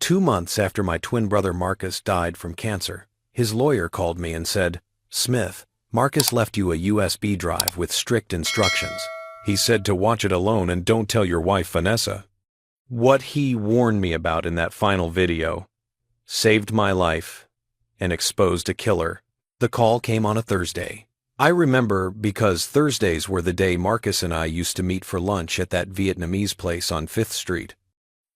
2 months after my twin brother Marcus died from cancer, his lawyer called me and said, "Smith, Marcus left you a USB drive with strict instructions. He said to watch it alone and don't tell your wife Vanessa." What he warned me about in that final video saved my life and exposed a killer. The call came on a Thursday. I remember because Thursdays were the day Marcus and I used to meet for lunch at that Vietnamese place on 5th Street,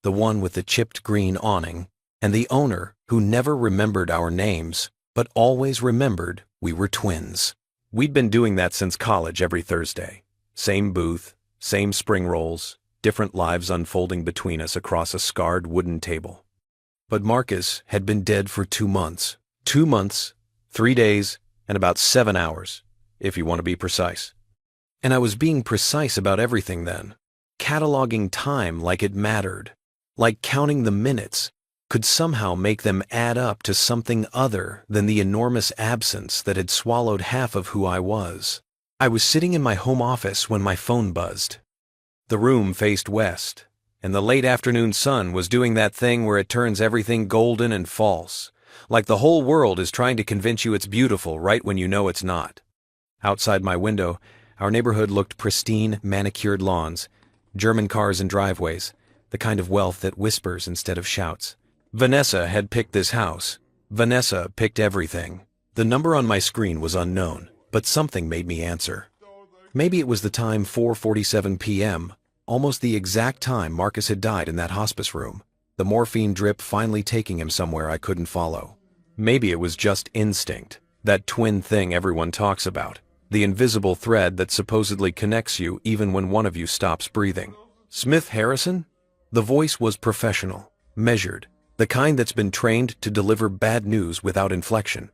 the one with the chipped green awning, and the owner who never remembered our names, but always remembered we were twins. We'd been doing that since college every Thursday. Same booth, same spring rolls, different lives unfolding between us across a scarred wooden table. But Marcus had been dead for 2 months. 2 months, 3 days, and about 7 hours, if you want to be precise. And I was being precise about everything then, cataloging time like it mattered, like counting the minutes could somehow make them add up to something other than the enormous absence that had swallowed half of who I was. I was sitting in my home office when my phone buzzed. The room faced west, and the late afternoon sun was doing that thing where it turns everything golden and false, like the whole world is trying to convince you it's beautiful right when you know it's not. Outside my window, our neighborhood looked pristine, manicured lawns, German cars and driveways, the kind of wealth that whispers instead of shouts. Vanessa had picked this house. Vanessa picked everything. The number on my screen was unknown, but something made me answer. Maybe it was the time 4:47 p.m., almost the exact time Marcus had died in that hospice room, the morphine drip finally taking him somewhere I couldn't follow. Maybe it was just instinct, that twin thing everyone talks about, the invisible thread that supposedly connects you even when one of you stops breathing. Smith Harrison? The voice was professional, measured, the kind that's been trained to deliver bad news without inflection.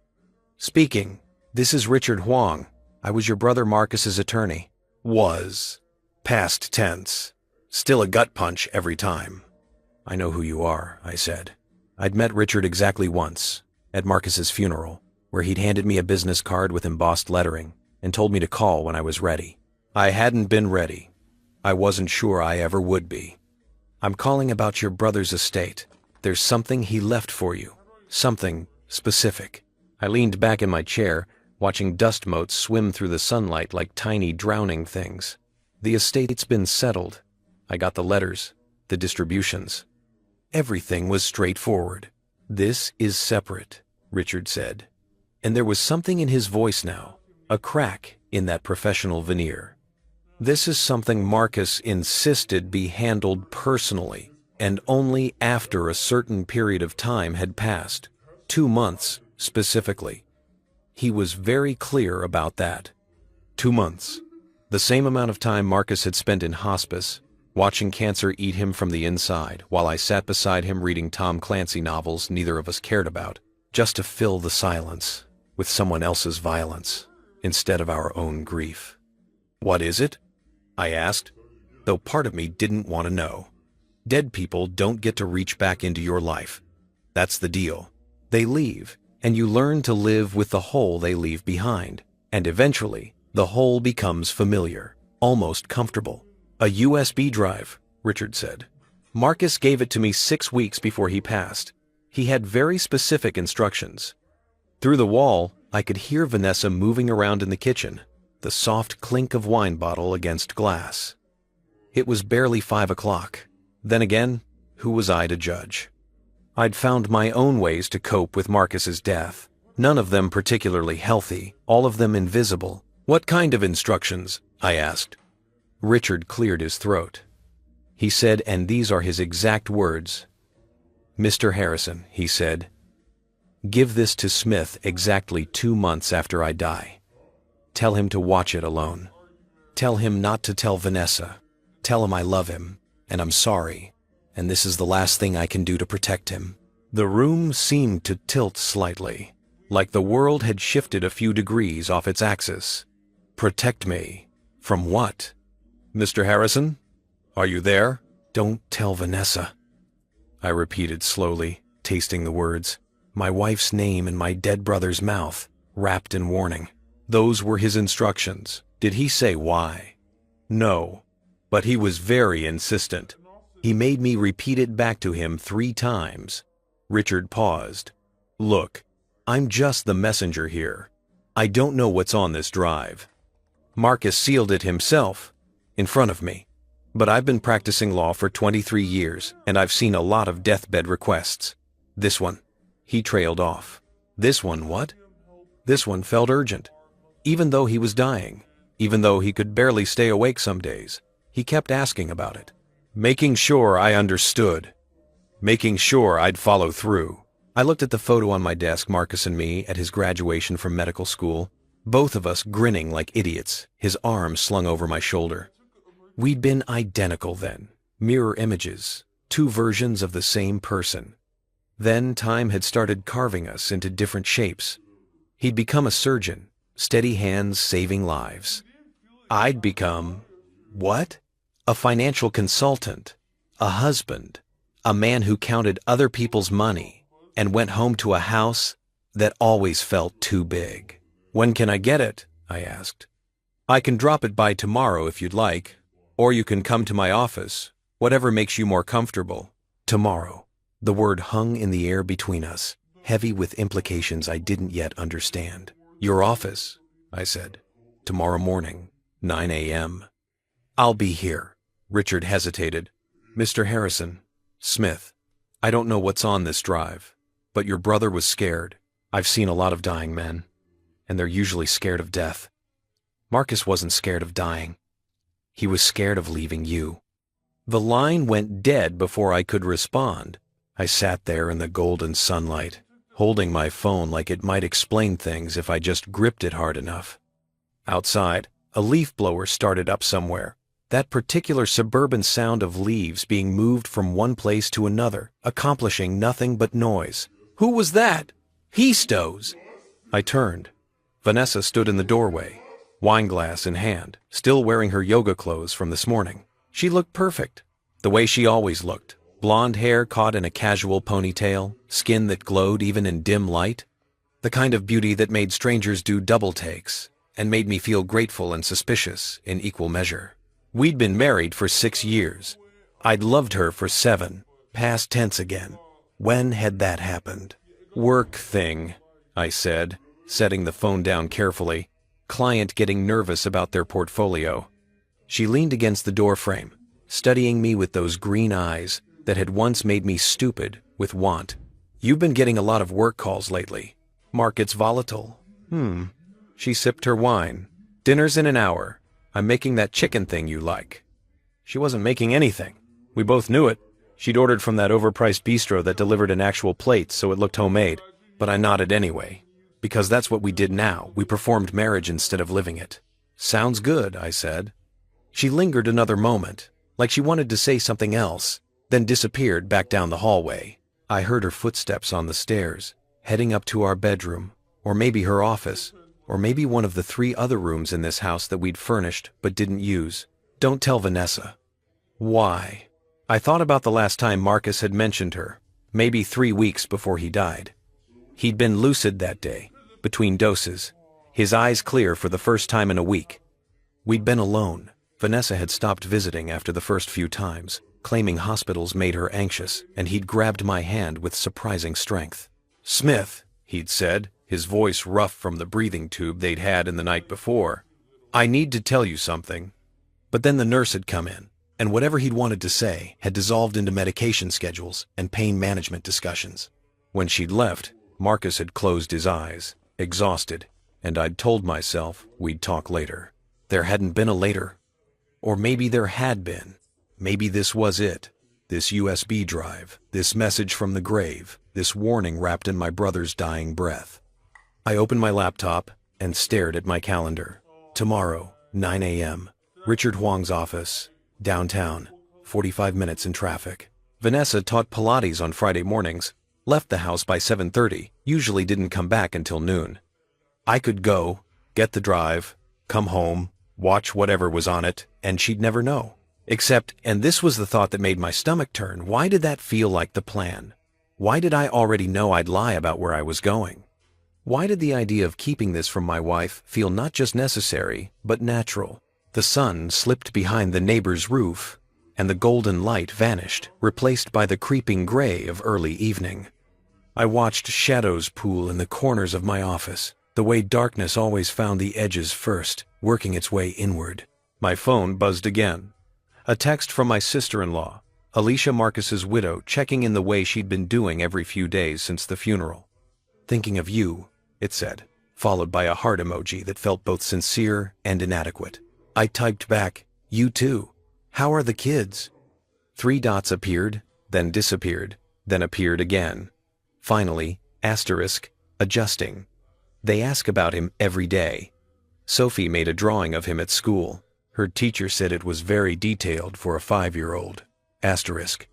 "Speaking. This is Richard Huang. I was your brother Marcus's attorney." Was. Past tense. Still a gut punch every time. "I know who you are," I said. I'd met Richard exactly once, at Marcus's funeral, where he'd handed me a business card with embossed lettering and told me to call when I was ready. I hadn't been ready. I wasn't sure I ever would be. "I'm calling about your brother's estate. There's something he left for you. Something specific." I leaned back in my chair, watching dust motes swim through the sunlight like tiny drowning things. The estate's been settled. I got the letters, the distributions. Everything was straightforward. "This is separate," Richard said. And there was something in his voice now, a crack in that professional veneer. "This is something Marcus insisted be handled personally, and only after a certain period of time had passed. 2 months, specifically. He was very clear about that. 2 months. The same amount of time Marcus had spent in hospice, watching cancer eat him from the inside, while I sat beside him reading Tom Clancy novels neither of us cared about, just to fill the silence with someone else's violence, instead of our own grief. "What is it?" I asked, though part of me didn't want to know. Dead people don't get to reach back into your life. That's the deal. They leave, and you learn to live with the hole they leave behind, and eventually, the hole becomes familiar, almost comfortable. "A USB drive," Richard said. "Marcus gave it to me 6 weeks before he passed. He had very specific instructions." Through the wall, I could hear Vanessa moving around in the kitchen, the soft clink of wine bottle against glass. It was barely 5 o'clock. Then again, who was I to judge? I'd found my own ways to cope with Marcus's death, none of them particularly healthy, all of them invisible. "What kind of instructions?" I asked. Richard cleared his throat. He said, and these are his exact words, "Mr. Harrison," he said, "give this to Smith exactly 2 months after I die. Tell him to watch it alone. Tell him not to tell Vanessa. Tell him I love him, and I'm sorry, and this is the last thing I can do to protect him." The room seemed to tilt slightly, like the world had shifted a few degrees off its axis. "Protect me? From what? Mr. Harrison? Are you there?" "Don't tell Vanessa," I repeated slowly, tasting the words, my wife's name in my dead brother's mouth, wrapped in warning. Those were his instructions. Did he say why? No, but he was very insistent. He made me repeat it back to him 3 times. Richard paused. Look, I'm just the messenger here. I don't know what's on this drive. Marcus sealed it himself, in front of me. But I've been practicing law for 23 years, and I've seen a lot of deathbed requests. This one. He trailed off. This one what? This one felt urgent. Even though he was dying, even though he could barely stay awake some days, he kept asking about it. Making sure I understood. Making sure I'd follow through. I looked at the photo on my desk, Marcus and me, at his graduation from medical school. Both of us grinning like idiots, his arms slung over my shoulder. We'd been identical then, mirror images, 2 versions of the same person. Then time had started carving us into different shapes. He'd become a surgeon, steady hands saving lives. I'd become, what? A financial consultant, a husband, a man who counted other people's money and went home to a house that always felt too big. When can I get it? I asked. I can drop it by tomorrow if you'd like, or you can come to my office, whatever makes you more comfortable. Tomorrow. The word hung in the air between us, heavy with implications I didn't yet understand. Your office, I said. Tomorrow morning, 9 a.m. I'll be here. Richard hesitated. Mr. Harrison, Smith, I don't know what's on this drive, but your brother was scared. I've seen a lot of dying men, and they're usually scared of death. Marcus wasn't scared of dying. He was scared of leaving you. The line went dead before I could respond. I sat there in the golden sunlight, holding my phone like it might explain things if I just gripped it hard enough. Outside, a leaf blower started up somewhere. That particular suburban sound of leaves being moved from one place to another, accomplishing nothing but noise. Who was that? He stows. I turned. Vanessa stood in the doorway, wineglass in hand, still wearing her yoga clothes from this morning. She looked perfect, the way she always looked. Blonde hair caught in a casual ponytail, skin that glowed even in dim light. The kind of beauty that made strangers do double takes and made me feel grateful and suspicious in equal measure. We'd been married for 6 years. I'd loved her for 7. Past tense again. When had that happened? Work thing, I said, setting the phone down carefully. Client getting nervous about their portfolio. She leaned against the doorframe, studying me with those green eyes that had once made me stupid with want. You've been getting a lot of work calls lately. Market's volatile. She sipped her wine. Dinner's in an hour. I'm making that chicken thing you like. She wasn't making anything. We both knew it. She'd ordered from that overpriced bistro that delivered an actual plate so it looked homemade. But I nodded anyway. Because that's what we did now. We performed marriage instead of living it. Sounds good, I said. She lingered another moment, like she wanted to say something else, then disappeared back down the hallway. I heard her footsteps on the stairs, heading up to our bedroom, or maybe her office, or maybe one of the 3 other rooms in this house that we'd furnished but didn't use. Don't tell Vanessa. Why? I thought about the last time Marcus had mentioned her, maybe 3 weeks before he died. He'd been lucid that day, between doses, his eyes clear for the first time in a week. We'd been alone. Vanessa had stopped visiting after the first few times, claiming hospitals made her anxious, and he'd grabbed my hand with surprising strength. Smith, he'd said, his voice rough from the breathing tube they'd had in the night before. I need to tell you something. But then the nurse had come in, and whatever he'd wanted to say had dissolved into medication schedules and pain management discussions. When she'd left, Marcus had closed his eyes, exhausted, and I'd told myself we'd talk later. There hadn't been a later. Or maybe there had been. Maybe this was it. This USB drive, this message from the grave, this warning wrapped in my brother's dying breath. I opened my laptop and stared at my calendar. Tomorrow, 9 a.m. Richard Huang's office, downtown, 45 minutes in traffic. Vanessa taught Pilates on Friday mornings, left the house by 7:30, usually didn't come back until noon. I could go, get the drive, come home, watch whatever was on it, and she'd never know. Except, and this was the thought that made my stomach turn, why did that feel like the plan? Why did I already know I'd lie about where I was going? Why did the idea of keeping this from my wife feel not just necessary, but natural? The sun slipped behind the neighbor's roof, and the golden light vanished, replaced by the creeping gray of early evening. I watched shadows pool in the corners of my office, the way darkness always found the edges first, working its way inward. My phone buzzed again. A text from my sister-in-law, Alicia Marcus's widow, checking in the way she'd been doing every few days since the funeral. "Thinking of you," it said, followed by a heart emoji that felt both sincere and inadequate. I typed back, "You too. How are the kids?" 3 dots appeared, then disappeared, then appeared again. Finally, asterisk, adjusting. "They ask about him every day. Sophie made a drawing of him at school. Her teacher said it was very detailed for a 5-year-old. Asterisk.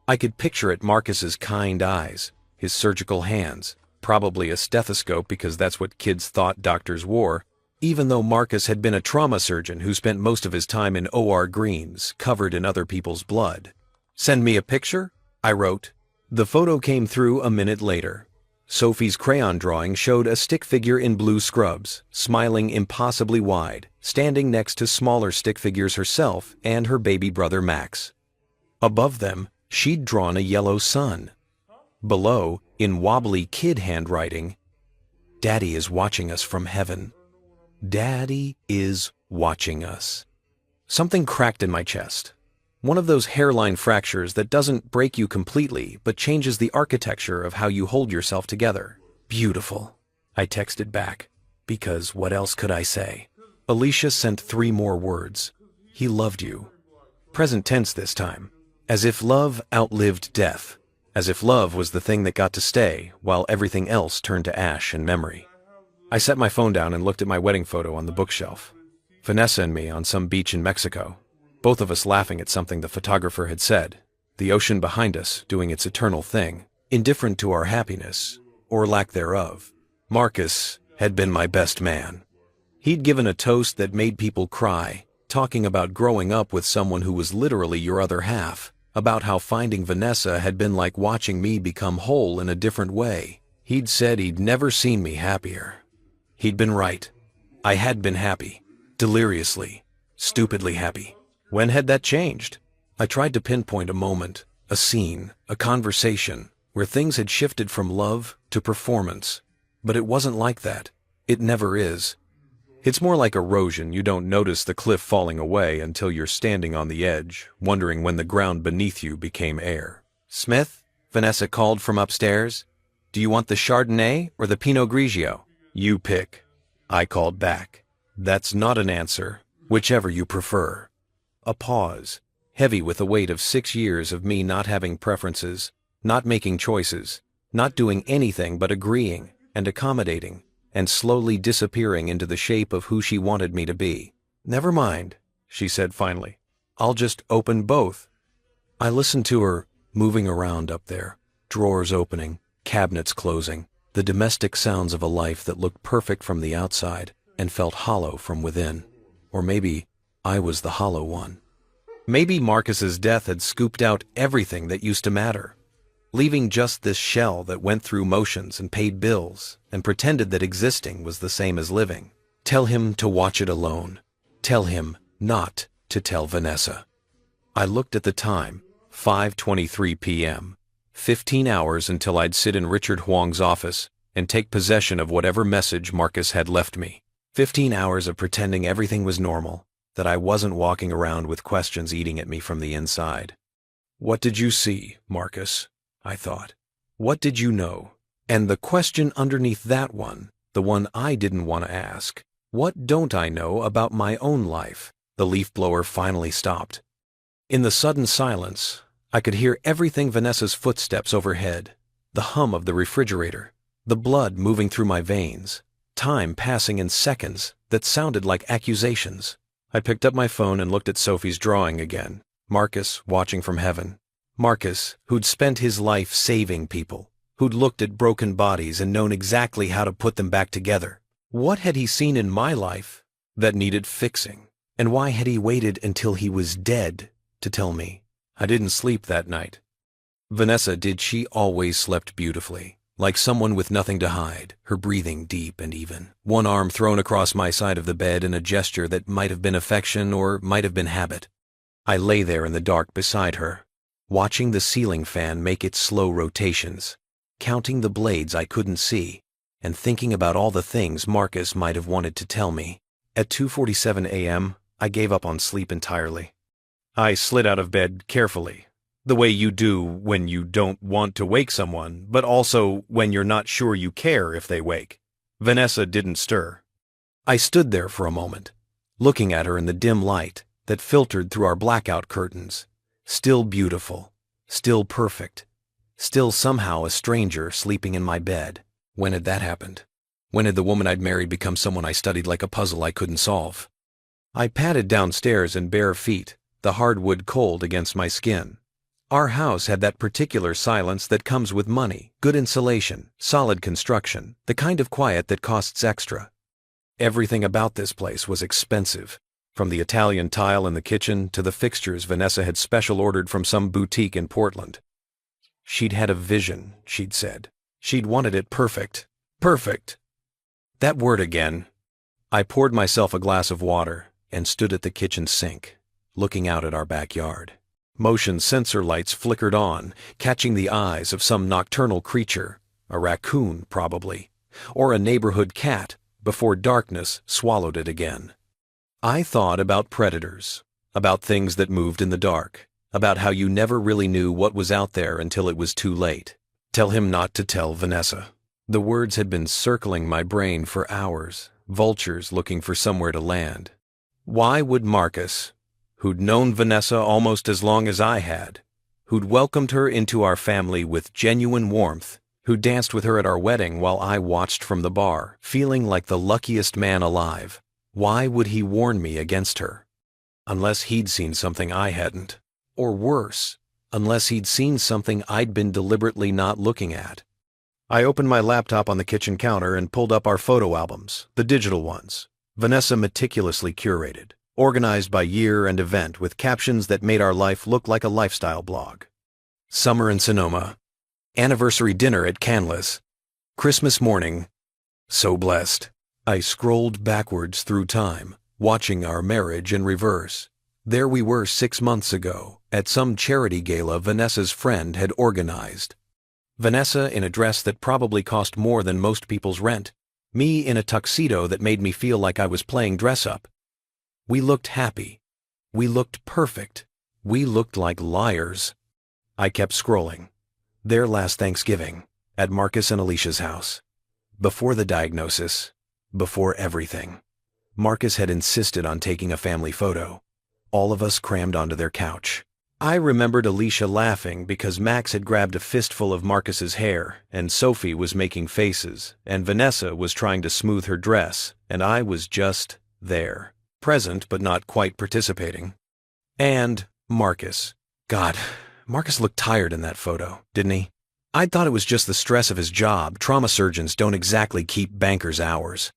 I could picture it Marcus's kind eyes, his surgical hands, probably a stethoscope because that's what kids thought doctors wore, even though Marcus had been a trauma surgeon who spent most of his time in OR greens, covered in other people's blood. "Send me a picture?" I wrote. The photo came through a minute later. Sophie's crayon drawing showed a stick figure in blue scrubs, smiling impossibly wide, standing next to smaller stick figures herself and her baby brother Max. Above them, she'd drawn a yellow sun. Below, in wobbly kid handwriting, "Daddy is watching us from heaven. Daddy is watching us." Something cracked in my chest. One of those hairline fractures that doesn't break you completely, but changes the architecture of how you hold yourself together. "Beautiful," I texted back, because what else could I say? Alicia sent 3 more words. "He loved you." Present tense this time. As if love outlived death. As if love was the thing that got to stay, while everything else turned to ash and memory. I set my phone down and looked at my wedding photo on the bookshelf. Vanessa and me on some beach in Mexico. Both of us laughing at something the photographer had said. The ocean behind us doing its eternal thing, indifferent to our happiness, or lack thereof. Marcus had been my best man. He'd given a toast that made people cry, talking about growing up with someone who was literally your other half, about how finding Vanessa had been like watching me become whole in a different way. He'd said he'd never seen me happier. He'd been right. I had been happy. Deliriously, stupidly happy. When had that changed? I tried to pinpoint a moment, a scene, a conversation, where things had shifted from love to performance. But it wasn't like that. It never is. It's more like erosion. You don't notice the cliff falling away until you're standing on the edge, wondering when the ground beneath you became air. "Smith?" Vanessa called from upstairs. "Do you want the Chardonnay or the Pinot Grigio?" "You pick." I called back. "That's not an answer. Whichever you prefer." A pause, heavy with the weight of 6 years of me not having preferences, not making choices, not doing anything but agreeing and accommodating, and slowly disappearing into the shape of who she wanted me to be. "Never mind," she said finally. "I'll just open both." I listened to her, moving around up there, drawers opening, cabinets closing, the domestic sounds of a life that looked perfect from the outside and felt hollow from within. Or maybe I was the hollow one. Maybe Marcus's death had scooped out everything that used to matter, leaving just this shell that went through motions and paid bills and pretended that existing was the same as living. Tell him to watch it alone. Tell him not to tell Vanessa. I looked at the time, 5:23 p.m., 15 hours until I'd sit in Richard Huang's office and take possession of whatever message Marcus had left me. 15 hours of pretending everything was normal, that I wasn't walking around with questions eating at me from the inside. "What did you see, Marcus?" I thought. "What did you know?" And the question underneath that one, the one I didn't want to ask, what don't I know about my own life? The leaf blower finally stopped. In the sudden silence, I could hear everything: Vanessa's footsteps overhead, the hum of the refrigerator, the blood moving through my veins, time passing in seconds that sounded like accusations. I picked up my phone and looked at Sophie's drawing again. Marcus watching from heaven. Marcus, who'd spent his life saving people, who'd looked at broken bodies and known exactly how to put them back together. What had he seen in my life that needed fixing? And why had he waited until he was dead to tell me? I didn't sleep that night. Vanessa, did she always slept beautifully, like someone with nothing to hide, her breathing deep and even, one arm thrown across my side of the bed in a gesture that might have been affection or might have been habit. I lay there in the dark beside her, watching the ceiling fan make its slow rotations, counting the blades I couldn't see, and thinking about all the things Marcus might have wanted to tell me. At 2:47 a.m., I gave up on sleep entirely. I slid out of bed carefully, the way you do when you don't want to wake someone, but also when you're not sure you care if they wake. Vanessa didn't stir. I stood there for a moment, looking at her in the dim light that filtered through our blackout curtains, still beautiful, still perfect, still somehow a stranger sleeping in my bed. When had that happened? When had the woman I'd married become someone I studied like a puzzle I couldn't solve? I padded downstairs in bare feet, the hardwood cold against my skin. Our house had that particular silence that comes with money, good insulation, solid construction, the kind of quiet that costs extra. Everything about this place was expensive, from the Italian tile in the kitchen to the fixtures Vanessa had special ordered from some boutique in Portland. She'd had a vision, she'd said. She'd wanted it perfect. Perfect! That word again. I poured myself a glass of water and stood at the kitchen sink, looking out at our backyard. Motion sensor lights flickered on, catching the eyes of some nocturnal creature, a raccoon probably, or a neighborhood cat, before darkness swallowed it again. I thought about predators, about things that moved in the dark, about how you never really knew what was out there until it was too late. Tell him not to tell Vanessa. The words had been circling my brain for hours, vultures looking for somewhere to land. Why would Marcus, who'd known Vanessa almost as long as I had, who'd welcomed her into our family with genuine warmth, who danced with her at our wedding while I watched from the bar, feeling like the luckiest man alive, why would he warn me against her? Unless he'd seen something I hadn't. Or worse, unless he'd seen something I'd been deliberately not looking at. I opened my laptop on the kitchen counter and pulled up our photo albums, the digital ones, Vanessa meticulously curated, organized by year and event with captions that made our life look like a lifestyle blog. Summer in Sonoma, anniversary dinner at Canlis, Christmas morning, so blessed. I scrolled backwards through time, watching our marriage in reverse. There we were 6 months ago, at some charity gala Vanessa's friend had organized. Vanessa in a dress that probably cost more than most people's rent, me in a tuxedo that made me feel like I was playing dress-up. We looked happy. We looked perfect. We looked like liars. I kept scrolling. There last Thanksgiving, at Marcus and Alicia's house. Before the diagnosis, before everything, Marcus had insisted on taking a family photo. All of us crammed onto their couch. I remembered Alicia laughing because Max had grabbed a fistful of Marcus's hair, and Sophie was making faces, and Vanessa was trying to smooth her dress, and I was just there, present but not quite participating. And Marcus. God, Marcus looked tired in that photo, didn't he? I'd thought it was just the stress of his job. Trauma surgeons don't exactly keep bankers' hours.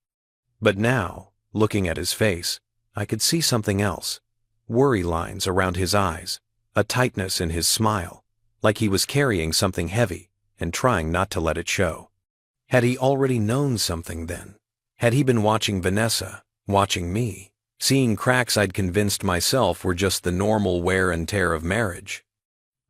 But now, looking at his face, I could see something else. Worry lines around his eyes. A tightness in his smile, like he was carrying something heavy and trying not to let it show. Had he already known something then? Had he been watching Vanessa, watching me, seeing cracks I'd convinced myself were just the normal wear and tear of marriage?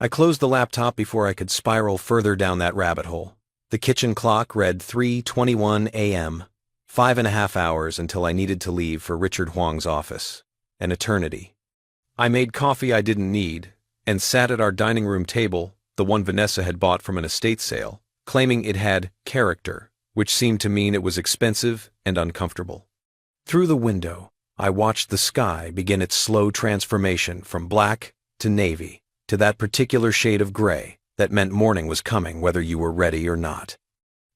I closed the laptop before I could spiral further down that rabbit hole. The kitchen clock read 3:21 a.m., 5.5 hours until I needed to leave for Richard Huang's office. An eternity. I made coffee I didn't need, and sat at our dining room table, the one Vanessa had bought from an estate sale, claiming it had character, which seemed to mean it was expensive and uncomfortable. Through the window, I watched the sky begin its slow transformation from black to navy, to that particular shade of gray that meant morning was coming whether you were ready or not.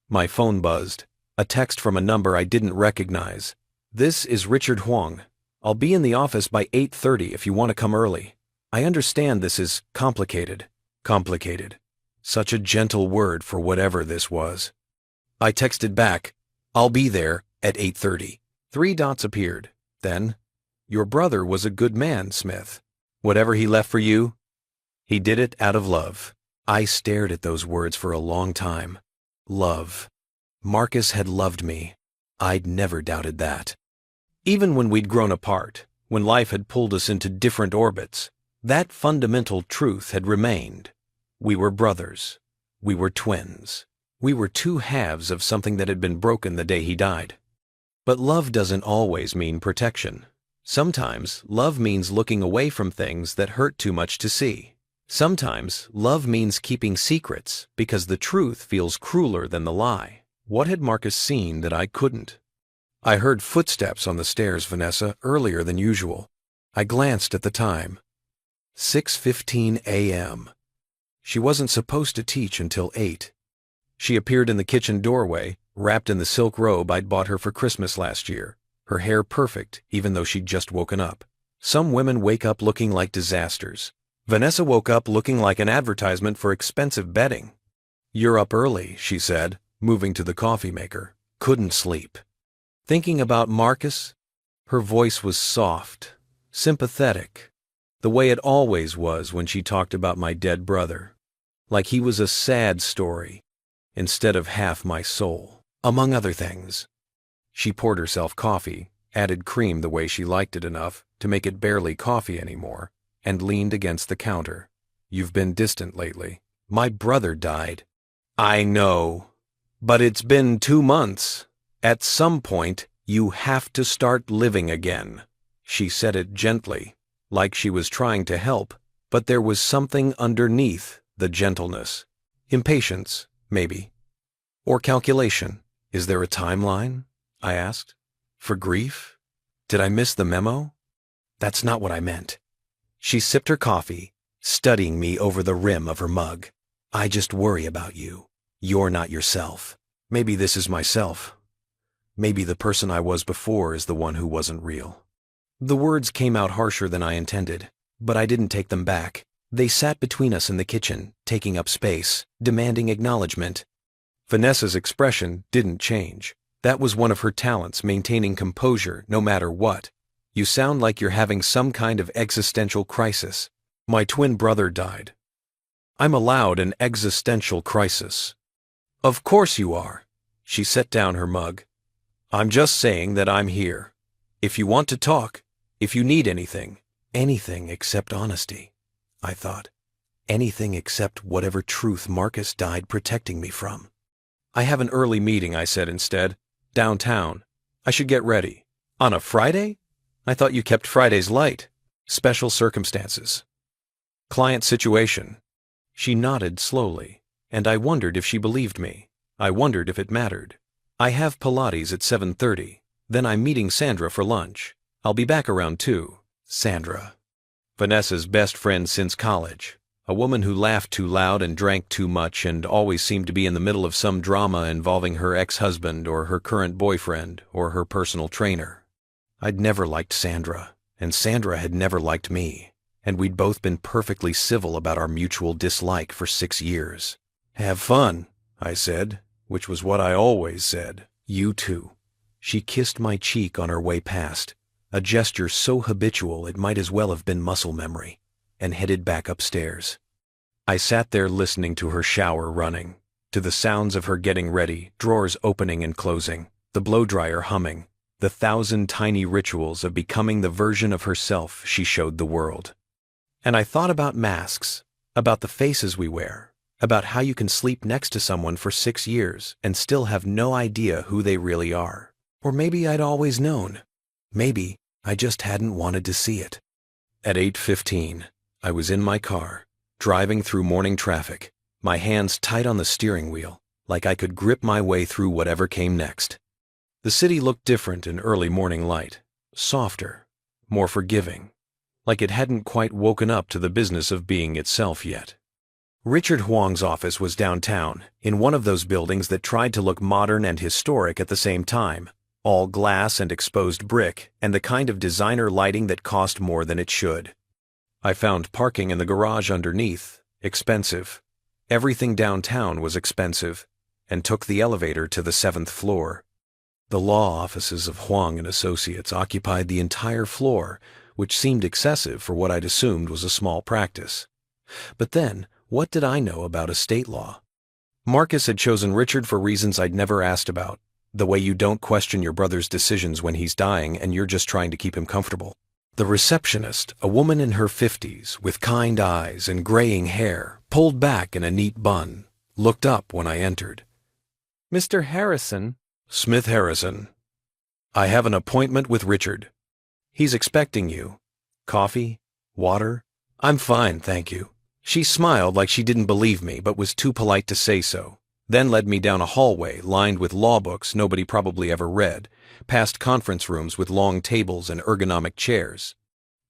My phone buzzed, a text from a number I didn't recognize. "This is Richard Huang. I'll be in the office by 8:30 if you want to come early. I understand this is complicated." Complicated. Such a gentle word for whatever this was. I texted back, "I'll be there at 8:30. 3 dots appeared. Then, "Your brother was a good man, Smith. Whatever he left for you, he did it out of love." I stared at those words for a long time. Love. Marcus had loved me. I'd never doubted that. Even when we'd grown apart, when life had pulled us into different orbits, That fundamental truth had remained. We were brothers. We were twins. We were two halves of something that had been broken the day he died. But love doesn't always mean protection. Sometimes love means looking away from things that hurt too much to see. Sometimes love means keeping secrets because the truth feels crueler than the lie. What had Marcus seen that I couldn't? I heard footsteps on the stairs, Vanessa, earlier than usual. I glanced at the time. 6:15 a.m. She wasn't supposed to teach until 8. She appeared in the kitchen doorway, wrapped in the silk robe I'd bought her for Christmas last year, her hair perfect even though she'd just woken up. Some women wake up looking like disasters. Vanessa woke up looking like an advertisement for expensive bedding. "You're up early," she said, moving to the coffee maker. "Couldn't sleep." "Thinking about Marcus?" Her voice was soft, sympathetic, the way it always was when she talked about my dead brother. Like he was a sad story, instead of half my soul, among other things. She poured herself coffee, added cream the way she liked it enough to make it barely coffee anymore, and leaned against the counter. "You've been distant lately. My brother died." "I know, but it's been 2 months. At some point, you have to start living again." She said it gently, like she was trying to help, but there was something underneath the gentleness. Impatience, maybe. Or calculation. "Is there a timeline?" I asked. "For grief? Did I miss the memo?" "That's not what I meant." She sipped her coffee, studying me over the rim of her mug. "I just worry about you. You're not yourself. Maybe this is myself. Maybe the person I was before is the one who wasn't real." The words came out harsher than I intended, but I didn't take them back. They sat between us in the kitchen, taking up space, demanding acknowledgement. Vanessa's expression didn't change. That was one of her talents, maintaining composure no matter what. "You sound like you're having some kind of existential crisis." "My twin brother died." "I'm allowed an existential crisis." "Of course you are." She set down her mug. "I'm just saying that I'm here. If you want to talk, if you need anything." Anything except honesty, I thought. Anything except whatever truth Marcus died protecting me from. "I have an early meeting," I said instead. "Downtown. I should get ready." "On a Friday? I thought you kept Fridays light." "Special circumstances. Client situation." She nodded slowly, and I wondered if she believed me. I wondered if it mattered. "I have Pilates at 7:30. Then I'm meeting Sandra for lunch. I'll be back around 2. Sandra. Vanessa's best friend since college. A woman who laughed too loud and drank too much and always seemed to be in the middle of some drama involving her ex-husband or her current boyfriend or her personal trainer. I'd never liked Sandra, and Sandra had never liked me, and we'd both been perfectly civil about our mutual dislike for 6 years. "Have fun," I said, which was what I always said. "You too." She kissed my cheek on her way past, a gesture so habitual it might as well have been muscle memory, and headed back upstairs. I sat there listening to her shower running, to the sounds of her getting ready, drawers opening and closing, the blow-dryer humming, the 1,000 tiny rituals of becoming the version of herself she showed the world. And I thought about masks, about the faces we wear, about how you can sleep next to someone for 6 years and still have no idea who they really are. Or maybe I'd always known. Maybe I just hadn't wanted to see it. At 8:15, I was in my car, driving through morning traffic, my hands tight on the steering wheel, like I could grip my way through whatever came next. The city looked different in early morning light, softer, more forgiving, like it hadn't quite woken up to the business of being itself yet. Richard Huang's office was downtown, in one of those buildings that tried to look modern and historic at the same time, all glass and exposed brick, and the kind of designer lighting that cost more than it should. I found parking in the garage underneath, expensive. Everything downtown was expensive, and took the elevator to the 7th floor. The law offices of Huang and Associates occupied the entire floor, which seemed excessive for what I'd assumed was a small practice. But then, what did I know about estate law? Marcus had chosen Richard for reasons I'd never asked about, the way you don't question your brother's decisions when he's dying and you're just trying to keep him comfortable. The receptionist, a woman in her 50s with kind eyes and graying hair, pulled back in a neat bun, looked up when I entered. Mr. Harrison? Smith Harrison. I have an appointment with Richard. He's expecting you. Coffee? Water? I'm fine, thank you. She smiled like she didn't believe me but was too polite to say so, then led me down a hallway lined with law books nobody probably ever read, past conference rooms with long tables and ergonomic chairs,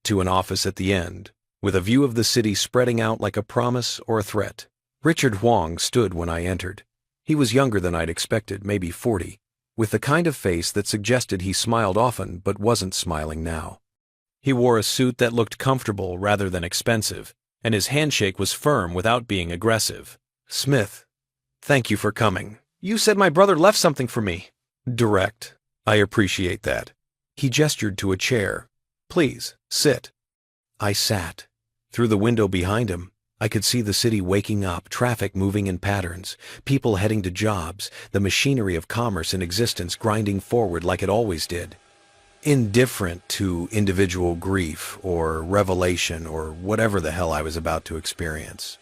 to an office at the end, with a view of the city spreading out like a promise or a threat. Richard Huang stood when I entered. He was younger than I'd expected, maybe 40, with the kind of face that suggested he smiled often but wasn't smiling now. He wore a suit that looked comfortable rather than expensive, and his handshake was firm without being aggressive. Smith, thank you for coming. You said my brother left something for me. Direct. I appreciate that. He gestured to a chair. Please, sit. I sat. Through the window behind him, I could see the city waking up, traffic moving in patterns, people heading to jobs, the machinery of commerce in existence grinding forward like it always did. Indifferent to individual grief or revelation or whatever the hell I was about to experience.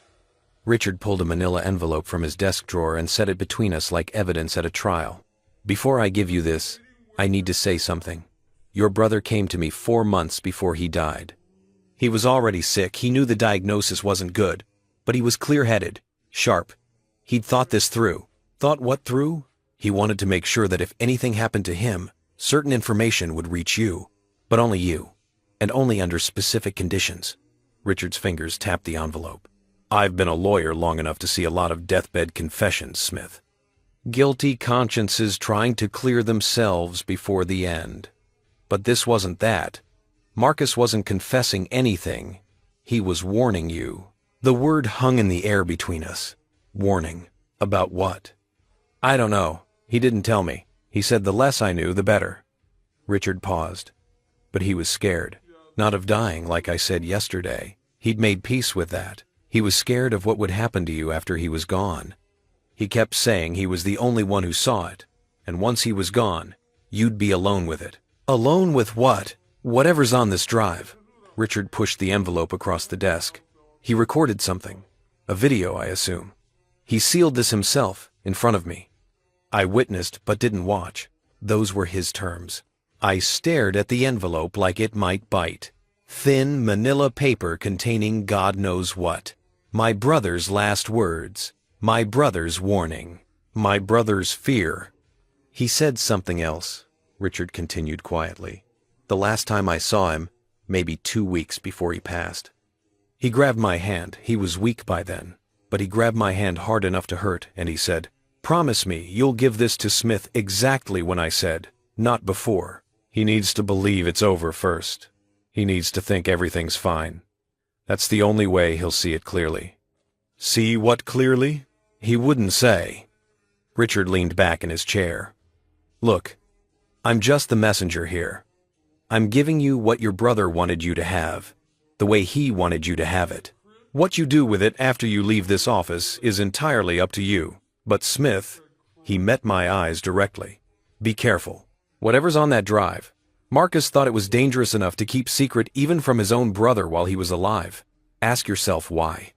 Richard pulled a manila envelope from his desk drawer and set it between us like evidence at a trial. Before I give you this, I need to say something. Your brother came to me 4 months before he died. He was already sick, he knew the diagnosis wasn't good, but he was clear-headed, sharp. He'd thought this through. Thought what through? He wanted to make sure that if anything happened to him, certain information would reach you, but only you, and only under specific conditions. Richard's fingers tapped the envelope. I've been a lawyer long enough to see a lot of deathbed confessions, Smith. Guilty consciences trying to clear themselves before the end. But this wasn't that. Marcus wasn't confessing anything. He was warning you. The word hung in the air between us. Warning. About what? I don't know. He didn't tell me. He said the less I knew, the better. Richard paused. But he was scared. Not of dying, like I said yesterday. He'd made peace with that. He was scared of what would happen to you after he was gone. He kept saying he was the only one who saw it, and once he was gone, you'd be alone with it. Alone with what? Whatever's on this drive. Richard pushed the envelope across the desk. He recorded something. A video, I assume. He sealed this himself, in front of me. I witnessed but didn't watch. Those were his terms. I stared at the envelope like it might bite. Thin manila paper containing God knows what. My brother's last words. My brother's warning. My brother's fear. He said something else, Richard continued quietly. The last time I saw him, maybe 2 weeks before he passed. He grabbed my hand. He was weak by then, but he grabbed my hand hard enough to hurt, and he said, "Promise me you'll give this to Smith exactly when I said, not before. He needs to believe it's over first. He needs to think everything's fine. That's the only way he'll see it clearly." See what clearly? He wouldn't say. Richard leaned back in his chair. Look, I'm just the messenger here. I'm giving you what your brother wanted you to have, the way he wanted you to have it. What you do with it after you leave this office is entirely up to you. But Smith, he met my eyes directly. Be careful. Whatever's on that drive. Marcus thought it was dangerous enough to keep secret even from his own brother while he was alive. Ask yourself why.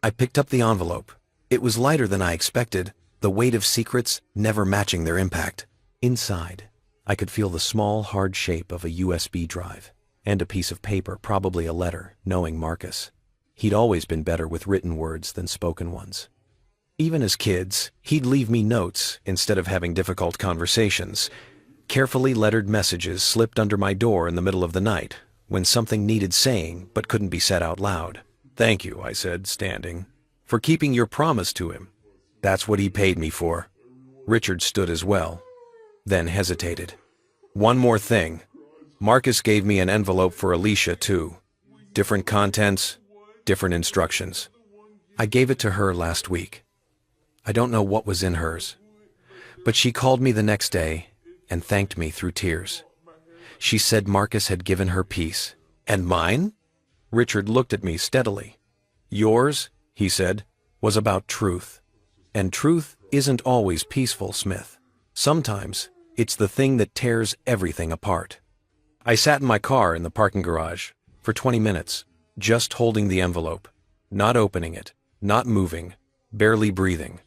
I picked up the envelope. It was lighter than I expected, the weight of secrets never matching their impact. Inside, I could feel the small, hard shape of a USB drive, and a piece of paper, probably a letter, knowing Marcus. He'd always been better with written words than spoken ones. Even as kids, he'd leave me notes instead of having difficult conversations. Carefully lettered messages slipped under my door in the middle of the night, when something needed saying but couldn't be said out loud. "Thank you," I said, standing, "for keeping your promise to him. That's what he paid me for." Richard stood as well, then hesitated. "One more thing. Marcus gave me an envelope for Alicia, too. Different contents, different instructions. I gave it to her last week. I don't know what was in hers, but she called me the next day and thanked me through tears. She said Marcus had given her peace. And mine?" Richard looked at me steadily. "Yours," he said, "was about truth. And truth isn't always peaceful, Smith. Sometimes it's the thing that tears everything apart." I sat in my car in the parking garage for 20 minutes, just holding the envelope, not opening it, not moving, barely breathing.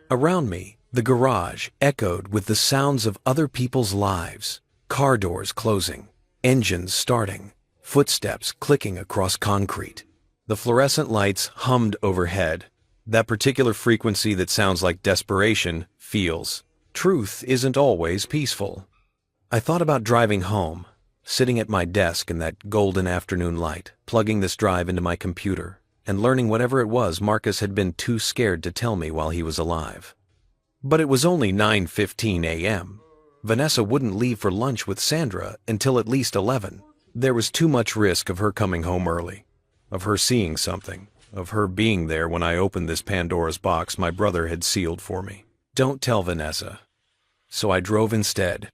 Around me, the garage echoed with the sounds of other people's lives, car doors closing, engines starting, footsteps clicking across concrete. The fluorescent lights hummed overhead, that particular frequency that sounds like desperation feels. Truth isn't always peaceful. I thought about driving home, sitting at my desk in that golden afternoon light, plugging this drive into my computer, and learning whatever it was Marcus had been too scared to tell me while he was alive. But it was only 9:15 a.m. Vanessa wouldn't leave for lunch with Sandra until at least 11. There was too much risk of her coming home early, of her seeing something, of her being there when I opened this Pandora's box my brother had sealed for me. Don't tell Vanessa. So I drove instead.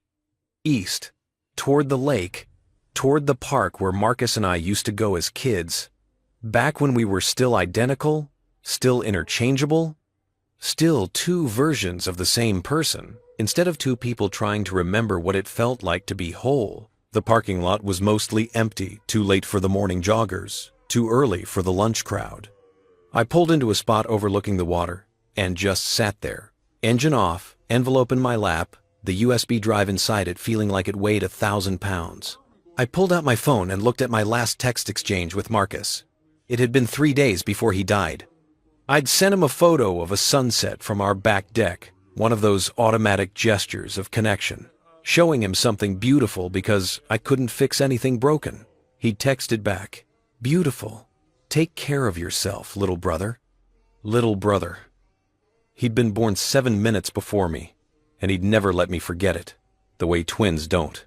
East, toward the lake, toward the park where Marcus and I used to go as kids, back when we were still identical, still interchangeable, still two versions of the same person, instead of two people trying to remember what it felt like to be whole. The parking lot was mostly empty, too late for the morning joggers, too early for the lunch crowd. I pulled into a spot overlooking the water and just sat there, engine off, envelope in my lap, the USB drive inside it feeling like it weighed 1,000 pounds. I pulled out my phone and looked at my last text exchange with Marcus. It had been 3 days before he died. I'd sent him a photo of a sunset from our back deck, one of those automatic gestures of connection, showing him something beautiful because I couldn't fix anything broken. He texted back, "Beautiful. Take care of yourself, little brother." Little brother. He'd been born 7 minutes before me, and he'd never let me forget it, the way twins don't.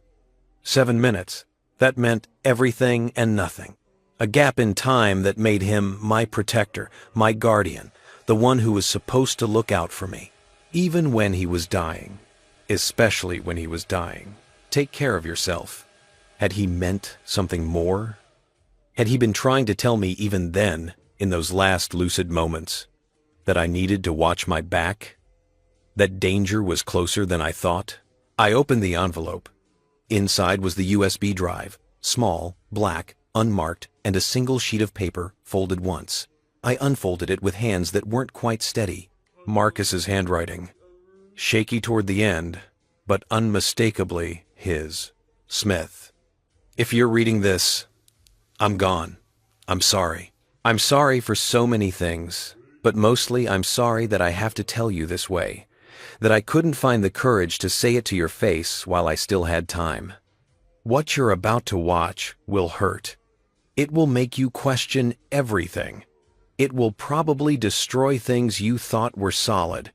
7 minutes. That meant everything and nothing. A gap in time that made him my protector, my guardian, the one who was supposed to look out for me, even when he was dying, especially when he was dying. Take care of yourself. Had he meant something more? Had he been trying to tell me even then, in those last lucid moments, that I needed to watch my back? That danger was closer than I thought? I opened the envelope. Inside was the USB drive, small, black, unmarked, and a single sheet of paper folded once. I unfolded it with hands that weren't quite steady. Marcus's handwriting. Shaky toward the end, but unmistakably his. Smith. If you're reading this, I'm gone. I'm sorry. I'm sorry for so many things, but mostly I'm sorry that I have to tell you this way, that I couldn't find the courage to say it to your face while I still had time. What you're about to watch will hurt. It will make you question everything. It will probably destroy things you thought were solid.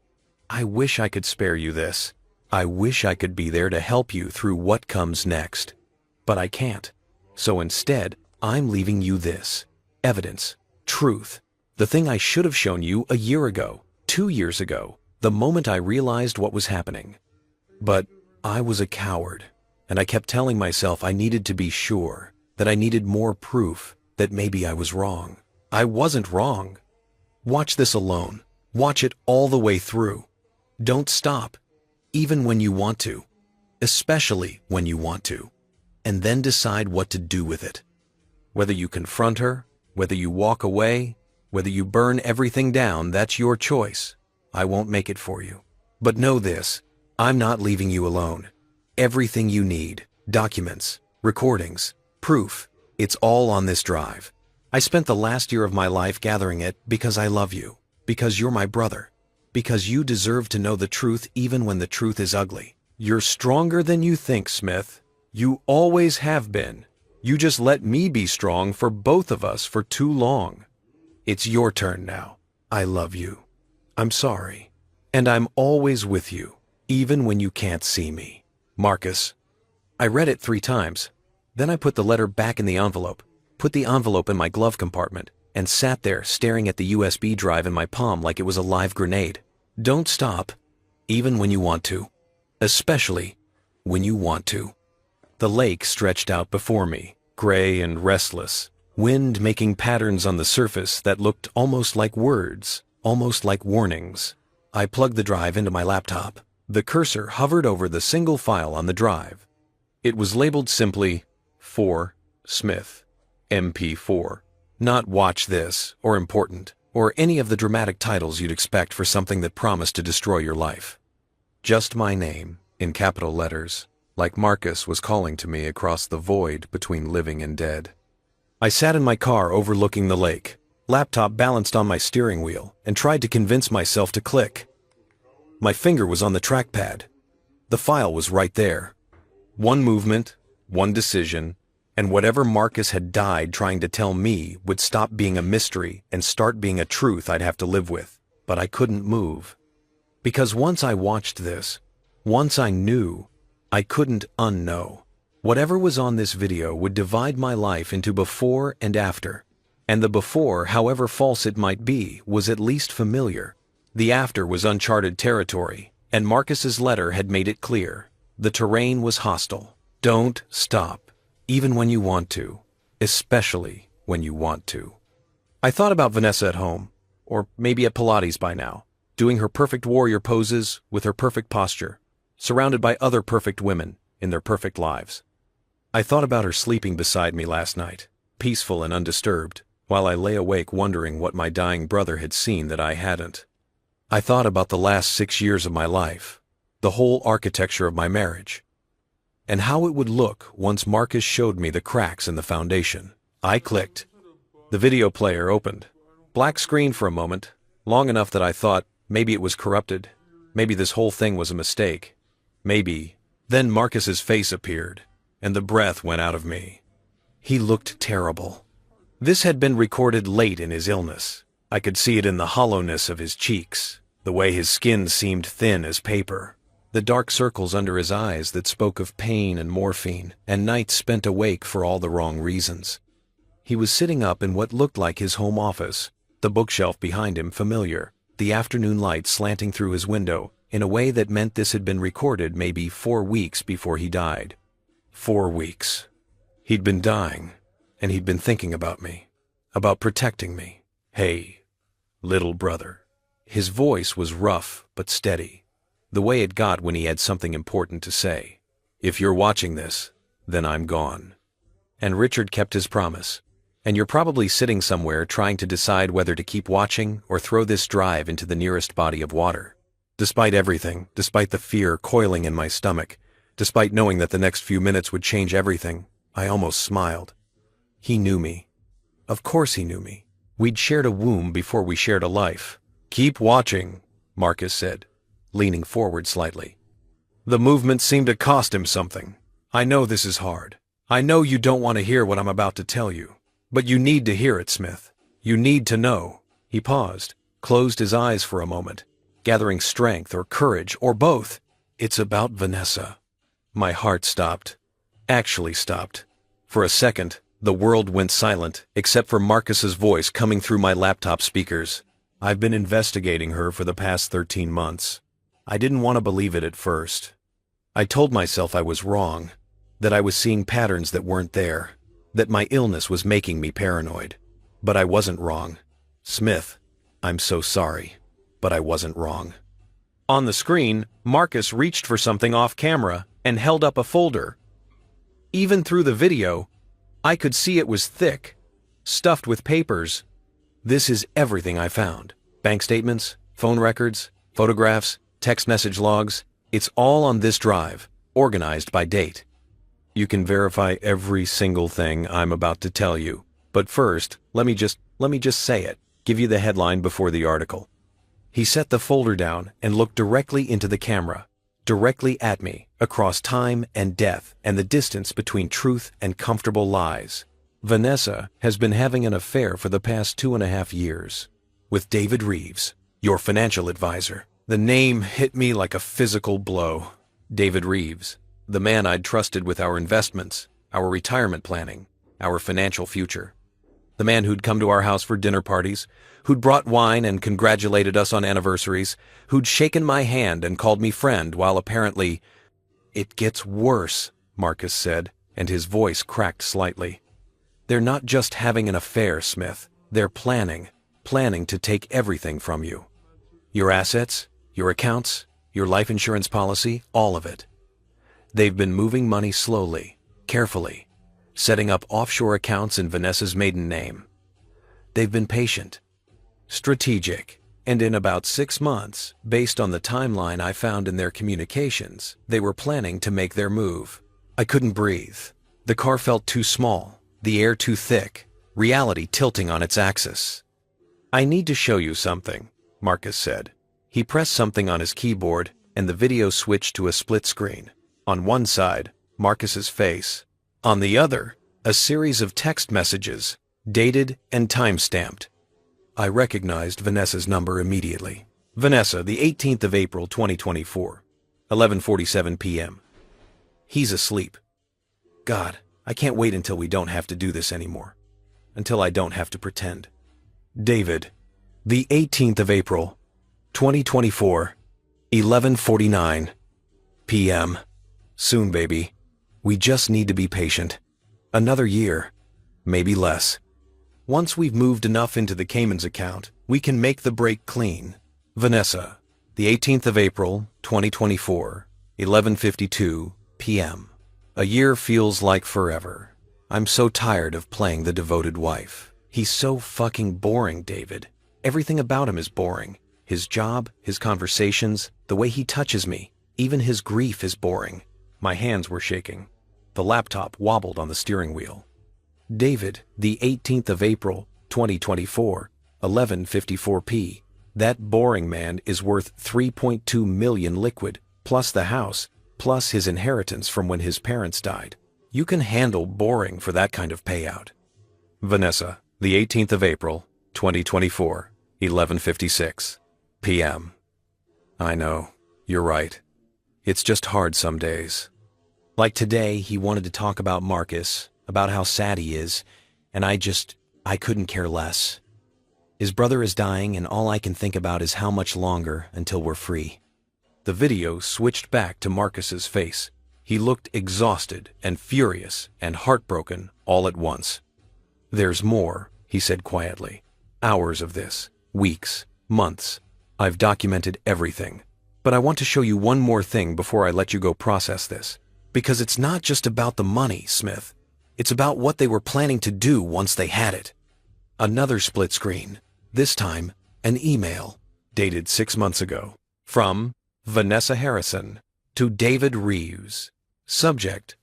I wish I could spare you this. I wish I could be there to help you through what comes next. But I can't. So instead, I'm leaving you this. Evidence. Truth. The thing I should have shown you a year ago, 2 years ago, the moment I realized what was happening. But I was a coward, and I kept telling myself I needed to be sure, that I needed more proof, that maybe I was wrong. I wasn't wrong. Watch this alone. Watch it all the way through. Don't stop, even when you want to, especially when you want to, and then decide what to do with it. Whether you confront her, whether you walk away, whether you burn everything down, that's your choice. I won't make it for you. But know this, I'm not leaving you alone. Everything you need, documents, recordings, proof, it's all on this drive. I spent the last year of my life gathering it because I love you, because you're my brother, because you deserve to know the truth even when the truth is ugly. You're stronger than you think, Smith. You always have been. You just let me be strong for both of us for too long. It's your turn now. I love you. I'm sorry. And I'm always with you, even when you can't see me. Marcus. I read it 3 times. Then I put the letter back in the envelope, put the envelope in my glove compartment, and sat there staring at the USB drive in my palm like it was a live grenade. Don't stop, even when you want to. Especially when you want to. The lake stretched out before me, gray and restless, wind making patterns on the surface that looked almost like words, almost like warnings. I plugged the drive into my laptop. The cursor hovered over the single file on the drive. It was labeled simply, 4. Smith. MP4. Not watch this, or important, or any of the dramatic titles you'd expect for something that promised to destroy your life. Just my name, in capital letters, like Marcus was calling to me across the void between living and dead. I sat in my car overlooking the lake, laptop balanced on my steering wheel, and tried to convince myself to click. My finger was on the trackpad. The file was right there. One movement, one decision, and whatever Marcus had died trying to tell me would stop being a mystery and start being a truth I'd have to live with. But I couldn't move. Because once I watched this, once I knew, I couldn't unknow. Whatever was on this video would divide my life into before and after. And the before, however false it might be, was at least familiar. The after was uncharted territory, and Marcus's letter had made it clear. The terrain was hostile. Don't stop, even when you want to, especially when you want to. I thought about Vanessa at home, or maybe at Pilates by now, doing her perfect warrior poses with her perfect posture, surrounded by other perfect women in their perfect lives. I thought about her sleeping beside me last night, peaceful and undisturbed, while I lay awake wondering what my dying brother had seen that I hadn't. I thought about the last 6 years of my life, the whole architecture of my marriage, and how it would look once Marcus showed me the cracks in the foundation. I clicked. The video player opened. Black screen for a moment, long enough that I thought maybe it was corrupted, maybe this whole thing was a mistake, maybe. Then Marcus's face appeared, and the breath went out of me. He looked terrible. This had been recorded late in his illness. I could see it in the hollowness of his cheeks, the way his skin seemed thin as paper, the dark circles under his eyes that spoke of pain and morphine, and nights spent awake for all the wrong reasons. He was sitting up in what looked like his home office, the bookshelf behind him familiar, the afternoon light slanting through his window, in a way that meant this had been recorded maybe 4 weeks before he died. 4 weeks. He'd been dying, and he'd been thinking about me, about protecting me. Hey, little brother. His voice was rough but steady, the way it got when he had something important to say. If you're watching this, then I'm gone. And Richard kept his promise. And you're probably sitting somewhere trying to decide whether to keep watching or throw this drive into the nearest body of water. Despite everything, despite the fear coiling in my stomach, despite knowing that the next few minutes would change everything, I almost smiled. He knew me. Of course he knew me. We'd shared a womb before we shared a life. Keep watching, Marcus said, leaning forward slightly. The movement seemed to cost him something. I know this is hard. I know you don't want to hear what I'm about to tell you. But you need to hear it, Smith. You need to know. He paused, closed his eyes for a moment, gathering strength or courage or both. It's about Vanessa. My heart stopped. Actually stopped. For a second, the world went silent, except for Marcus's voice coming through my laptop speakers. I've been investigating her for the past 13 months. I didn't want to believe it at first. I told myself I was wrong, that I was seeing patterns that weren't there, that my illness was making me paranoid. But I wasn't wrong. Smith, I'm so sorry, but I wasn't wrong. On the screen, Marcus reached for something off camera and held up a folder. Even through the video, I could see it was thick, stuffed with papers. This is everything I found. Bank statements, phone records, photographs, text message logs. It's all on this drive, organized by date. You can verify every single thing I'm about to tell you. But first, let me just say it, give you the headline before the article. He set the folder down and looked directly into the camera, directly at me, across time and death and the distance between truth and comfortable lies. Vanessa has been having an affair for the past 2.5 years with David Reeves, your financial advisor. The name hit me like a physical blow. David Reeves, the man I'd trusted with our investments, our retirement planning, our financial future. The man who'd come to our house for dinner parties, who'd brought wine and congratulated us on anniversaries, who'd shaken my hand and called me friend while apparently... It gets worse, Marcus said, and his voice cracked slightly. They're not just having an affair, Smith. They're planning to take everything from you. Your assets, your accounts, your life insurance policy, all of it. They've been moving money slowly, carefully. setting up offshore accounts in Vanessa's maiden name. They've been patient, strategic, and in about 6 months, based on the timeline I found in their communications, they were planning to make their move. I couldn't breathe. The car felt too small, the air too thick, reality tilting on its axis. "I need to show you something," Marcus said. He pressed something on his keyboard, and the video switched to a split screen. On one side, Marcus's face. On the other, a series of text messages, dated and time-stamped. I recognized Vanessa's number immediately. Vanessa, the 18th of April, 2024, 11:47 p.m. He's asleep. God, I can't wait until we don't have to do this anymore. Until I don't have to pretend. David, the 18th of April, 2024, 11:49 p.m. Soon, baby. We just need to be patient. Another year, maybe less. Once we've moved enough into the Cayman's account, we can make the break clean. Vanessa, the 18th of April, 2024, 11:52 p.m. A year feels like forever. I'm so tired of playing the devoted wife. He's so fucking boring, David. Everything about him is boring. His job, his conversations, the way he touches me, even his grief is boring. My hands were shaking. The laptop wobbled on the steering wheel. David, the 18th of April, 2024, 11:54 p. That boring man is worth 3.2 million liquid, plus the house, plus his inheritance from when his parents died. You can handle boring for that kind of payout. Vanessa, the 18th of April, 2024, 11:56 p.m. I know, you're right. It's just hard some days. Like today, he wanted to talk about Marcus, about how sad he is, and I couldn't care less. His brother is dying, and all I can think about is how much longer until we're free. The video switched back to Marcus's face. He looked exhausted and furious and heartbroken all at once. "There's more," he said quietly. "Hours of this, weeks, months. I've documented everything. But I want to show you one more thing before I let you go process this. Because it's not just about the money, Smith. It's about what they were planning to do once they had it." Another split screen. This time, an email, dated 6 months ago. From Vanessa Harrison to David Reeves. Subject: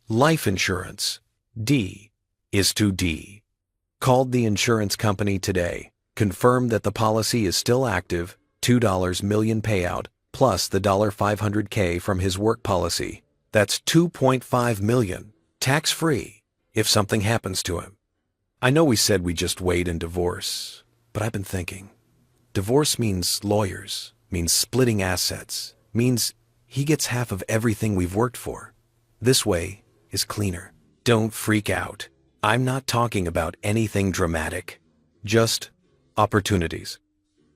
Life insurance. D is to D. Called the insurance company today. Confirmed that the policy is still active. $2 million payout, plus the $500K from his work policy. That's $2.5 million, tax-free, if something happens to him. I know we said we just wait and divorce, but I've been thinking. Divorce means lawyers, means splitting assets, means he gets half of everything we've worked for. This way is cleaner. Don't freak out. I'm not talking about anything dramatic. Just opportunities.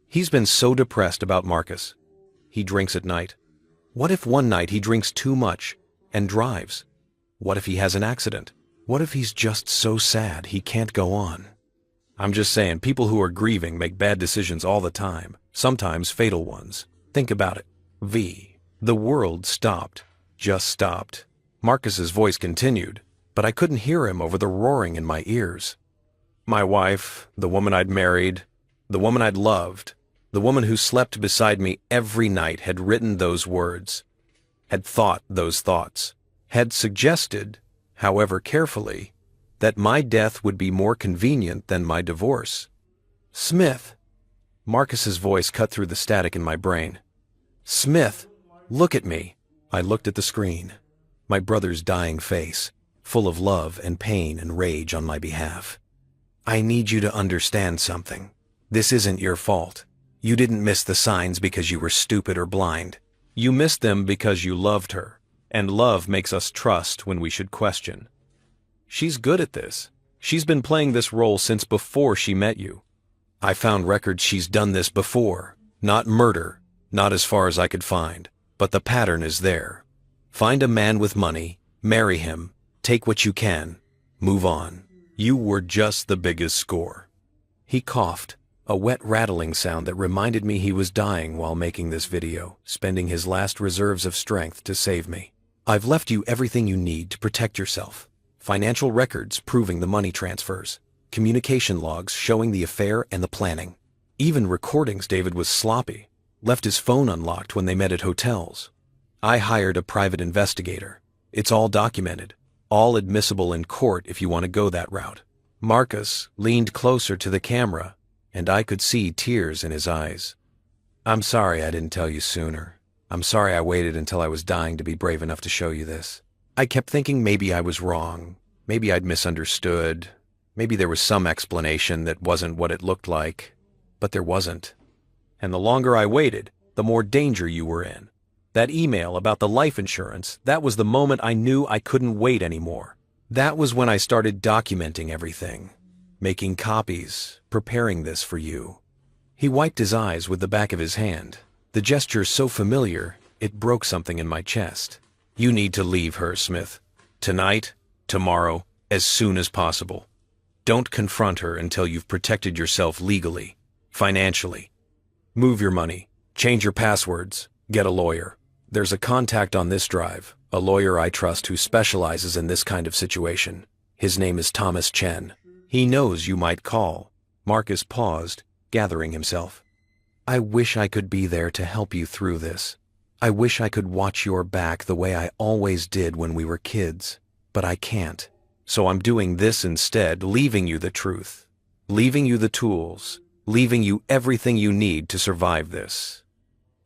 He's been so depressed about Marcus. He drinks at night. What if one night he drinks too much and drives? What if he has an accident? What if he's just so sad he can't go on? I'm just saying, people who are grieving make bad decisions all the time, sometimes fatal ones. Think about it. V. The world stopped. Just stopped. Marcus's voice continued, but I couldn't hear him over the roaring in my ears. My wife, the woman I'd married, the woman I'd loved, the woman who slept beside me every night had written those words, had thought those thoughts, had suggested, however carefully, that my death would be more convenient than my divorce. Smith. Marcus's voice cut through the static in my brain. Smith, look at me. I looked at the screen. My brother's dying face, full of love and pain and rage on my behalf. I need you to understand something. This isn't your fault. You didn't miss the signs because you were stupid or blind. You missed them because you loved her, and love makes us trust when we should question. She's good at this. She's been playing this role since before she met you. I found records she's done this before. Not murder, not as far as I could find, but the pattern is there. Find a man with money, marry him, take what you can, move on. You were just the biggest score. He coughed, a wet rattling sound that reminded me he was dying while making this video, spending his last reserves of strength to save me. I've left you everything you need to protect yourself. financial records proving the money transfers, communication logs showing the affair and the planning. Even recordings David was sloppy, left his phone unlocked when they met at hotels. I hired a private investigator. It's all documented, all admissible in court if you want to go that route. Marcus leaned closer to the camera, and I could see tears in his eyes. I'm sorry I didn't tell you sooner. I'm sorry I waited until I was dying to be brave enough to show you this. I kept thinking maybe I was wrong, maybe I'd misunderstood, maybe there was some explanation that wasn't what it looked like, but there wasn't. And the longer I waited, the more danger you were in. That email about the life insurance, that was the moment I knew I couldn't wait anymore. That was when I started documenting everything, making copies, preparing this for you. He wiped his eyes with the back of his hand. The gesture so familiar, it broke something in my chest. You need to leave her, Smith. Tonight, tomorrow, as soon as possible. Don't confront her until you've protected yourself legally, financially. Move your money, change your passwords, get a lawyer. There's a contact on this drive, a lawyer I trust who specializes in this kind of situation. His name is Thomas Chen. He knows you might call. Marcus paused, gathering himself. I wish I could be there to help you through this. I wish I could watch your back the way I always did when we were kids, but I can't. So I'm doing this instead, leaving you the truth, leaving you the tools, leaving you everything you need to survive this.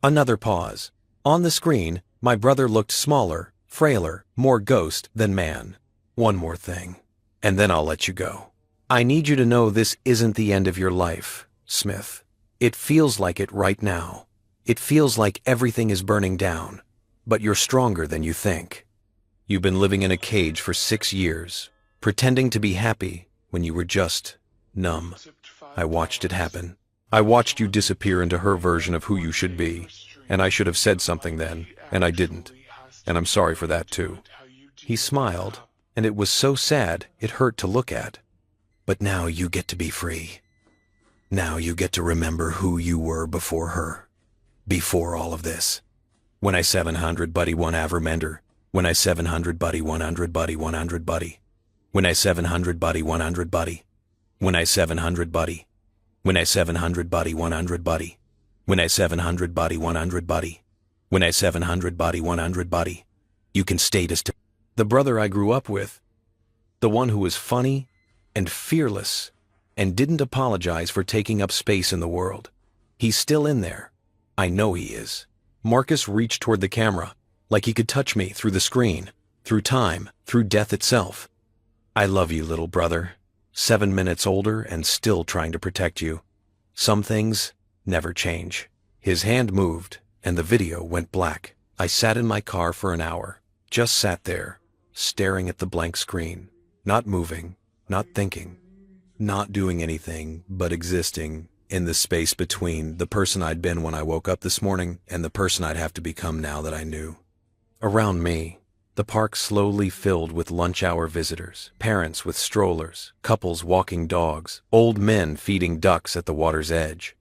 Another pause. On the screen, my brother looked smaller, frailer, more ghost than man. One more thing, and then I'll let you go. I need you to know this isn't the end of your life, Smith. It feels like it right now. It feels like everything is burning down, but you're stronger than you think. You've been living in a cage for 6 years, pretending to be happy when you were just numb. I watched it happen. I watched you disappear into her version of who you should be, and I should have said something then, and I didn't. And I'm sorry for that too. He smiled, and it was so sad it hurt to look at. But now you get to be free. Now you get to remember who you were before her. Before all of this. When I 700 buddy 1 Avermender. When I 700 buddy 100 buddy 100 buddy. When I 700 buddy 100 buddy. When I 700 buddy. When I 700 buddy 100 buddy. When I 700 buddy 100 buddy. When I 700 buddy 100 buddy. You can state as to the brother I grew up with. The one who was funny and fearless and didn't apologize for taking up space in the world. He's still in there. I know he is. Marcus reached toward the camera, like he could touch me through the screen, through time, through death itself. I love you, little brother. 7 minutes older and still trying to protect you. Some things never change. His hand moved, and the video went black. I sat in my car for an hour, just sat there, staring at the blank screen, not moving, not thinking, not doing anything but existing in the space between the person I'd been when I woke up this morning and the person I'd have to become now that I knew. Around me, the park slowly filled with lunch hour visitors, parents with strollers, couples walking dogs, old men feeding ducks at the water's edge.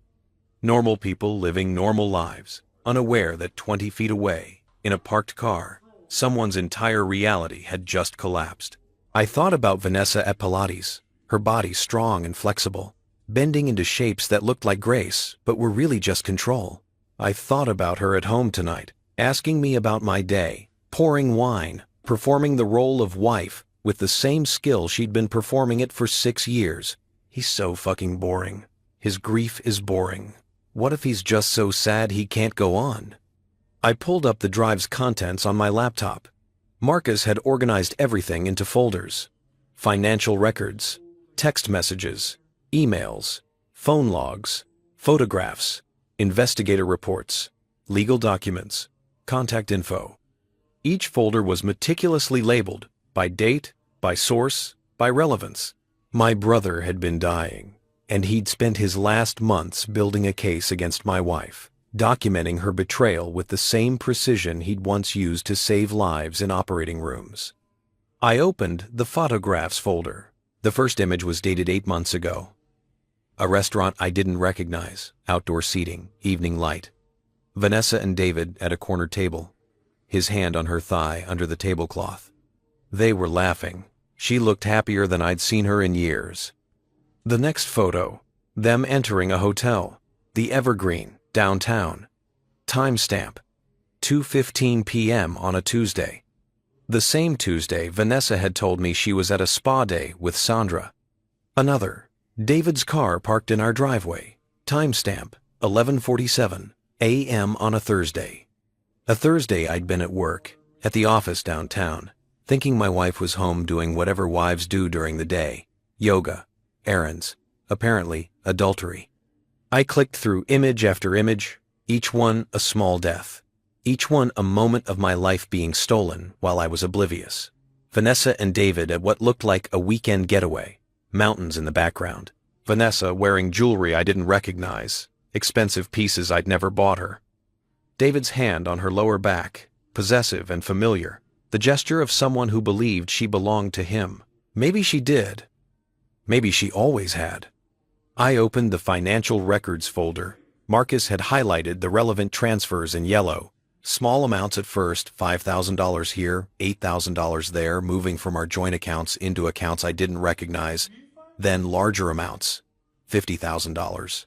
Normal people living normal lives, unaware that 20 feet away, in a parked car, someone's entire reality had just collapsed. I thought about Vanessa at Pilates, her body strong and flexible, bending into shapes that looked like grace, but were really just control. I thought about her at home tonight, asking me about my day, pouring wine, performing the role of wife with the same skill she'd been performing it for 6 years. He's so fucking boring. His grief is boring. What if he's just so sad he can't go on? I pulled up the drive's contents on my laptop. Marcus had organized everything into folders. Financial records, text messages, emails, phone logs, photographs, investigator reports, legal documents, contact info. Each folder was meticulously labeled by date, by source, by relevance. My brother had been dying, and he'd spent his last months building a case against my wife, documenting her betrayal with the same precision he'd once used to save lives in operating rooms. I opened the photographs folder. The first image was dated 8 months ago. A restaurant I didn't recognize, outdoor seating, evening light. Vanessa and David at a corner table, his hand on her thigh under the tablecloth. They were laughing, She looked happier than I'd seen her in years. The next photo, them entering a hotel, the Evergreen, downtown. Timestamp, 2:15 p.m. on a Tuesday. The same Tuesday, Vanessa had told me she was at a spa day with Sandra. Another, David's car parked in our driveway. Timestamp, 11:47 a.m. on a Thursday. A Thursday I'd been at work, at the office downtown, thinking my wife was home doing whatever wives do during the day. Yoga, errands, apparently adultery. I clicked through image after image, each one a small death. Each one a moment of my life being stolen while I was oblivious. Vanessa and David at what looked like a weekend getaway. Mountains in the background. Vanessa wearing jewelry I didn't recognize, expensive pieces I'd never bought her. David's hand on her lower back, possessive and familiar, the gesture of someone who believed she belonged to him. Maybe she did. Maybe she always had. I opened the financial records folder. Marcus had highlighted the relevant transfers in yellow. Small amounts at first, $5,000 here, $8,000 there, moving from our joint accounts into accounts I didn't recognize. Then larger amounts, $50,000,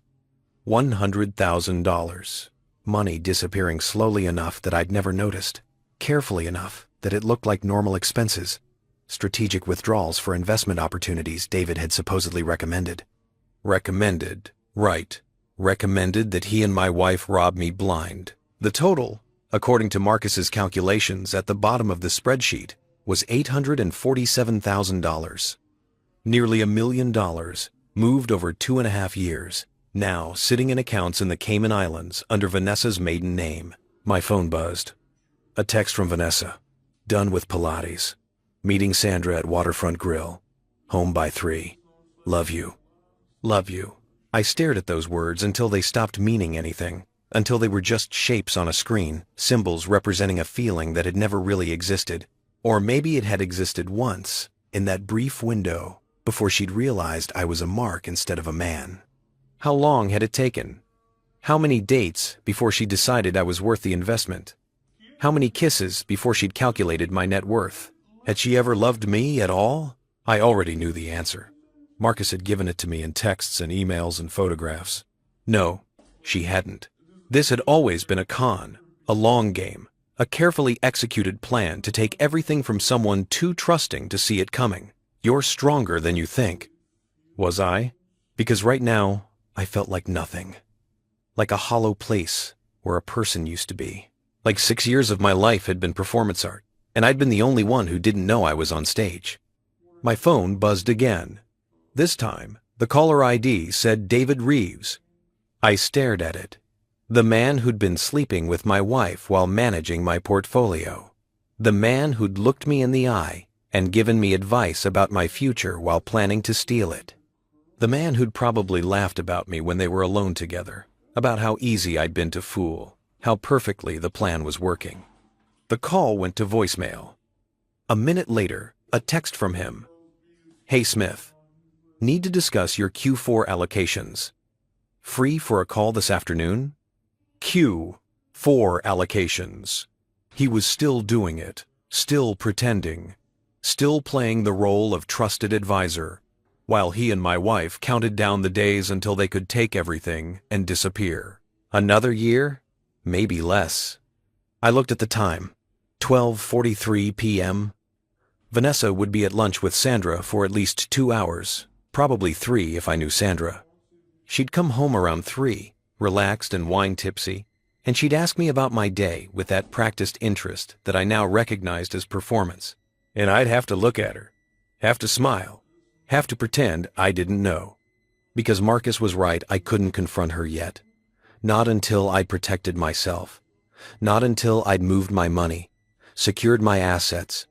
$100,000. Money disappearing slowly enough that I'd never noticed, carefully enough that it looked like normal expenses. Strategic withdrawals for investment opportunities David had supposedly recommended. Recommended, right. Recommended that he and my wife rob me blind. The total, according to Marcus's calculations at the bottom of the spreadsheet, was $847,000. Nearly $1 million, moved over 2.5 years, now sitting in accounts in the Cayman Islands under Vanessa's maiden name. My phone buzzed. A text from Vanessa. Done with Pilates. Meeting Sandra at Waterfront Grill. Home by 3. Love you. Love you. I stared at those words until they stopped meaning anything, until they were just shapes on a screen, symbols representing a feeling that had never really existed. Or maybe it had existed once, in that brief window, before she'd realized I was a mark instead of a man. How long had it taken? How many dates before she decided I was worth the investment? How many kisses before she'd calculated my net worth? Had she ever loved me at all? I already knew the answer. Marcus had given it to me in texts and emails and photographs. No, she hadn't. This had always been a con, a long game, a carefully executed plan to take everything from someone too trusting to see it coming. You're stronger than you think. Was I? Because right now, I felt like nothing. Like a hollow place where a person used to be. Like 6 years of my life had been performance art, and I'd been the only one who didn't know I was on stage. My phone buzzed again. This time, the caller ID said David Reeves. I stared at it. The man who'd been sleeping with my wife while managing my portfolio. The man who'd looked me in the eye and given me advice about my future while planning to steal it. The man who'd probably laughed about me when they were alone together, about how easy I'd been to fool, how perfectly the plan was working. The call went to voicemail. A minute later, a text from him. Hey Smith, need to discuss your Q4 allocations. Free for a call this afternoon? Q4 allocations. He was still doing it, still pretending, still playing the role of trusted advisor, while he and my wife counted down the days until they could take everything and disappear. Another year? Maybe less. I looked at the time. 12:43 p.m. Vanessa would be at lunch with Sandra for at least 2 hours, probably 3 if I knew Sandra. She'd come home around 3, relaxed and wine-tipsy, and she'd ask me about my day with that practiced interest that I now recognized as performance. And I'd have to look at her, have to smile, have to pretend I didn't know. Because Marcus was right, I couldn't confront her yet. Not until I'd protected myself. Not until I'd moved my money, secured my assets,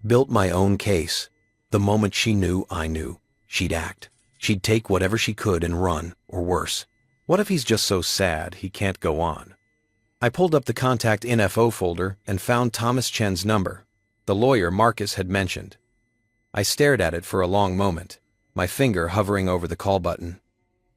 built my own case. The moment she knew I knew, she'd act. She'd take whatever she could and run, or worse. What if he's just so sad he can't go on? I pulled up the contact info folder and found Thomas Chen's number, the lawyer Marcus had mentioned. I stared at it for a long moment, my finger hovering over the call button.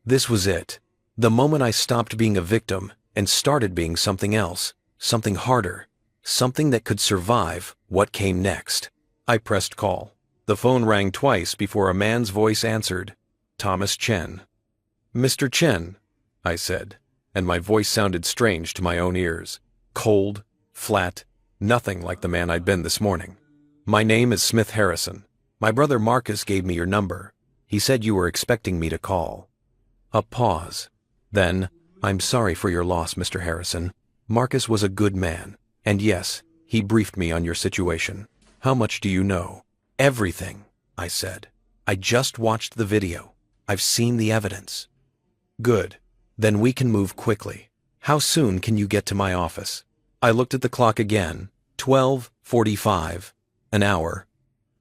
This was it. The moment I stopped being a victim and started being something else, something harder, something that could survive what came next. I pressed call. The phone rang twice before a man's voice answered. Thomas Chen. Mr. Chen, I said, and my voice sounded strange to my own ears. Cold, flat, nothing like the man I'd been this morning. My name is Smith Harrison. My brother Marcus gave me your number. He said you were expecting me to call. A pause. Then, I'm sorry for your loss, Mr. Harrison. Marcus was a good man, and yes, he briefed me on your situation. How much do you know? Everything, I said. I just watched the video. I've seen the evidence. Good. Then we can move quickly. How soon can you get to my office? I looked at the clock again. 12:45. An hour.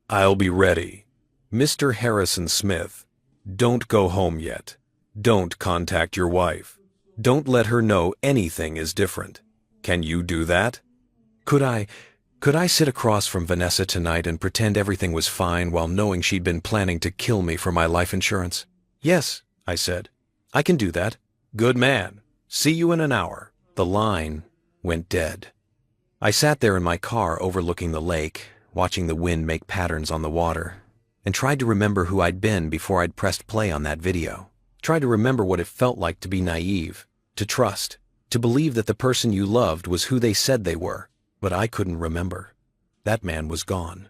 I'll be ready. Mr. Harrison Smith, don't go home yet. Don't contact your wife. Don't let her know anything is different. Can you do that? Could I sit across from Vanessa tonight and pretend everything was fine while knowing she'd been planning to kill me for my life insurance? Yes, I said. I can do that. Good man. See you in an hour. The line went dead. I sat there in my car overlooking the lake, watching the wind make patterns on the water, and tried to remember who I'd been before I'd pressed play on that video. Tried to remember what it felt like to be naive, to trust, to believe that the person you loved was who they said they were. But I couldn't remember. That man was gone.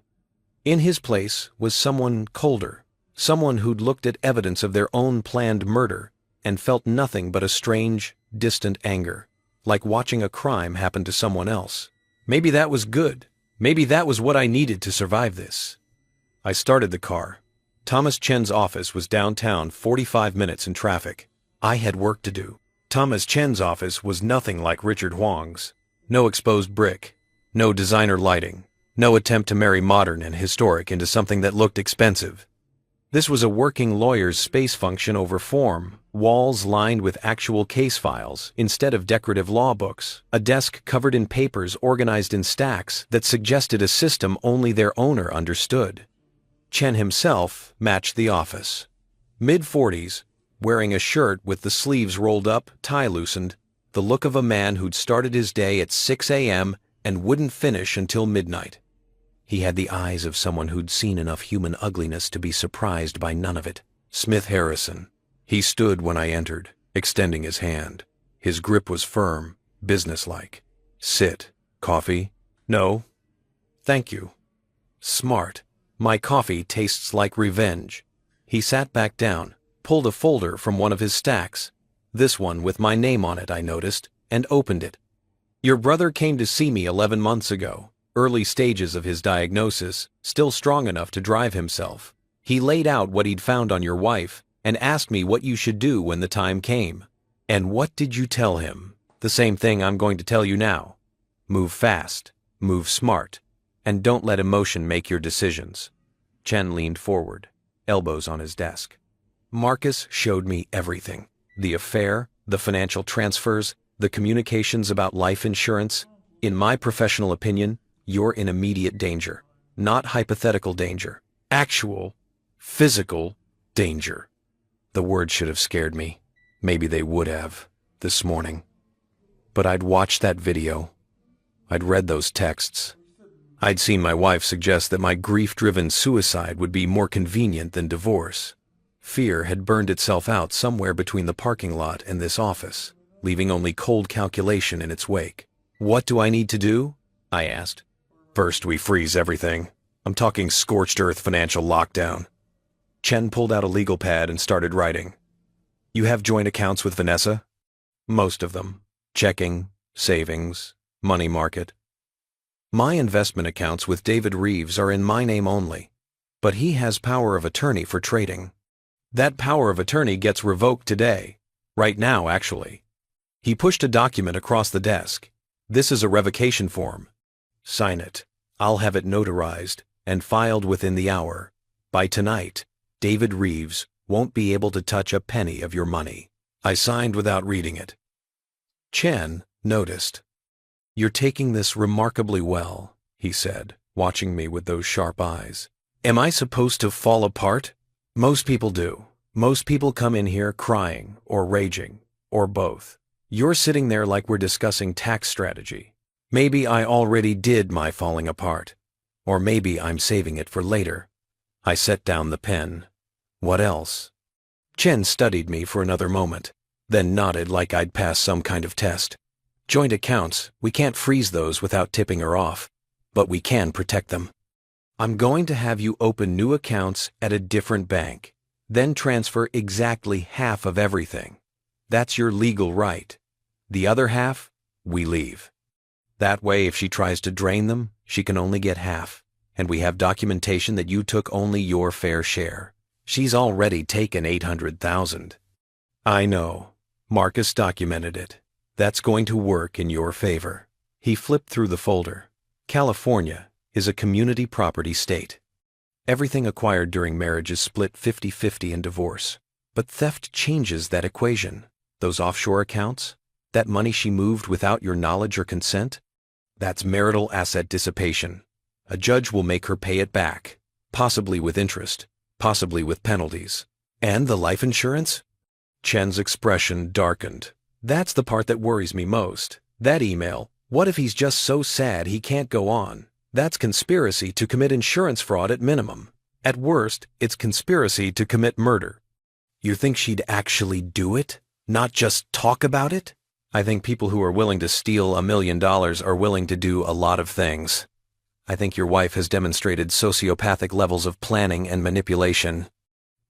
In his place was someone colder, someone who'd looked at evidence of their own planned murder and felt nothing but a strange, distant anger, like watching a crime happen to someone else. Maybe that was good. Maybe that was what I needed to survive this. I started the car. Thomas Chen's office was downtown, 45 minutes in traffic. I had work to do. Thomas Chen's office was nothing like Richard Huang's. No exposed brick. No designer lighting. No attempt to marry modern and historic into something that looked expensive. This was a working lawyer's space function over form, walls lined with actual case files instead of decorative law books, a desk covered in papers organized in stacks that suggested a system only their owner understood. Chen himself matched the office. Mid-40s, wearing a shirt with the sleeves rolled up, tie loosened, the look of a man who'd started his day at 6 a.m. and wouldn't finish until midnight. He had the eyes of someone who'd seen enough human ugliness to be surprised by none of it. Smith Harrison. He stood when I entered, extending his hand. His grip was firm, businesslike. Sit. Coffee? No. Thank you. Smart. My coffee tastes like revenge. He sat back down, pulled a folder from one of his stacks. This one with my name on it, I noticed, and opened it. Your brother came to see me 11 months ago. Early stages of his diagnosis, still strong enough to drive himself. He laid out what he'd found on your wife and asked me what you should do when the time came. And what did you tell him? The same thing I'm going to tell you now. Move fast, move smart, and don't let emotion make your decisions. Chen leaned forward, elbows on his desk. Marcus showed me everything. The affair, the financial transfers, the communications about life insurance. In my professional opinion, you're in immediate danger. Not hypothetical danger. Actual, physical danger. The word should have scared me. Maybe they would have, this morning. But I'd watched that video. I'd read those texts. I'd seen my wife suggest that my grief-driven suicide would be more convenient than divorce. Fear had burned itself out somewhere between the parking lot and this office, leaving only cold calculation in its wake. What do I need to do? I asked. First, we freeze everything. I'm talking scorched earth financial lockdown. Chen pulled out a legal pad and started writing. You have joint accounts with Vanessa? Most of them. Checking, savings, money market. My investment accounts with David Reeves are in my name only, but he has power of attorney for trading. That power of attorney gets revoked today. Right now, actually. He pushed a document across the desk. This is a revocation form. Sign it. I'll have it notarized and filed within the hour. By tonight, David Reeves won't be able to touch a penny of your money. I signed without reading it. Chen noticed. You're taking this remarkably well, he said, watching me with those sharp eyes. Am I supposed to fall apart? Most people do. Most people come in here crying or raging, or both. You're sitting there like we're discussing tax strategy. Maybe I already did my falling apart. Or maybe I'm saving it for later. I set down the pen. What else? Chen studied me for another moment, then nodded like I'd passed some kind of test. Joint accounts, we can't freeze those without tipping her off, but we can protect them. I'm going to have you open new accounts at a different bank, then transfer exactly half of everything. That's your legal right. The other half, we leave. That way, if she tries to drain them, she can only get half, and we have documentation that you took only your fair share. She's already taken $800,000. I know. Marcus documented it. That's going to work in your favor. He flipped through the folder. California is a community property state. Everything acquired during marriage is split 50-50 in divorce. But theft changes that equation. Those offshore accounts, that money she moved without your knowledge or consent, that's marital asset dissipation. A judge will make her pay it back, possibly with interest, possibly with penalties. And the life insurance? Chen's expression darkened. That's the part that worries me most. That email, what if he's just so sad he can't go on? That's conspiracy to commit insurance fraud at minimum. At worst, it's conspiracy to commit murder. You think she'd actually do it? Not just talk about it? I think people who are willing to steal $1 million are willing to do a lot of things. I think your wife has demonstrated sociopathic levels of planning and manipulation.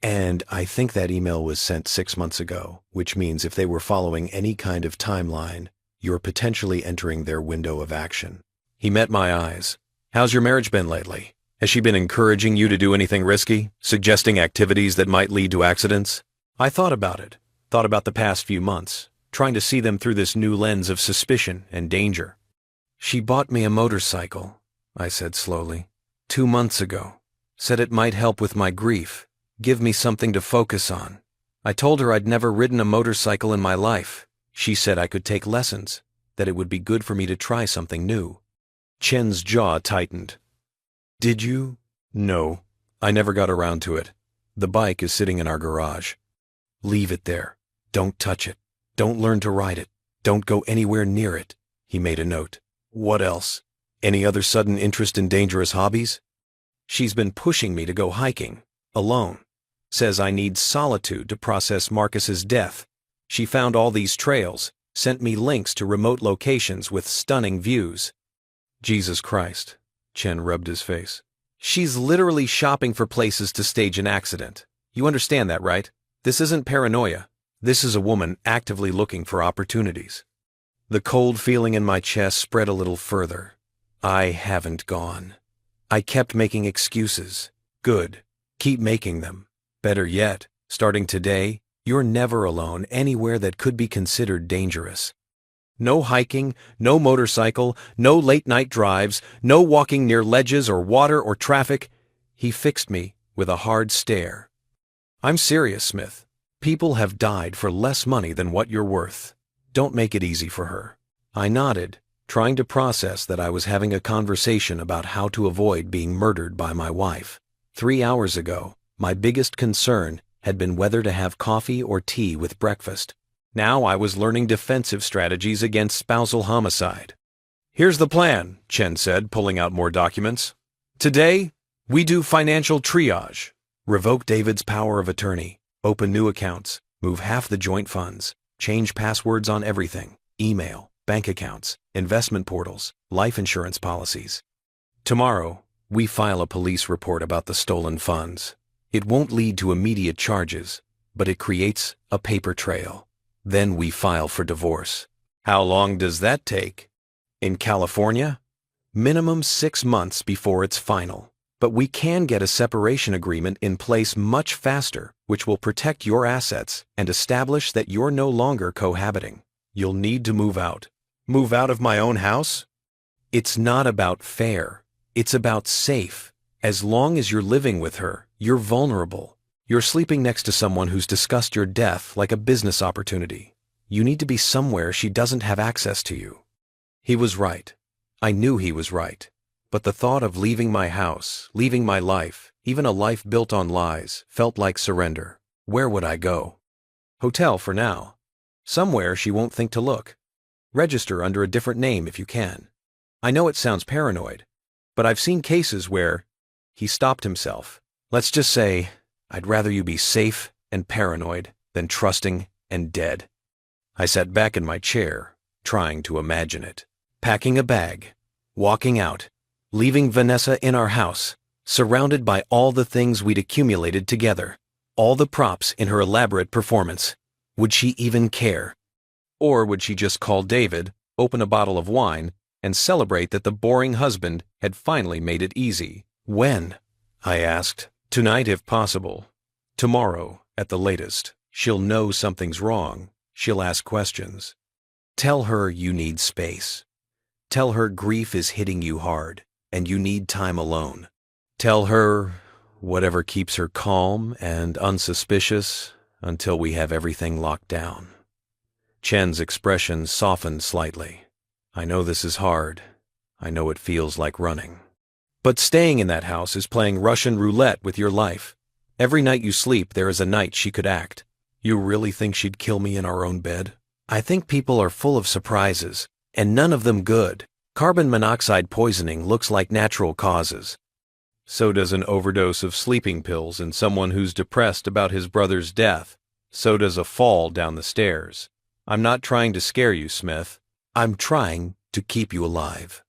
And I think that email was sent 6 months ago, which means if they were following any kind of timeline, you're potentially entering their window of action. He met my eyes. How's your marriage been lately? Has she been encouraging you to do anything risky, suggesting activities that might lead to accidents? I thought about it, thought about the past few months, trying to see them through this new lens of suspicion and danger. She bought me a motorcycle, I said slowly, 2 months ago. Said it might help with my grief, give me something to focus on. I told her I'd never ridden a motorcycle in my life. She said I could take lessons, that it would be good for me to try something new. Chen's jaw tightened. Did you? No, I never got around to it. The bike is sitting in our garage. Leave it there. Don't touch it. Don't learn to ride it. Don't go anywhere near it. He made a note. What else? Any other sudden interest in dangerous hobbies? She's been pushing me to go hiking, alone. Says I need solitude to process Marcus's death. She found all these trails, sent me links to remote locations with stunning views. Jesus Christ, Chen rubbed his face. She's literally shopping for places to stage an accident. You understand that, right? This isn't paranoia. This is a woman actively looking for opportunities. The cold feeling in my chest spread a little further. I haven't gone. I kept making excuses. Good. Keep making them. Better yet, starting today, you're never alone anywhere that could be considered dangerous. No hiking, no motorcycle, no late-night drives, no walking near ledges or water or traffic. He fixed me with a hard stare. I'm serious, Smith. People have died for less money than what you're worth. Don't make it easy for her. I nodded, trying to process that I was having a conversation about how to avoid being murdered by my wife. 3 hours ago, my biggest concern had been whether to have coffee or tea with breakfast. Now I was learning defensive strategies against spousal homicide. Here's the plan, Chen said, pulling out more documents. Today, we do financial triage. Revoke David's power of attorney, open new accounts, move half the joint funds, change passwords on everything, email, bank accounts, investment portals, life insurance policies. Tomorrow, we file a police report about the stolen funds. It won't lead to immediate charges, but it creates a paper trail. Then we file for divorce. How long does that take? In California? Minimum 6 months before it's final. But we can get a separation agreement in place much faster, which will protect your assets and establish that you're no longer cohabiting. You'll need to move out. Move out of my own house? It's not about fair. It's about safe. As long as you're living with her, you're vulnerable. You're sleeping next to someone who's discussed your death like a business opportunity. You need to be somewhere she doesn't have access to you. He was right. I knew he was right. But the thought of leaving my house, leaving my life, even a life built on lies, felt like surrender. Where would I go? Hotel for now. Somewhere she won't think to look. Register under a different name if you can. I know it sounds paranoid, but I've seen cases where... He stopped himself, Let's just say, I'd rather you be safe and paranoid than trusting and dead. I sat back in my chair, trying to imagine it. Packing a bag, walking out, leaving Vanessa in our house, surrounded by all the things we'd accumulated together, all the props in her elaborate performance. Would she even care? Or would she just call David, open a bottle of wine, and celebrate that the boring husband had finally made it easy? When? I asked. Tonight if possible. Tomorrow, at the latest. She'll know something's wrong. She'll ask questions. Tell her you need space. Tell her grief is hitting you hard, and you need time alone. Tell her whatever keeps her calm and unsuspicious until we have everything locked down. Chen's expression softened slightly. I know this is hard. I know it feels like running. But staying in that house is playing Russian roulette with your life. Every night you sleep, there is a night she could act. You really think she'd kill me in our own bed? I think people are full of surprises, and none of them good. Carbon monoxide poisoning looks like natural causes. So does an overdose of sleeping pills in someone who's depressed about his brother's death. So does a fall down the stairs. I'm not trying to scare you, Smith. I'm trying to keep you alive.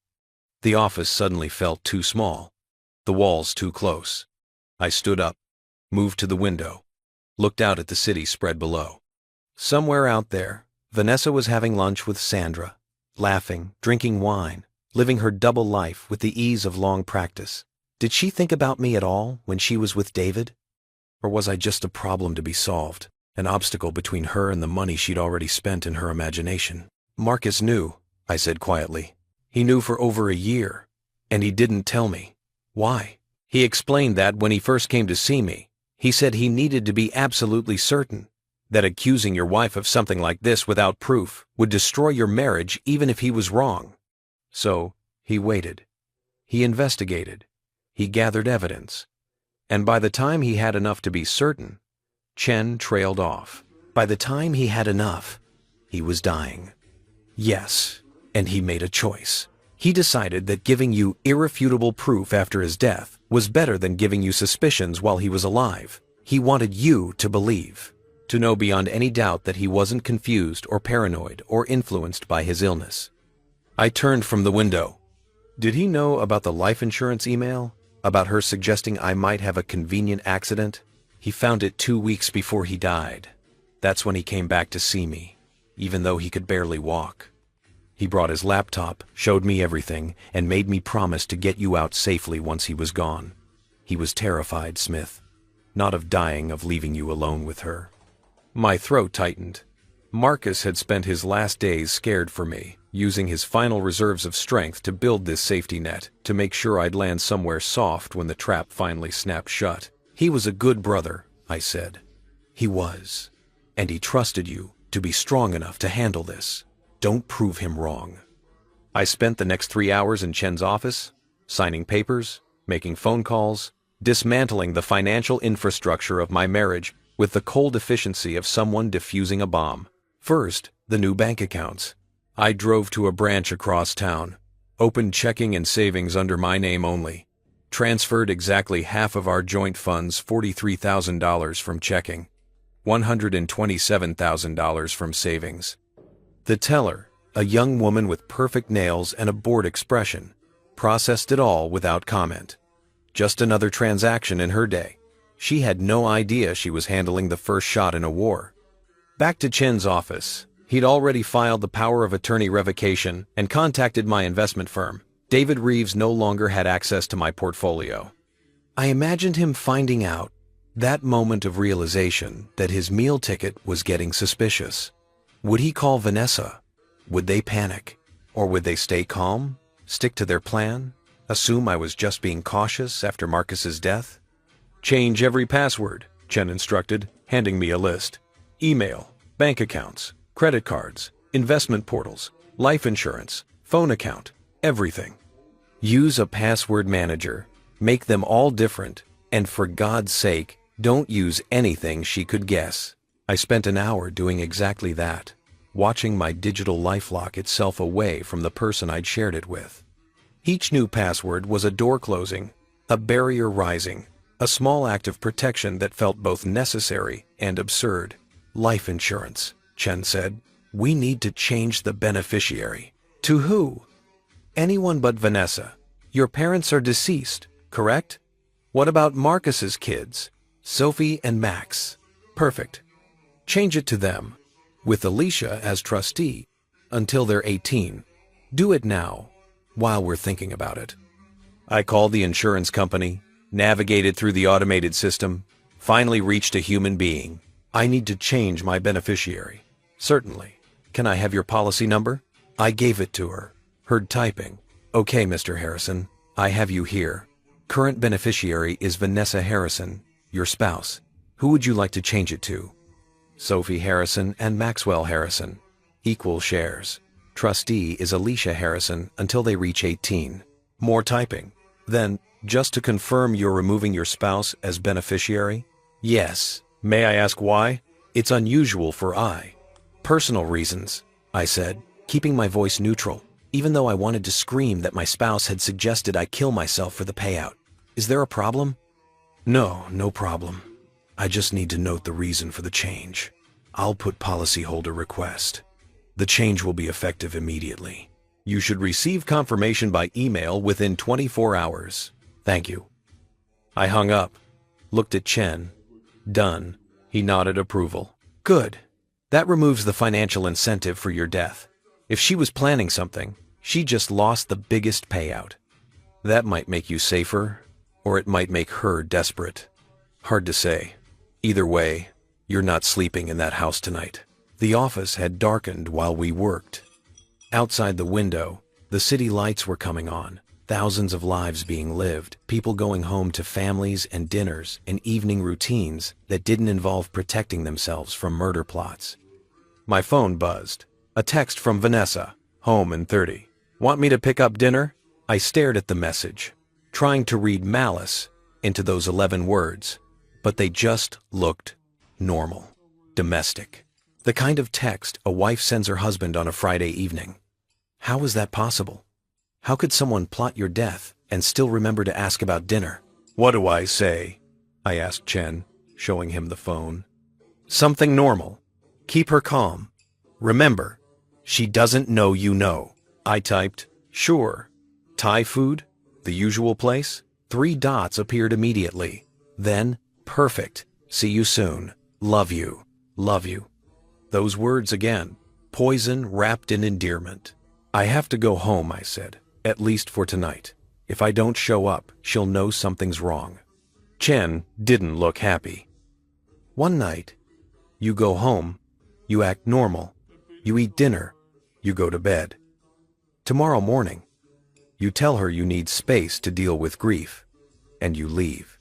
The office suddenly felt too small. The walls too close. I stood up, moved to the window, looked out at the city spread below. Somewhere out there, Vanessa was having lunch with Sandra, laughing, drinking wine, living her double life with the ease of long practice. Did she think about me at all when she was with David? Or was I just a problem to be solved, an obstacle between her and the money she'd already spent in her imagination? Marcus knew, I said quietly. He knew for over a year, and he didn't tell me. Why? He explained that when he first came to see me, he said he needed to be absolutely certain that accusing your wife of something like this without proof would destroy your marriage even if he was wrong. So, he waited. He investigated. He gathered evidence. And by the time he had enough to be certain, Chen trailed off. By the time he had enough, he was dying. Yes, and he made a choice. He decided that giving you irrefutable proof after his death was better than giving you suspicions while he was alive. He wanted you to believe, to know beyond any doubt that he wasn't confused or paranoid or influenced by his illness. I turned from the window. Did he know about the life insurance email? About her suggesting I might have a convenient accident? He found it 2 weeks before he died. That's when he came back to see me, even though he could barely walk. He brought his laptop, showed me everything, and made me promise to get you out safely once he was gone. He was terrified, Smith. Not of dying, of leaving you alone with her. My throat tightened. Marcus had spent his last days scared for me, using his final reserves of strength to build this safety net, to make sure I'd land somewhere soft when the trap finally snapped shut. He was a good brother, I said. He was. And he trusted you to be strong enough to handle this. Don't prove him wrong. I spent the next 3 hours in Chen's office, signing papers, making phone calls, dismantling the financial infrastructure of my marriage with the cold efficiency of someone defusing a bomb. First, the new bank accounts. I drove to a branch across town, opened checking and savings under my name only, transferred exactly half of our joint funds, $43,000 from checking, $127,000 from savings. The teller, a young woman with perfect nails and a bored expression, processed it all without comment. Just another transaction in her day. She had no idea she was handling the first shot in a war. Back to Chen's office. He'd already filed the power of attorney revocation and contacted my investment firm. David Reeves no longer had access to my portfolio. I imagined him finding out, that moment of realization, that his meal ticket was getting suspicious. Would he call Vanessa? Would they panic? Or would they stay calm, stick to their plan, assume I was just being cautious after Marcus's death? Change every password, Chen instructed, handing me a list. Email, bank accounts, credit cards, investment portals, life insurance, phone account, everything. Use a password manager, make them all different, and for God's sake, don't use anything she could guess. I spent an hour doing exactly that, watching my digital life lock itself away from the person I'd shared it with. Each new password was a door closing, a barrier rising, A small act of protection that felt both necessary and absurd. Life insurance, Chen said. We need to change the beneficiary. To who? Anyone but Vanessa. Your parents are deceased, correct? What about Marcus's kids? Sophie and Max. Perfect. Change it to them, with Alicia as trustee, until they're 18. Do it now, while we're thinking about it. I called the insurance company, navigated through the automated system, finally reached a human being. I need to change my beneficiary. Certainly. Can I have your policy number? I gave it to her. Heard typing. Okay, Mr. Harrison, I have you here. Current beneficiary is Vanessa Harrison, your spouse. Who would you like to change it to? Sophie Harrison and Maxwell Harrison. Equal shares. Trustee is Alicia Harrison until they reach 18. More typing. Then, just to confirm, you're removing your spouse as beneficiary? Yes. May I ask why? It's unusual for personal reasons, I said, keeping my voice neutral, even though I wanted to scream that my spouse had suggested I kill myself for the payout. Is there a problem? No problem. I just need to note the reason for the change. I'll put policyholder request. The change will be effective immediately. You should receive confirmation by email within 24 hours. Thank you. I hung up, looked at Chen. Done. He nodded approval. Good. That removes the financial incentive for your death. If she was planning something, she just lost the biggest payout. That might make you safer, or it might make her desperate. Hard to say. Either way, you're not sleeping in that house tonight. The office had darkened while we worked. Outside the window, the city lights were coming on, thousands of lives being lived, people going home to families and dinners and evening routines that didn't involve protecting themselves from murder plots. My phone buzzed. A text from Vanessa, home in 30. Want me to pick up dinner? I stared at the message, trying to read malice into those 11 words, but they just looked normal, domestic. The kind of text a wife sends her husband on a Friday evening. How was that possible? How could someone plot your death and still remember to ask about dinner? What do I say? I asked Chen, showing him the phone. Something normal. Keep her calm. Remember, she doesn't know you know. I typed, sure. Thai food? The usual place? 3 dots appeared immediately. Then, perfect. See you soon. Love you. Love you. Those words again. Poison wrapped in endearment. I have to go home, I said. At least for tonight. If I don't show up, she'll know something's wrong. Chen didn't look happy. One night, you go home, you act normal, you eat dinner, you go to bed. Tomorrow morning, you tell her you need space to deal with grief, and you leave.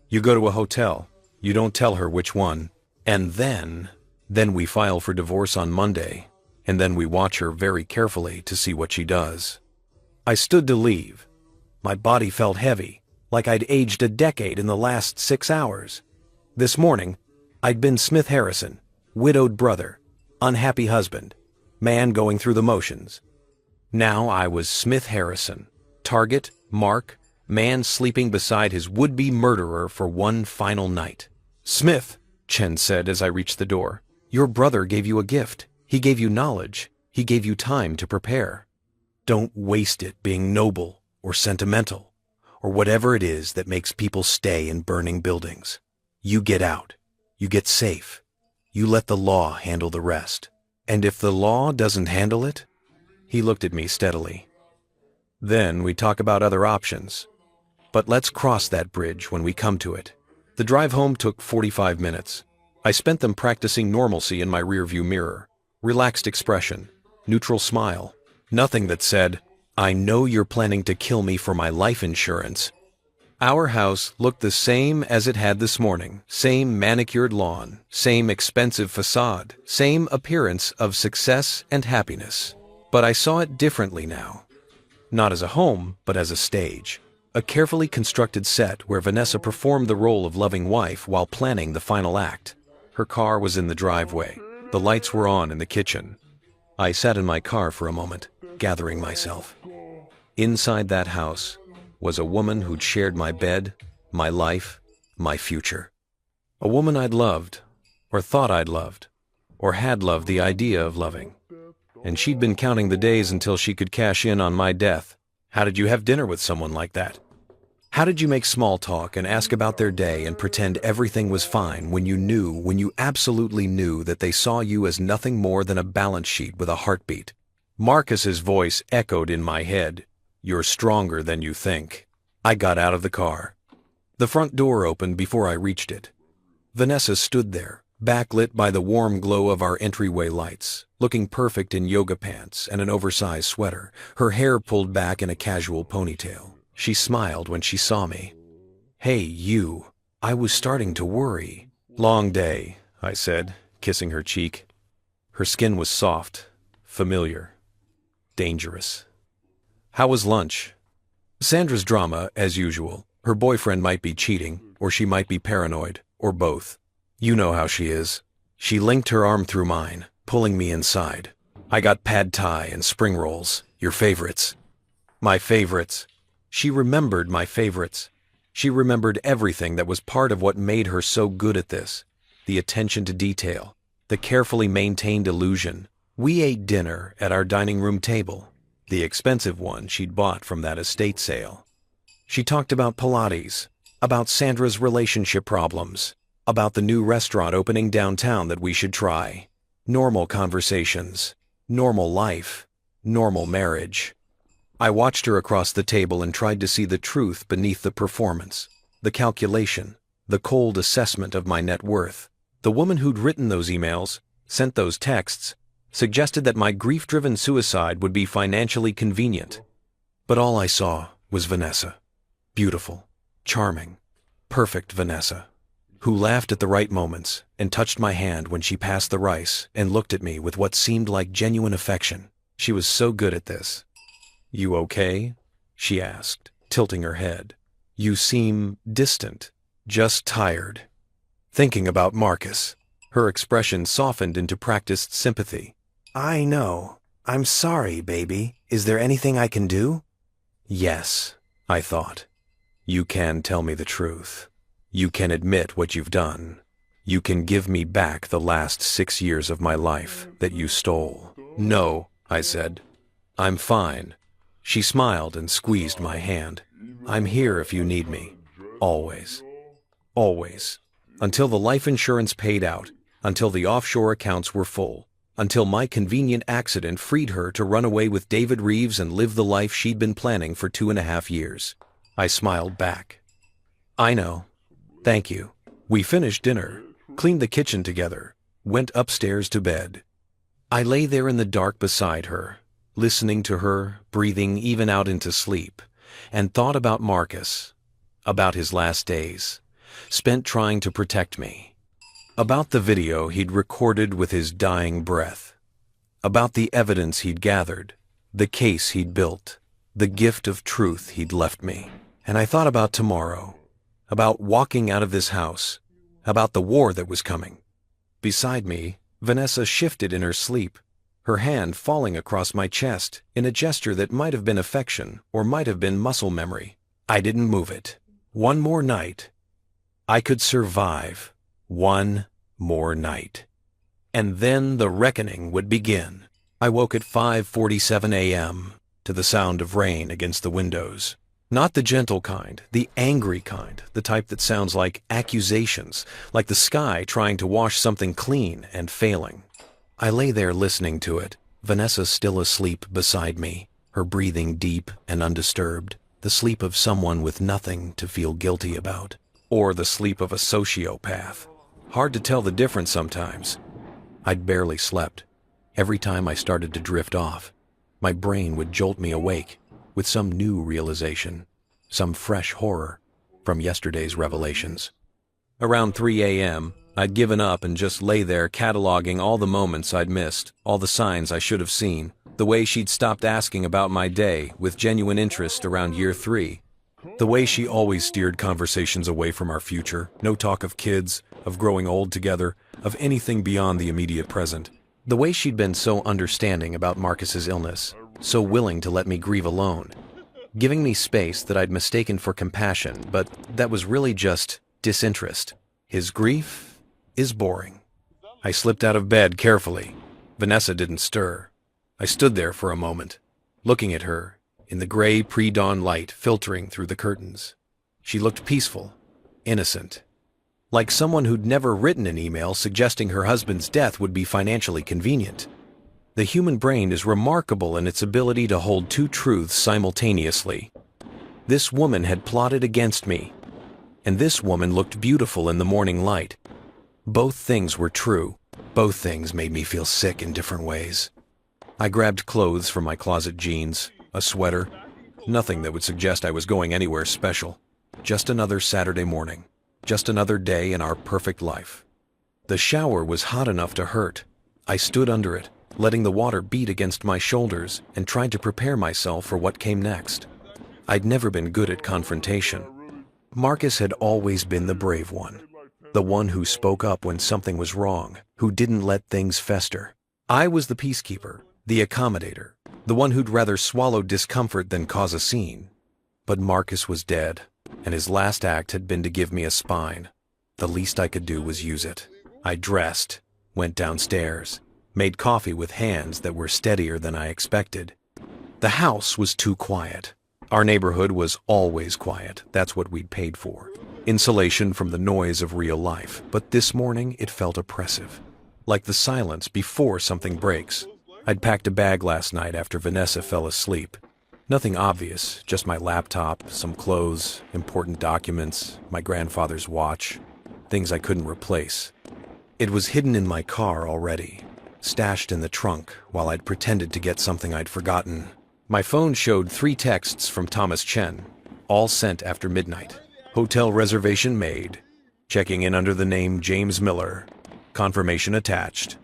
You go to a hotel, you don't tell her which one, and then we file for divorce on Monday, and then we watch her very carefully to see what she does. I stood to leave. My body felt heavy, like I'd aged a decade in the last 6 hours. This morning, I'd been Smith Harrison, widowed brother, unhappy husband, man going through the motions. Now I was Smith Harrison, target, mark, man sleeping beside his would-be murderer for one final night. Smith, Chen said as I reached the door, your brother gave you a gift. He gave you knowledge. He gave you time to prepare. Don't waste it being noble or sentimental or whatever it is that makes people stay in burning buildings. You get out. You get safe. You let the law handle the rest. And if the law doesn't handle it, he looked at me steadily. Then we talk about other options. But let's cross that bridge when we come to it. The drive home took 45 minutes. I spent them practicing normalcy in my rearview mirror. Relaxed expression, neutral smile. Nothing that said, I know you're planning to kill me for my life insurance. Our house looked the same as it had this morning. Same manicured lawn, same expensive facade, same appearance of success and happiness. But I saw it differently now. Not as a home, but as a stage. A carefully constructed set where Vanessa performed the role of loving wife while planning the final act. Her car was in the driveway. The lights were on in the kitchen. I sat in my car for a moment, gathering myself. Inside that house was a woman who'd shared my bed, my life, my future. A woman I'd loved, or thought I'd loved, or had loved the idea of loving. And she'd been counting the days until she could cash in on my death. How did you have dinner with someone like that? How did you make small talk and ask about their day and pretend everything was fine when you absolutely knew that they saw you as nothing more than a balance sheet with a heartbeat? Marcus's voice echoed in my head. You're stronger than you think. I got out of the car. The front door opened before I reached it. Vanessa stood there, backlit by the warm glow of our entryway lights, looking perfect in yoga pants and an oversized sweater, her hair pulled back in a casual ponytail. She smiled when she saw me. Hey, you. I was starting to worry. Long day, I said, kissing her cheek. Her skin was soft, familiar, dangerous. How was lunch? Sandra's drama, as usual. Her boyfriend might be cheating, or she might be paranoid, or both. You know how she is. She linked her arm through mine, pulling me inside. I got pad thai and spring rolls, your favorites. My favorites. She remembered my favorites. She remembered everything that was part of what made her so good at this. The attention to detail, the carefully maintained illusion. We ate dinner at our dining room table, the expensive one she'd bought from that estate sale. She talked about Pilates, about Sandra's relationship problems, about the new restaurant opening downtown that we should try. Normal conversations, normal life, normal marriage. I watched her across the table and tried to see the truth beneath the performance, the calculation, the cold assessment of my net worth. The woman who'd written those emails, sent those texts, suggested that my grief-driven suicide would be financially convenient. But all I saw was Vanessa. Beautiful, charming, perfect Vanessa, who laughed at the right moments and touched my hand when she passed the rice and looked at me with what seemed like genuine affection. She was so good at this. You okay? She asked, tilting her head. You seem distant, just tired. Thinking about Marcus. Her expression softened into practiced sympathy. I know. I'm sorry, baby. Is there anything I can do? Yes, I thought. You can tell me the truth. You can admit what you've done. You can give me back the last 6 years of my life that you stole. No, I said. I'm fine. She smiled and squeezed my hand. I'm here if you need me. Always. Always. Until the life insurance paid out, until the offshore accounts were full, until my convenient accident freed her to run away with David Reeves and live the life she'd been planning for 2.5 years. I smiled back. I know. Thank you. We finished dinner, cleaned the kitchen together, went upstairs to bed. I lay there in the dark beside her, listening to her, breathing even out into sleep, and thought about Marcus, about his last days, spent trying to protect me, about the video he'd recorded with his dying breath, about the evidence he'd gathered, the case he'd built, the gift of truth he'd left me. And I thought about tomorrow, about walking out of this house, about the war that was coming. Beside me, Vanessa shifted in her sleep, her hand falling across my chest in a gesture that might have been affection or might have been muscle memory. I didn't move it. One more night. I could survive one more night. And then the reckoning would begin. I woke at 5:47 a.m. to the sound of rain against the windows. Not the gentle kind, the angry kind, the type that sounds like accusations, like the sky trying to wash something clean and failing. I lay there listening to it, Vanessa still asleep beside me, her breathing deep and undisturbed, the sleep of someone with nothing to feel guilty about, or the sleep of a sociopath. Hard to tell the difference sometimes. I'd barely slept. Every time I started to drift off, my brain would jolt me awake with some new realization, some fresh horror from yesterday's revelations. Around 3 a.m., I'd given up and just lay there cataloging all the moments I'd missed, all the signs I should have seen, the way she'd stopped asking about my day with genuine interest around year 3, the way she always steered conversations away from our future, no talk of kids, of growing old together, of anything beyond the immediate present, the way she'd been so understanding about Marcus's illness, so willing to let me grieve alone, giving me space that I'd mistaken for compassion, but that was really just disinterest. His grief is boring. I slipped out of bed carefully. Vanessa didn't stir. I stood there for a moment, looking at her in the gray pre-dawn light filtering through the curtains. She looked peaceful, innocent, like someone who'd never written an email suggesting her husband's death would be financially convenient. The human brain is remarkable in its ability to hold two truths simultaneously. This woman had plotted against me, and this woman looked beautiful in the morning light. Both things were true. Both things made me feel sick in different ways. I grabbed clothes from my closet: jeans, a sweater, nothing that would suggest I was going anywhere special. Just another Saturday morning. Just another day in our perfect life. The shower was hot enough to hurt. I stood under it, letting the water beat against my shoulders, and tried to prepare myself for what came next. I'd never been good at confrontation. Marcus had always been the brave one, the one who spoke up when something was wrong, who didn't let things fester. I was the peacekeeper, the accommodator, the one who'd rather swallow discomfort than cause a scene. But Marcus was dead, and his last act had been to give me a spine. The least I could do was use it. I dressed, went downstairs, made coffee with hands that were steadier than I expected. The house was too quiet. Our neighborhood was always quiet. That's what we'd paid for. Insulation from the noise of real life. But this morning it felt oppressive. Like the silence before something breaks. I'd packed a bag last night after Vanessa fell asleep. Nothing obvious, just my laptop, some clothes, important documents, my grandfather's watch, things I couldn't replace. It was hidden in my car already, stashed in the trunk while I'd pretended to get something I'd forgotten. My phone showed 3 texts from Thomas Chen, all sent after midnight. Hotel reservation made. Checking in under the name James Miller. Confirmation attached.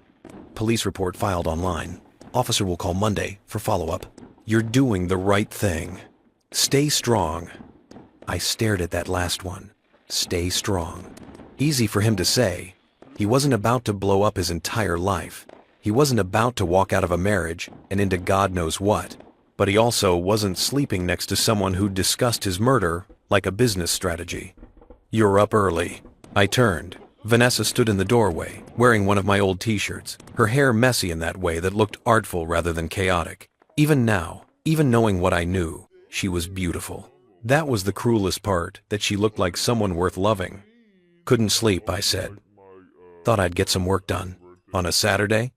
Police report filed online. Officer will call Monday for follow-up. You're doing the right thing. Stay strong. I stared at that last one. Stay strong. Easy for him to say. He wasn't about to blow up his entire life. He wasn't about to walk out of a marriage and into God knows what. But he also wasn't sleeping next to someone who'd discussed his murder like a business strategy. You're up early. I turned. Vanessa stood in the doorway, wearing one of my old t-shirts, her hair messy in that way that looked artful rather than chaotic. Even now, even knowing what I knew, she was beautiful. That was the cruelest part, that she looked like someone worth loving. Couldn't sleep, I said. Thought I'd get some work done. On a Saturday?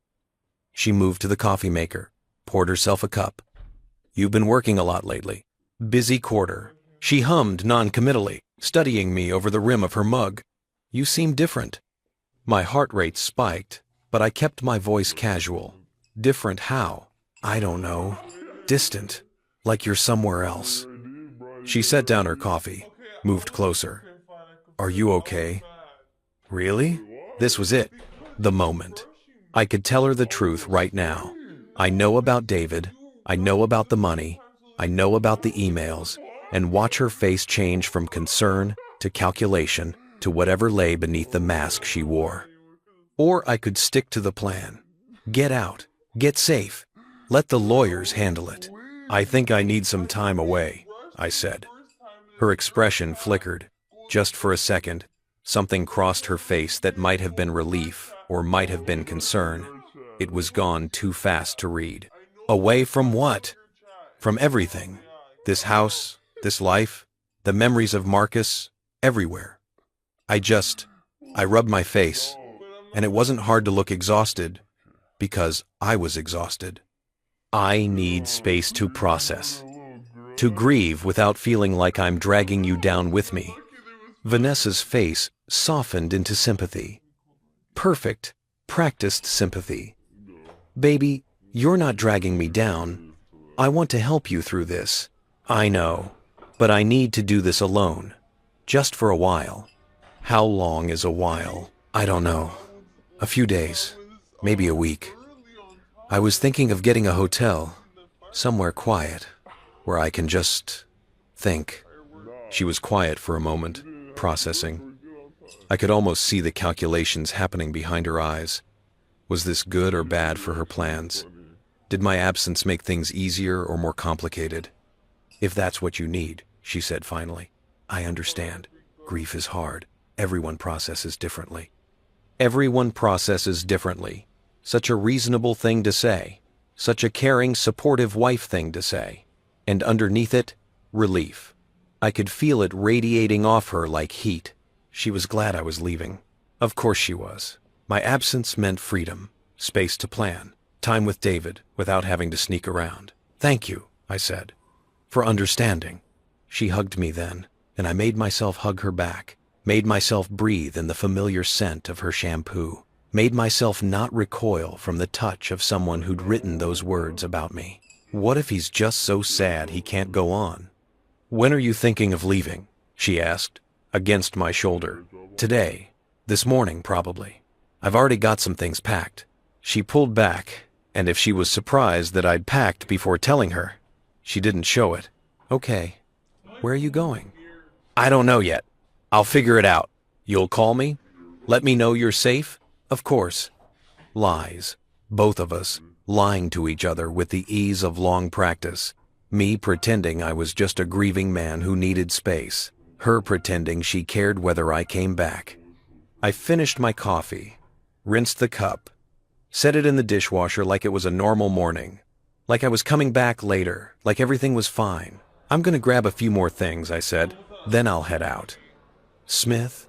She moved to the coffee maker, poured herself a cup. You've been working a lot lately. Busy quarter. She hummed non-committally, studying me over the rim of her mug. You seem different. My heart rate spiked, but I kept my voice casual. Different how? I don't know. Distant. Like you're somewhere else. She set down her coffee, moved closer. Are you okay? Really? This was it. The moment. I could tell her the truth right now. I know about David. I know about the money. I know about the emails. And watch her face change from concern to calculation to whatever lay beneath the mask she wore. Or I could stick to the plan. Get out. Get safe. Let the lawyers handle it. I think I need some time away, I said. Her expression flickered. Just for a second, something crossed her face that might have been relief or might have been concern. It was gone too fast to read. Away from what? From everything. This house, this life, the memories of Marcus, everywhere. I rubbed my face, and it wasn't hard to look exhausted, because I was exhausted. I need space to process, to grieve without feeling like I'm dragging you down with me. Vanessa's face softened into sympathy. Perfect, practiced sympathy. Baby, you're not dragging me down. I want to help you through this. I know, but I need to do this alone, just for a while. How long is a while? I don't know. A few days, maybe a week. I was thinking of getting a hotel, somewhere quiet, where I can just think. She was quiet for a moment, processing. I could almost see the calculations happening behind her eyes. Was this good or bad for her plans? Did my absence make things easier or more complicated? If that's what you need, she said finally. I understand. Grief is hard. Everyone processes differently. Everyone processes differently. Such a reasonable thing to say. Such a caring, supportive wife thing to say. And underneath it, relief. I could feel it radiating off her like heat. She was glad I was leaving. Of course she was. My absence meant freedom, space to plan, time with David without having to sneak around. "Thank you," I said, "for understanding." She hugged me then, and I made myself hug her back, made myself breathe in the familiar scent of her shampoo, made myself not recoil from the touch of someone who'd written those words about me. What if he's just so sad he can't go on? "When are you thinking of leaving?" she asked, against my shoulder. "Today. This morning, probably. I've already got some things packed." She pulled back, and if she was surprised that I'd packed before telling her, she didn't show it. "Okay. Where are you going?" "I don't know yet. I'll figure it out. You'll call me? Let me know you're safe?" "Of course." Lies. Both of us, lying to each other with the ease of long practice. Me pretending I was just a grieving man who needed space. Her pretending she cared whether I came back. I finished my coffee, rinsed the cup, set it in the dishwasher like it was a normal morning. Like I was coming back later, like everything was fine. "I'm gonna grab a few more things," I said. "Then I'll head out." "Smith?"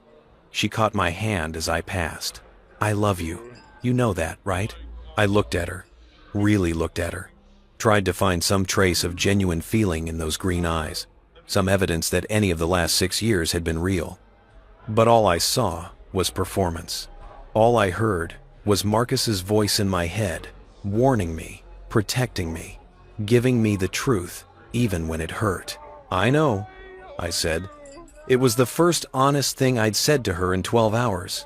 She caught my hand as I passed. "I love you. You know that, right?" I looked at her. Really looked at her. Tried to find some trace of genuine feeling in those green eyes. Some evidence that any of the last 6 years had been real. But all I saw was performance. All I heard was Marcus's voice in my head, warning me, protecting me, giving me the truth, even when it hurt. "I know," I said. It was the first honest thing I'd said to her in 12 hours.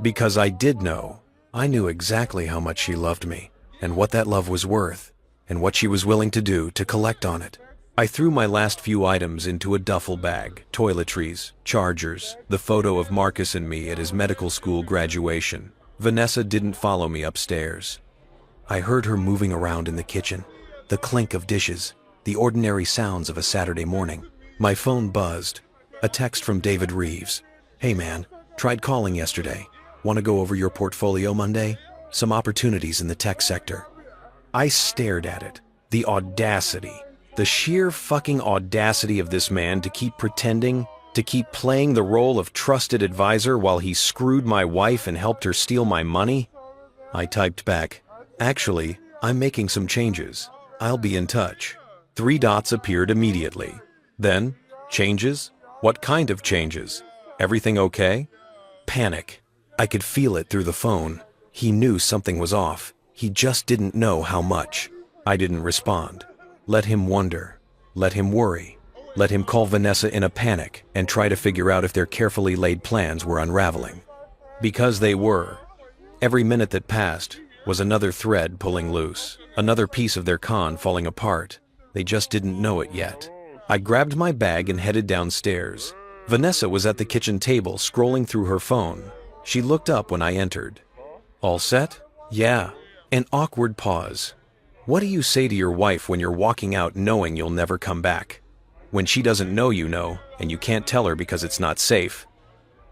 Because I did know. I knew exactly how much she loved me, and what that love was worth, and what she was willing to do to collect on it. I threw my last few items into a duffel bag, toiletries, chargers, the photo of Marcus and me at his medical school graduation. Vanessa didn't follow me upstairs. I heard her moving around in the kitchen, the clink of dishes, the ordinary sounds of a Saturday morning. My phone buzzed. A text from David Reeves. "Hey man, tried calling yesterday. Want to go over your portfolio Monday? Some opportunities in the tech sector." I stared at it. The audacity. The sheer fucking audacity of this man to keep pretending, to keep playing the role of trusted advisor while he screwed my wife and helped her steal my money. I typed back, "Actually, I'm making some changes. I'll be in touch." 3 dots appeared immediately. Then, changes? What kind of changes? Everything okay? Panic. I could feel it through the phone. He knew something was off. He just didn't know how much. I didn't respond. Let him wonder. Let him worry. Let him call Vanessa in a panic and try to figure out if their carefully laid plans were unraveling. Because they were. Every minute that passed was another thread pulling loose, another piece of their con falling apart. They just didn't know it yet. I grabbed my bag and headed downstairs. Vanessa was at the kitchen table scrolling through her phone. She looked up when I entered. "All set?" "Yeah." An awkward pause. What do you say to your wife when you're walking out knowing you'll never come back? When she doesn't know you know, and you can't tell her because it's not safe?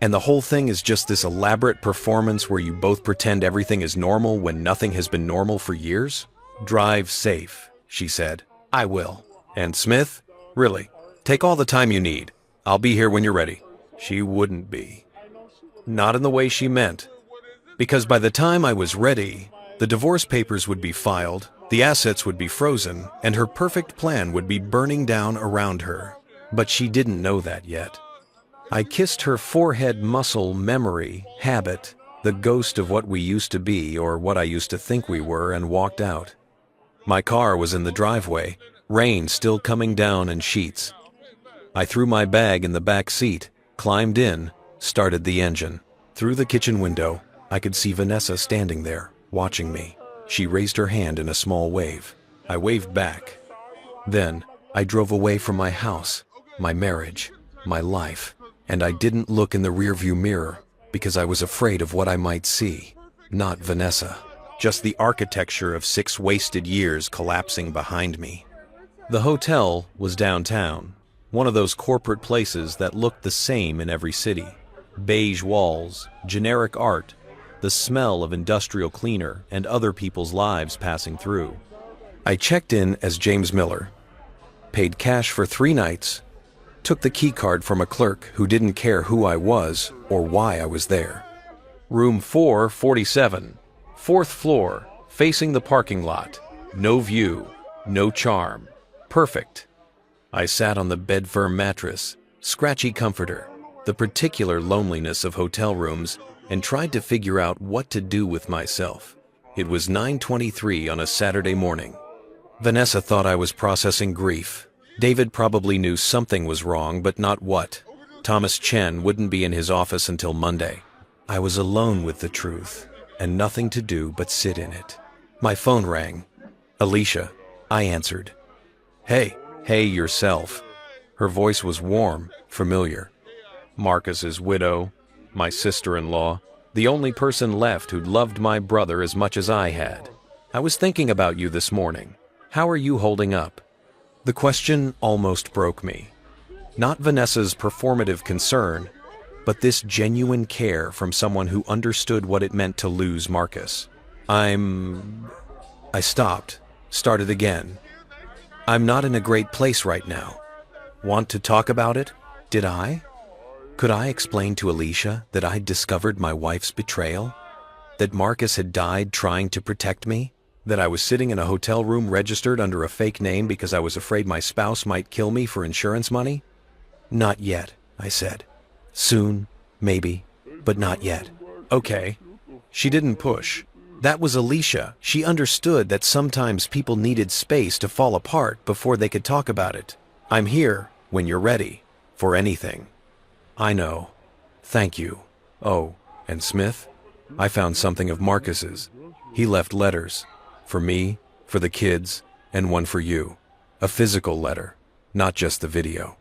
And the whole thing is just this elaborate performance where you both pretend everything is normal when nothing has been normal for years? "Drive safe," she said. "I will." "And Smith? Really, take all the time you need. I'll be here when you're ready." She wouldn't be. Not in the way she meant. Because by the time I was ready, the divorce papers would be filed, the assets would be frozen, and her perfect plan would be burning down around her. But she didn't know that yet. I kissed her forehead muscle memory, habit, the ghost of what we used to be or what I used to think we were, and walked out. My car was in the driveway, rain still coming down in sheets. I threw my bag in the back seat, climbed in, started the engine. Through the kitchen window, I could see Vanessa standing there, watching me. She raised her hand in a small wave. I waved back. Then, I drove away from my house, my marriage, my life, and I didn't look in the rearview mirror because I was afraid of what I might see. Not Vanessa, just the architecture of 6 wasted years collapsing behind me. The hotel was downtown, one of those corporate places that looked the same in every city. Beige walls, generic art, the smell of industrial cleaner and other people's lives passing through. I checked in as James Miller, paid cash for 3 nights, took the key card from a clerk who didn't care who I was or why I was there. Room 447, 4th floor, facing the parking lot. No view, no charm. Perfect. I sat on the bed-firm mattress, scratchy comforter, the particular loneliness of hotel rooms, and tried to figure out what to do with myself. It was 9:23 on a Saturday morning. Vanessa thought I was processing grief. David probably knew something was wrong, but not what. Thomas Chen wouldn't be in his office until Monday. I was alone with the truth, and nothing to do but sit in it. My phone rang. Alicia. I answered. Hey yourself. Her voice was warm, familiar. Marcus's widow, my sister-in-law, the only person left who'd loved my brother as much as I had. I was thinking about you this morning. How are you holding up? The question almost broke me. Not Vanessa's performative concern, but this genuine care from someone who understood what it meant to lose Marcus. I stopped, started again. I'm not in a great place right now. Want to talk about it? Did I? Could I explain to Alicia that I'd discovered my wife's betrayal? That Marcus had died trying to protect me? That I was sitting in a hotel room registered under a fake name because I was afraid my spouse might kill me for insurance money? Not yet, I said. Soon, maybe, but not yet. Okay. She didn't push. That was Alicia. She understood that sometimes people needed space to fall apart before they could talk about it. I'm here, when you're ready, for anything. I know. Thank you. Oh, and Smith? I found something of Marcus's. He left letters. For me, for the kids, and one for you. A physical letter, not just the video.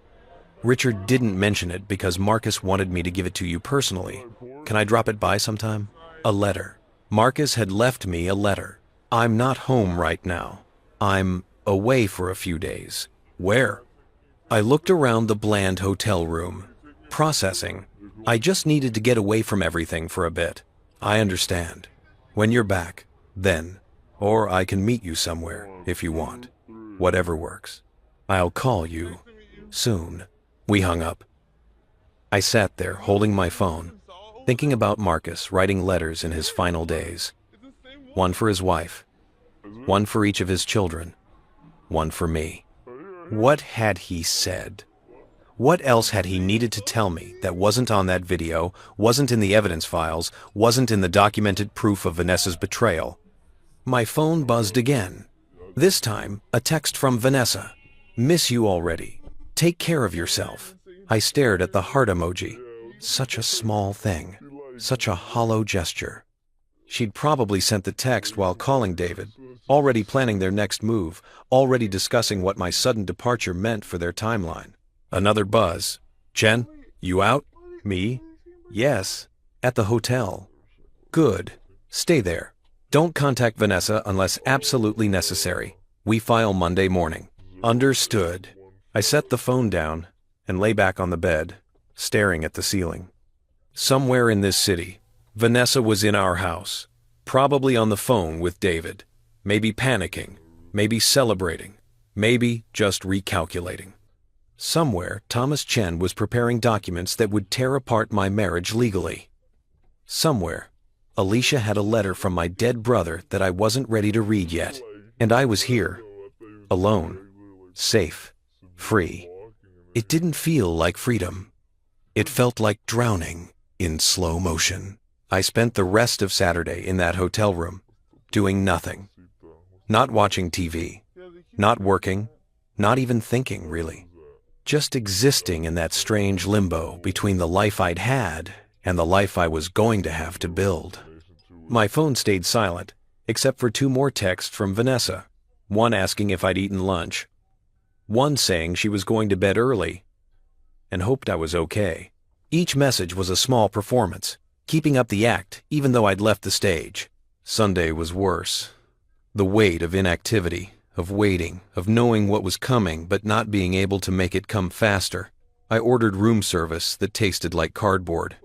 Richard didn't mention it because Marcus wanted me to give it to you personally. Can I drop it by sometime? A letter. Marcus had left me a letter. I'm not home right now. I'm away for a few days. Where? I looked around the bland hotel room. Processing. I just needed to get away from everything for a bit. I understand. When you're back, then. Or I can meet you somewhere, if you want. Whatever works. I'll call you. Soon. We hung up. I sat there, holding my phone, thinking about Marcus writing letters in his final days. One for his wife. One for each of his children. One for me. What had he said? What else had he needed to tell me that wasn't on that video, wasn't in the evidence files, wasn't in the documented proof of Vanessa's betrayal? My phone buzzed again. This time, a text from Vanessa. Miss you already. Take care of yourself. I stared at the heart emoji. Such a small thing. Such a hollow gesture. She'd probably sent the text while calling David, already planning their next move, already discussing what my sudden departure meant for their timeline. Another buzz. Chen, you out? Me? Yes. At the hotel. Good. Stay there. Don't contact Vanessa unless absolutely necessary. We file Monday morning. Understood. I set the phone down and lay back on the bed, staring at the ceiling. Somewhere in this city, Vanessa was in our house, probably on the phone with David, maybe panicking, maybe celebrating, maybe just recalculating. Somewhere, Thomas Chen was preparing documents that would tear apart my marriage legally. Somewhere, Alicia had a letter from my dead brother that I wasn't ready to read yet, and I was here, alone, safe, free. It didn't feel like freedom. It felt like drowning in slow motion. I spent the rest of Saturday in that hotel room, doing nothing. Not watching TV, not working, not even thinking, really. Just existing in that strange limbo between the life I'd had and the life I was going to have to build. My phone stayed silent, except for 2 more texts from Vanessa, one asking if I'd eaten lunch, one saying she was going to bed early, and hoped I was okay. Each message was a small performance, keeping up the act even though I'd left the stage. Sunday was worse. The weight of inactivity, of waiting, of knowing what was coming but not being able to make it come faster. I ordered room service that tasted like cardboard.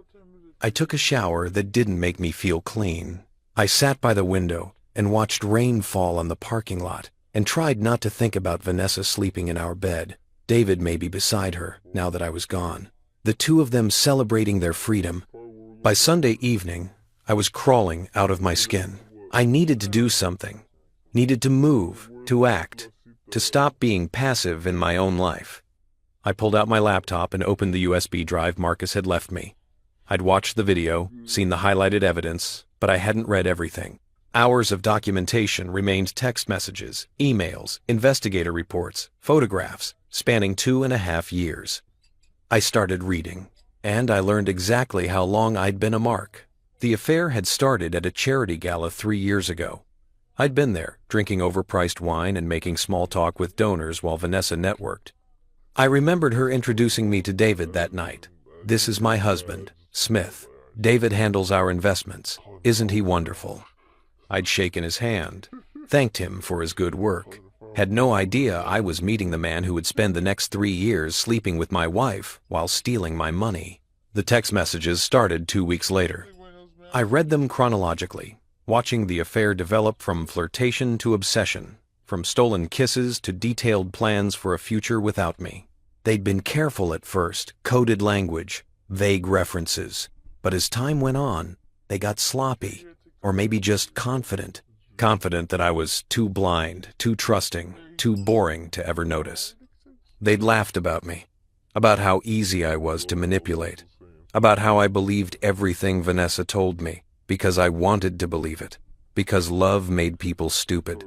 I took a shower that didn't make me feel clean. I sat by the window and watched rain fall on the parking lot and tried not to think about Vanessa sleeping in our bed, David maybe beside her now that I was gone, the two of them celebrating their freedom. By Sunday evening, I was crawling out of my skin. I needed to do something, needed to move, to act, to stop being passive in my own life. I pulled out my laptop and opened the USB drive Marcus had left me. I'd watched the video, seen the highlighted evidence, but I hadn't read everything. Hours of documentation remained text messages, emails, investigator reports, photographs, spanning 2.5 years. I started reading, and I learned exactly how long I'd been a mark. The affair had started at a charity gala 3 years ago. I'd been there, drinking overpriced wine and making small talk with donors while Vanessa networked. I remembered her introducing me to David that night. "This is my husband, Smith. David handles our investments. Isn't he wonderful?" I'd shaken his hand, thanked him for his good work, had no idea I was meeting the man who would spend the next 3 years sleeping with my wife while stealing my money. The text messages started 2 weeks later. I read them chronologically, watching the affair develop from flirtation to obsession, from stolen kisses to detailed plans for a future without me. They'd been careful at first, coded language, vague references, but as time went on, they got sloppy, or maybe just confident that I was too blind, too trusting, too boring to ever notice. They'd laughed about me, about how easy I was to manipulate, about how I believed everything Vanessa told me, because I wanted to believe it, because love made people stupid.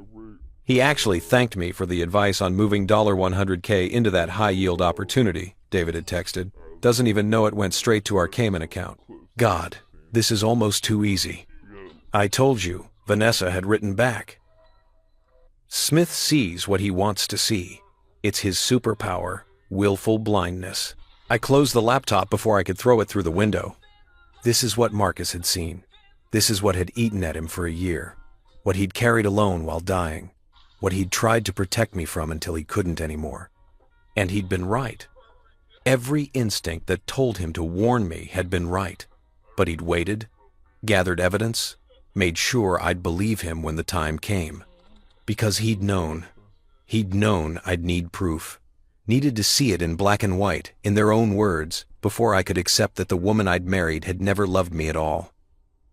He actually thanked me for the advice on moving $100K into that high-yield opportunity, David had texted. Doesn't even know it went straight to our Cayman account. God, this is almost too easy. I told you, Vanessa had written back. Smith sees what he wants to see. It's his superpower, willful blindness. I closed the laptop before I could throw it through the window. This is what Marcus had seen. This is what had eaten at him for a year. What he'd carried alone while dying. What he'd tried to protect me from until he couldn't anymore. And he'd been right. Every instinct that told him to warn me had been right. But he'd waited, gathered evidence, made sure I'd believe him when the time came. Because he'd known I'd need proof. Needed to see it in black and white, in their own words, before I could accept that the woman I'd married had never loved me at all.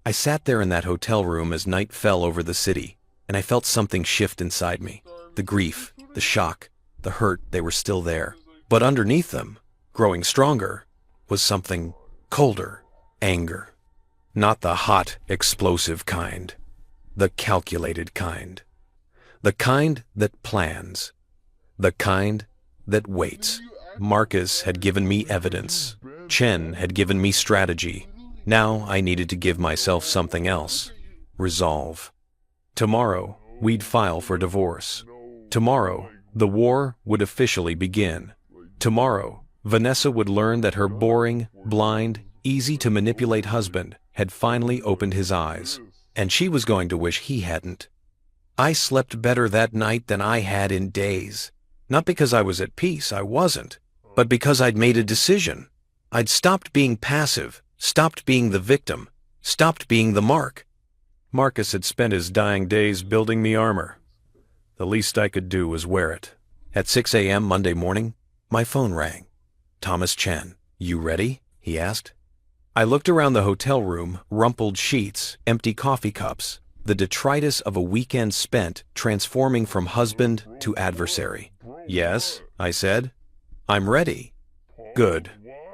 I sat there in that hotel room as night fell over the city, and I felt something shift inside me. The grief, the shock, the hurt, they were still there. But underneath them, growing stronger, was something colder, anger. Not the hot, explosive kind. The calculated kind. The kind that plans. The kind that waits. Marcus had given me evidence. Chen had given me strategy. Now I needed to give myself something else. Resolve. Tomorrow, we'd file for divorce. Tomorrow, the war would officially begin. Tomorrow, Vanessa would learn that her boring, blind, easy-to-manipulate husband had finally opened his eyes, and she was going to wish he hadn't. I slept better that night than I had in days. Not because I was at peace, I wasn't, but because I'd made a decision. I'd stopped being passive, stopped being the victim, stopped being the mark. Marcus had spent his dying days building me armor. The least I could do was wear it. At 6 a.m. Monday morning, my phone rang. "Thomas Chen, you ready?" he asked. I looked around the hotel room, rumpled sheets, empty coffee cups, the detritus of a weekend spent transforming from husband to adversary. "Yes," I said. "I'm ready." "Good.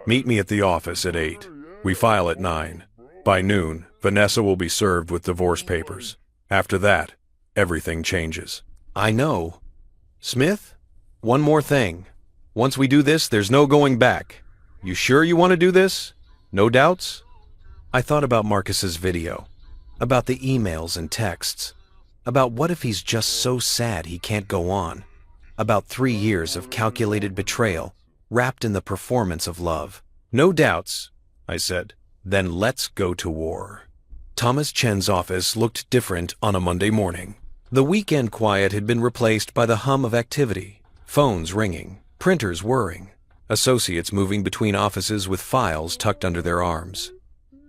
Meet me at the office at 8. We file at 9. By noon, Vanessa will be served with divorce papers. After that, everything changes." "I know. Smith, one more thing. Once we do this, there's no going back. You sure you want to do this? No doubts?" I thought about Marcus's video, about the emails and texts, about what if he's just so sad he can't go on, about 3 years of calculated betrayal wrapped in the performance of love. "No doubts," I said. "Then let's go to war." Thomas Chen's office looked different on a Monday morning. The weekend quiet had been replaced by the hum of activity, phones ringing, printers whirring, associates moving between offices with files tucked under their arms.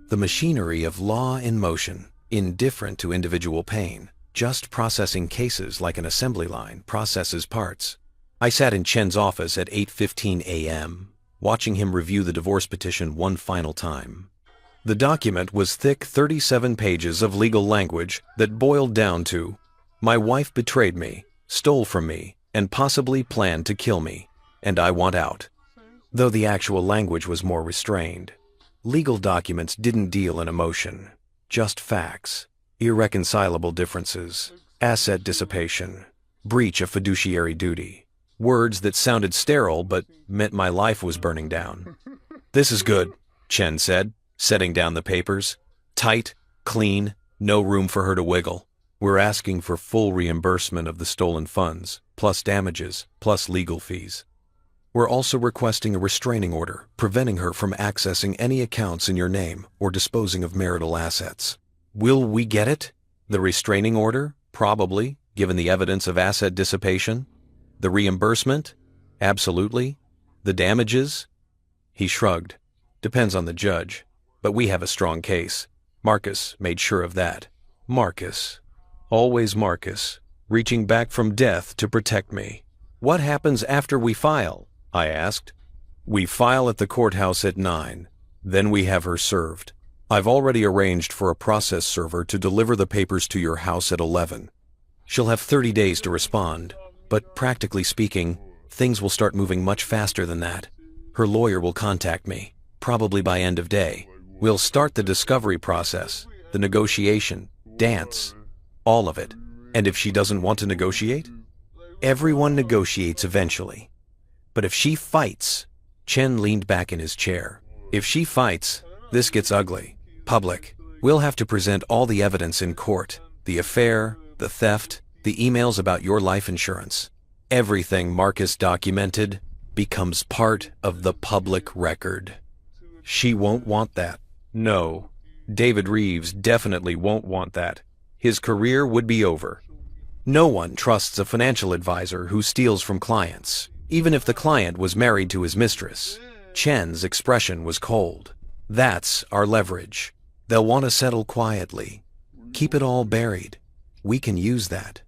The machinery of law in motion, indifferent to individual pain, just processing cases like an assembly line processes parts. I sat in Chen's office at 8:15 a.m., watching him review the divorce petition one final time. The document was thick 37 pages of legal language that boiled down to, "My wife betrayed me, stole from me, and possibly planned to kill me, and I want out." Though the actual language was more restrained. Legal documents didn't deal in emotion, just facts, irreconcilable differences, asset dissipation, breach of fiduciary duty. Words that sounded sterile but meant my life was burning down. "This is good," Chen said, setting down the papers. "Tight, clean, no room for her to wiggle. We're asking for full reimbursement of the stolen funds, plus damages, plus legal fees. We're also requesting a restraining order, preventing her from accessing any accounts in your name or disposing of marital assets." Will we get it? The restraining order? Probably, given the evidence of asset dissipation. The reimbursement? Absolutely. The damages? He shrugged. Depends on the judge. But we have a strong case. Marcus made sure of that. Marcus. Always Marcus. Reaching back from death to protect me. "What happens after we file?" I asked. "We file at the courthouse at 9. Then we have her served. I've already arranged for a process server to deliver the papers to your house at 11. She'll have 30 days to respond. But practically speaking, things will start moving much faster than that. Her lawyer will contact me, probably by end of day. We'll start the discovery process, the negotiation, dance, all of it. And if she doesn't want to negotiate? Everyone negotiates eventually. But if she fights," Chen leaned back in his chair. "If she fights, this gets ugly. Public. We'll have to present all the evidence in court, the affair, the theft, the emails about your life insurance. Everything Marcus documented becomes part of the public record." She won't want that. No. David Reeves definitely won't want that. His career would be over. No one trusts a financial advisor who steals from clients, even if the client was married to his mistress. Chen's expression was cold. "That's our leverage. They'll want to settle quietly. Keep it all buried. We can use that."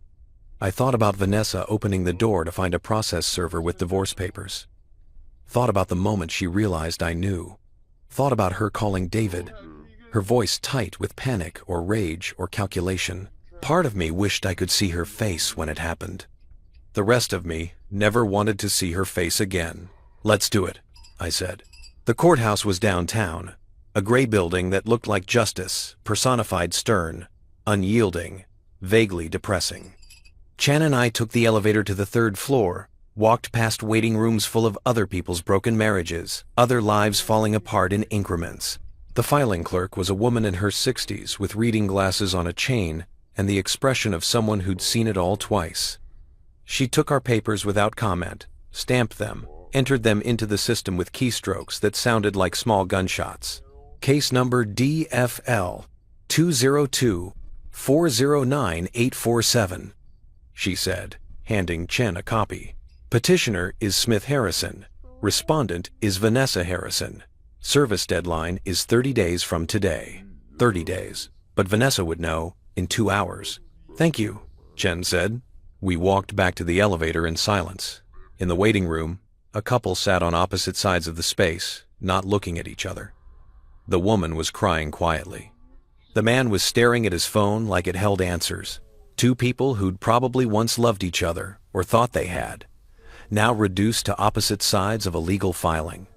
I thought about Vanessa opening the door to find a process server with divorce papers. Thought about the moment she realized I knew. Thought about her calling David, her voice tight with panic or rage or calculation. Part of me wished I could see her face when it happened. The rest of me never wanted to see her face again. "Let's do it," I said. The courthouse was downtown, a gray building that looked like justice, personified stern, unyielding, vaguely depressing. Chen and I took the elevator to the 3rd floor, walked past waiting rooms full of other people's broken marriages, other lives falling apart in increments. The filing clerk was a woman in her 60s with reading glasses on a chain and the expression of someone who'd seen it all twice. She took our papers without comment, stamped them, entered them into the system with keystrokes that sounded like small gunshots. "Case number DFL 202-409-847, she said, handing Chen a copy. "Petitioner is Smith Harrison. Respondent is Vanessa Harrison. Service deadline is 30 days from today." 30 days. But Vanessa would know in 2 hours. "Thank you," Chen said. We walked back to the elevator in silence. In the waiting room, a couple sat on opposite sides of the space, not looking at each other. The woman was crying quietly. The man was staring at his phone like it held answers. Two people who'd probably once loved each other, or thought they had, now reduced to opposite sides of a legal filing.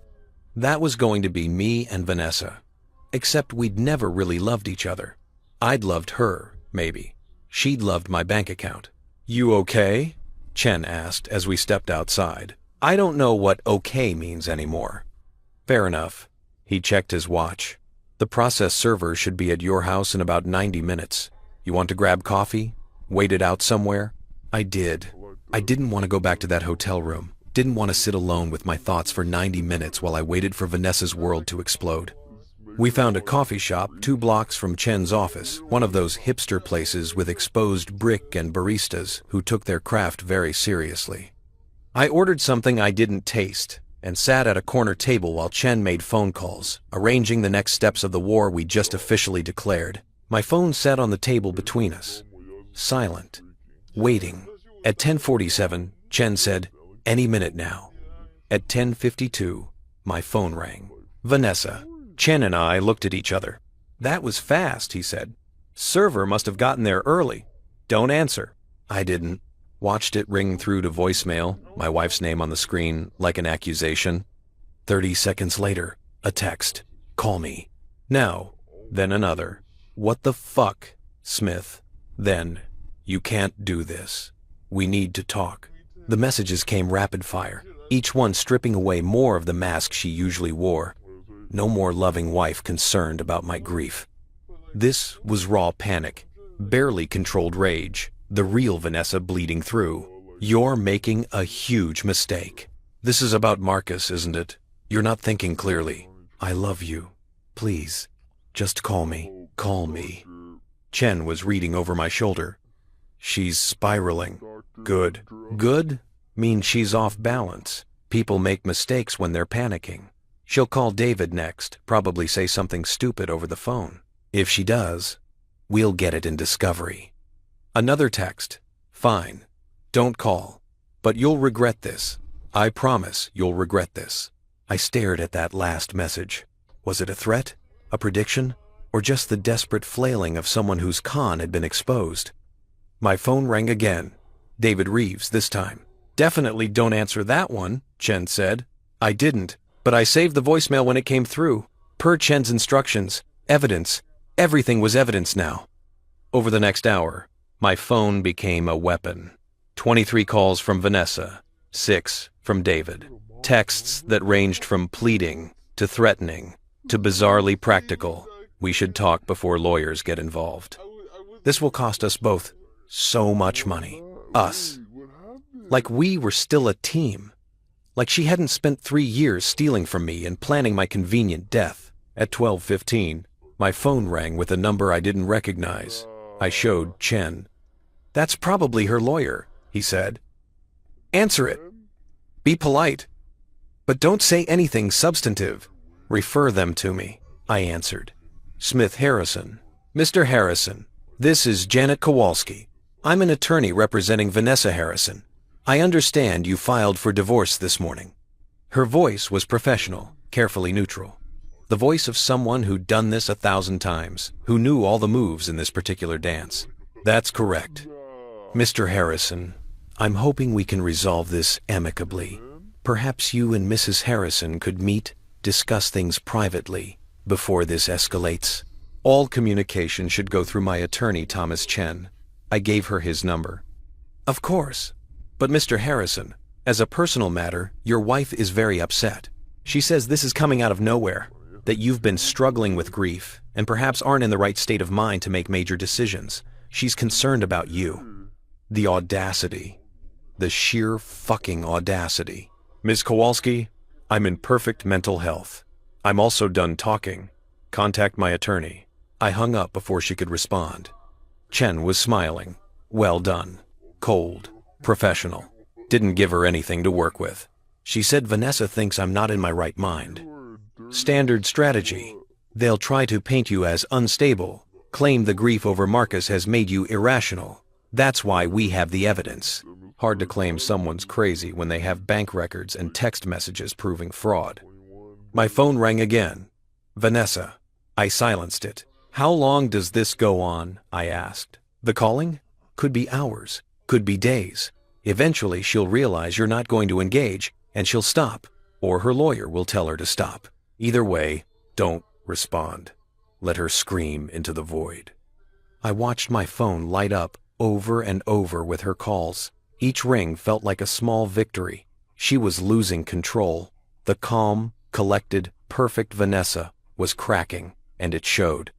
That was going to be me and Vanessa. Except we'd never really loved each other. I'd loved her, maybe. She'd loved my bank account. "You okay?" Chen asked as we stepped outside. "I don't know what okay means anymore." "Fair enough." He checked his watch. "The process server should be at your house in about 90 minutes. You want to grab coffee? Wait it out somewhere?" I did. I didn't want to go back to that hotel room. Didn't want to sit alone with my thoughts for 90 minutes while I waited for Vanessa's world to explode. We found a coffee shop 2 blocks from Chen's office, one of those hipster places with exposed brick and baristas who took their craft very seriously. I ordered something I didn't taste, and sat at a corner table while Chen made phone calls, arranging the next steps of the war we just officially declared. My phone sat on the table between us, silent, waiting. At 10:47, Chen said, "Any minute now." At 10:52, my phone rang. Vanessa. Chen and I looked at each other. "That was fast," he said. "Server must have gotten there early. Don't answer." I didn't. Watched it ring through to voicemail, my wife's name on the screen, like an accusation. 30 seconds later, a text. "Call me. Now." Then another. "What the fuck, Smith?" Then, "You can't do this. We need to talk." The messages came rapid fire, each one stripping away more of the mask she usually wore. No more loving wife concerned about my grief. This was raw panic, barely controlled rage, the real Vanessa bleeding through. "You're making a huge mistake. This is about Marcus, isn't it? You're not thinking clearly. I love you. Please, just call me. Call me." Chen was reading over my shoulder. "She's spiraling. Good. Good? Means she's off balance. People make mistakes when they're panicking. She'll call David next, probably say something stupid over the phone. If she does, we'll get it in discovery." Another text. "Fine. Don't call. But you'll regret this. I promise you'll regret this." I stared at that last message. Was it a threat? A prediction? Or just the desperate flailing of someone whose con had been exposed? My phone rang again. David Reeves this time. "Definitely don't answer that one," Chen said. I didn't, but I saved the voicemail when it came through. Per Chen's instructions. Evidence. Everything was evidence now. Over the next hour, my phone became a weapon. 23 calls from Vanessa, 6 from David. Texts that ranged from pleading to threatening to bizarrely practical. "We should talk before lawyers get involved. This will cost us both so much money." Us. Like we were still a team. Like she hadn't spent 3 years stealing from me and planning my convenient death. At 12:15, my phone rang with a number I didn't recognize. I showed Chen. "That's probably her lawyer," he said. "Answer it. Be polite. But don't say anything substantive. Refer them to me," I answered. "Smith Harrison." "Mr. Harrison, this is Janet Kowalski. I'm an attorney representing Vanessa Harrison. I understand you filed for divorce this morning." Her voice was professional, carefully neutral. The voice of someone who'd done this 1,000 times, who knew all the moves in this particular dance. "That's correct. Mr. Harrison, I'm hoping we can resolve this amicably. Perhaps you and Mrs. Harrison could meet, discuss things privately, before this escalates. All communication should go through my attorney, Thomas Chen." I gave her his number. "Of course. But Mr. Harrison, as a personal matter, your wife is very upset. She says this is coming out of nowhere, that you've been struggling with grief, and perhaps aren't in the right state of mind to make major decisions. She's concerned about you." The audacity. The sheer fucking audacity. "Ms. Kowalski, I'm in perfect mental health. I'm also done talking. Contact my attorney." I hung up before she could respond. Chen was smiling. Well done. Cold. Professional. Didn't give her anything to work with. She said Vanessa thinks I'm not in my right mind. Standard strategy. They'll try to paint you as unstable, claim the grief over Marcus has made you irrational. That's why we have the evidence. Hard to claim someone's crazy when they have bank records and text messages proving fraud. My phone rang again. "Vanessa." I silenced it. "How long does this go on?" I asked. "The calling? Could be hours, could be days. Eventually she'll realize you're not going to engage, and she'll stop, or her lawyer will tell her to stop. Either way, don't respond. Let her scream into the void." I watched my phone light up over and over with her calls. Each ring felt like a small victory. She was losing control. The calm, collected, perfect Vanessa was cracking, and it showed.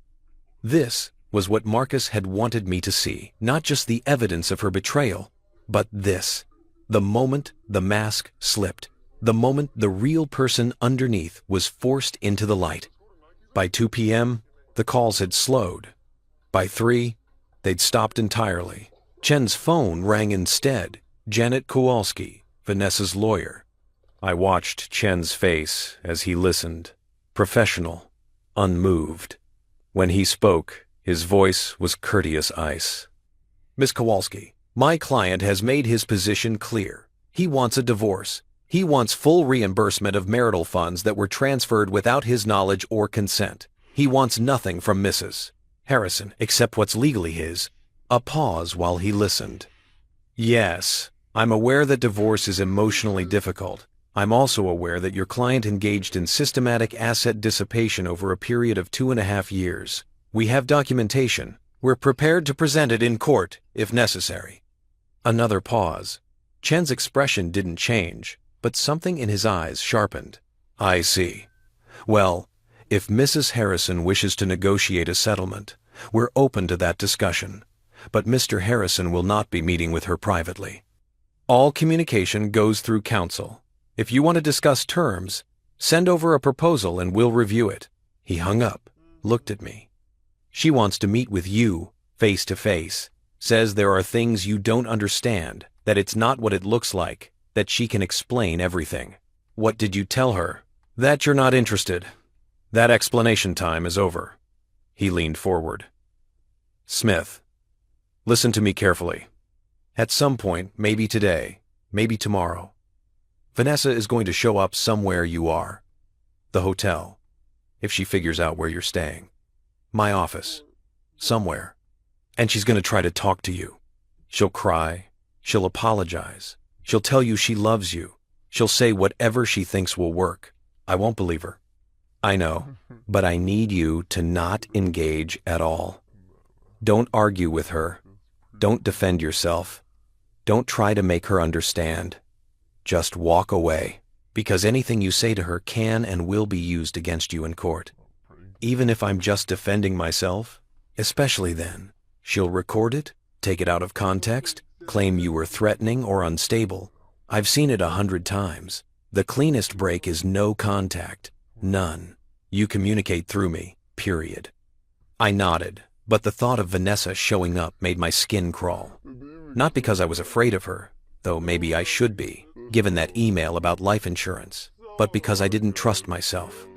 This was what Marcus had wanted me to see, not just the evidence of her betrayal, but this. The moment the mask slipped, the moment the real person underneath was forced into the light. By 2 p.m., the calls had slowed. By 3, they'd stopped entirely. Chen's phone rang instead. Janet Kowalski, Vanessa's lawyer. I watched Chen's face as he listened, professional, unmoved. When he spoke, his voice was courteous ice. Miss Kowalski, my client has made his position clear. He wants a divorce. He wants full reimbursement of marital funds that were transferred without his knowledge or consent. He wants nothing from Mrs. Harrison except what's legally his. A pause while he listened. Yes, I'm aware that divorce is emotionally difficult. I'm also aware that your client engaged in systematic asset dissipation over a period of 2.5 years. We have documentation. We're prepared to present it in court, if necessary. Another pause. Chen's expression didn't change, but something in his eyes sharpened. I see. Well, if Mrs. Harrison wishes to negotiate a settlement, we're open to that discussion. But Mr. Harrison will not be meeting with her privately. All communication goes through counsel. If you want to discuss terms, send over a proposal and we'll review it. He hung up, looked at me. She wants to meet with you, face to face, says there are things you don't understand, that it's not what it looks like, that she can explain everything. What did you tell her? That you're not interested. That explanation time is over. He leaned forward. Smith, listen to me carefully. At some point, maybe today, maybe tomorrow, Vanessa is going to show up somewhere you are. The hotel, if she figures out where you're staying. My office, somewhere. And she's going to try to talk to you. She'll cry. She'll apologize. She'll tell you she loves you. She'll say whatever she thinks will work. I won't believe her. I know, but I need you to not engage at all. Don't argue with her. Don't defend yourself. Don't try to make her understand. Just walk away, because anything you say to her can and will be used against you in court. Even if I'm just defending myself, especially then, she'll record it, take it out of context, claim you were threatening or unstable. I've seen it 100 times. The cleanest break is no contact. None. You communicate through me, period. I nodded, but the thought of Vanessa showing up made my skin crawl. Not because I was afraid of her, though maybe I should be, given that email about life insurance, but because I didn't trust myself.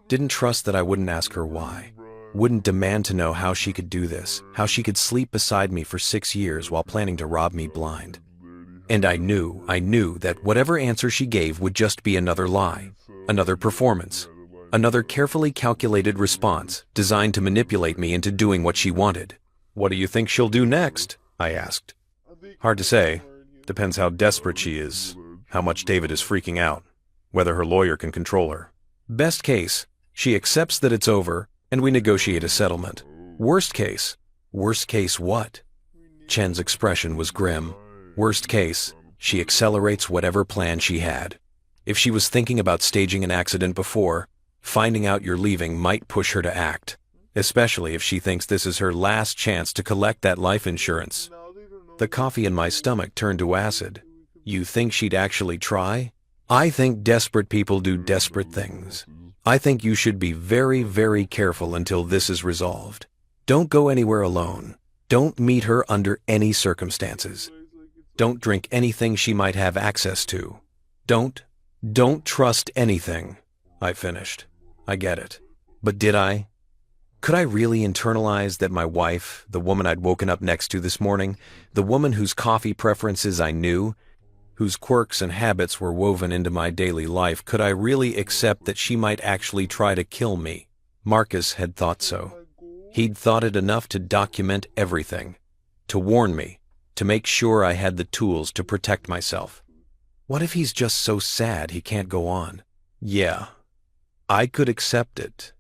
Didn't trust that I wouldn't ask her why. Wouldn't demand to know how she could do this, how she could sleep beside me for 6 years while planning to rob me blind. And I knew that whatever answer she gave would just be another lie, another performance, another carefully calculated response designed to manipulate me into doing what she wanted. What do you think she'll do next? I asked. Hard to say. Depends how desperate she is, how much David is freaking out, whether her lawyer can control her. Best case, she accepts that it's over and we negotiate a settlement. Worst case what? Chen's expression was grim. Worst case, she accelerates whatever plan she had. If she was thinking about staging an accident before, finding out you're leaving might push her to act, especially if she thinks this is her last chance to collect that life insurance. The coffee in my stomach turned to acid. You think she'd actually try? I think desperate people do desperate things. I think you should be very, very careful until this is resolved. Don't go anywhere alone. Don't meet her under any circumstances. Don't drink anything she might have access to. Don't trust anything. I finished. I get it. But did I? Could I really internalize that my wife, the woman I'd woken up next to this morning, the woman whose coffee preferences I knew, whose quirks and habits were woven into my daily life, could I really accept that she might actually try to kill me? Marcus had thought so. He'd thought it enough to document everything, to warn me, to make sure I had the tools to protect myself. What if he's just so sad he can't go on? Yeah, I could accept it.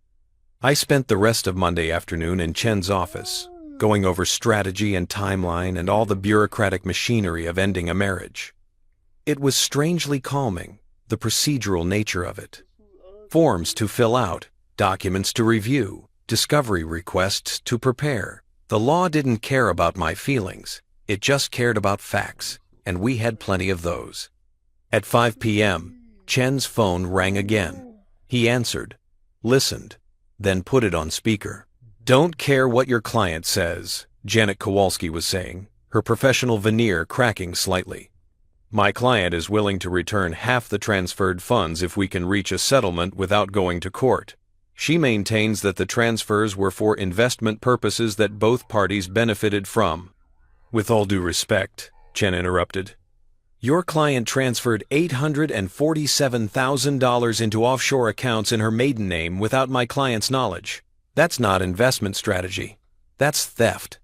I spent the rest of Monday afternoon in Chen's office, going over strategy and timeline and all the bureaucratic machinery of ending a marriage. It was strangely calming, the procedural nature of it. Forms to fill out, documents to review, discovery requests to prepare. The law didn't care about my feelings. It just cared about facts, and we had plenty of those. At 5 p.m., Chen's phone rang again. He answered, listened, then put it on speaker. Don't care what your client says, Janet Kowalski was saying, her professional veneer cracking slightly. My client is willing to return half the transferred funds if we can reach a settlement without going to court. She maintains that the transfers were for investment purposes that both parties benefited from. With all due respect, Chen interrupted, your client transferred $847,000 into offshore accounts in her maiden name without my client's knowledge. That's not investment strategy. That's theft.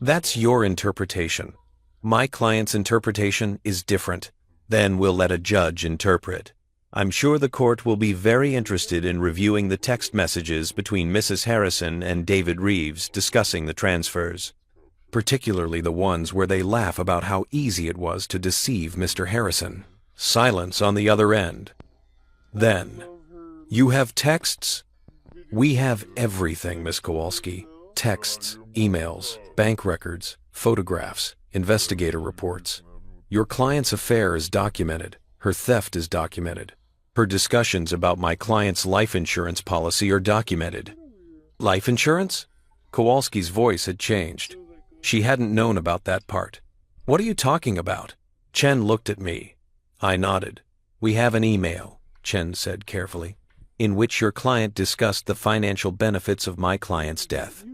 That's your interpretation. My client's interpretation is different. Then we'll let a judge interpret. I'm sure the court will be very interested in reviewing the text messages between Mrs. Harrison and David Reeves discussing the transfers, particularly the ones where they laugh about how easy it was to deceive Mr. Harrison. Silence on the other end. Then, you have texts? We have everything, Miss Kowalski. Texts, emails, bank records, photographs, investigator reports. Your client's affair is documented. Her theft is documented. Her discussions about my client's life insurance policy are documented. Life insurance? Kowalski's voice had changed. She hadn't known about that part. What are you talking about? Chen looked at me. I nodded. We have an email, Chen said carefully, in which your client discussed the financial benefits of my client's death.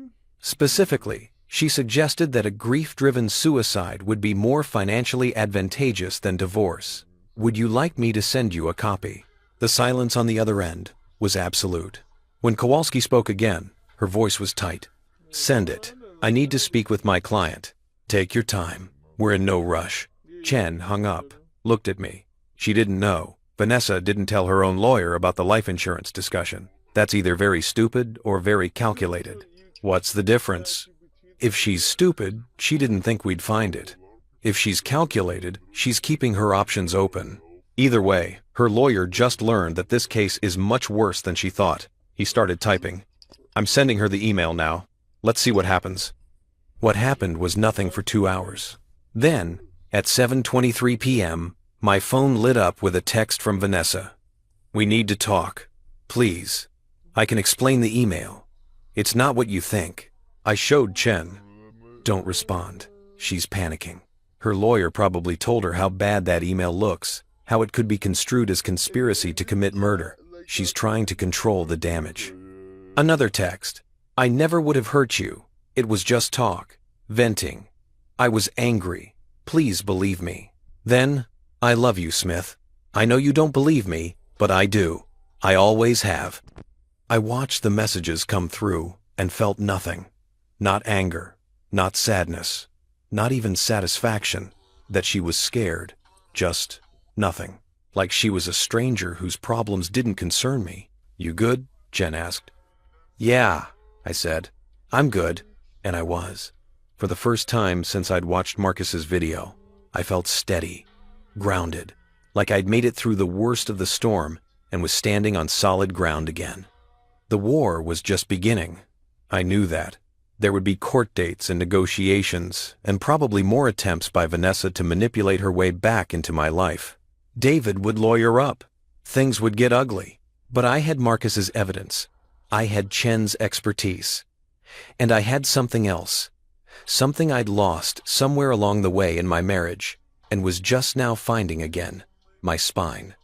Specifically, she suggested that a grief-driven suicide would be more financially advantageous than divorce. Would you like me to send you a copy? The silence on the other end was absolute. When Kowalski spoke again, her voice was tight. Send it. I need to speak with my client. Take your time. We're in no rush. Chen hung up, looked at me. She didn't know. Vanessa didn't tell her own lawyer about the life insurance discussion. That's either very stupid or very calculated. What's the difference? If she's stupid, she didn't think we'd find it. If she's calculated, she's keeping her options open. Either way, her lawyer just learned that this case is much worse than she thought. He started typing. I'm sending her the email now. Let's see what happens. What happened was nothing for 2 hours. Then, at 7:23 p.m., my phone lit up with a text from Vanessa. We need to talk. Please. I can explain the email. It's not what you think. I showed Chen. Don't respond. She's panicking. Her lawyer probably told her how bad that email looks, how it could be construed as conspiracy to commit murder. She's trying to control the damage. Another text. I never would have hurt you. It was just talk. Venting. I was angry. Please believe me. Then, I love you, Smith. I know you don't believe me, but I do. I always have. I watched the messages come through and felt nothing. Not anger, not sadness, not even satisfaction that she was scared. Just nothing. Like she was a stranger whose problems didn't concern me. You good? Jen asked. Yeah, I said. I'm good. And I was. For the first time since I'd watched Marcus's video, I felt steady, grounded, like I'd made it through the worst of the storm and was standing on solid ground again. The war was just beginning. I knew that. There would be court dates and negotiations, and probably more attempts by Vanessa to manipulate her way back into my life. David would lawyer up. Things would get ugly. But I had Marcus's evidence. I had Chen's expertise. And I had something else. Something I'd lost somewhere along the way in my marriage, and was just now finding again. My spine.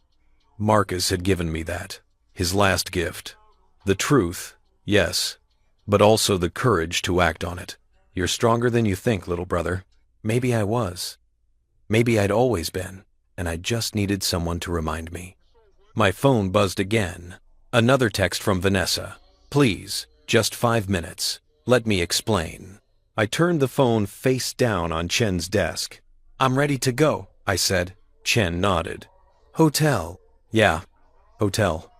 Marcus had given me that. His last gift. The truth, yes, but also the courage to act on it. You're stronger than you think, little brother. Maybe I was. Maybe I'd always been, and I just needed someone to remind me. My phone buzzed again. Another text from Vanessa. Please, just 5 minutes. Let me explain. I turned the phone face down on Chen's desk. I'm ready to go, I said. Chen nodded. Hotel. Yeah, hotel.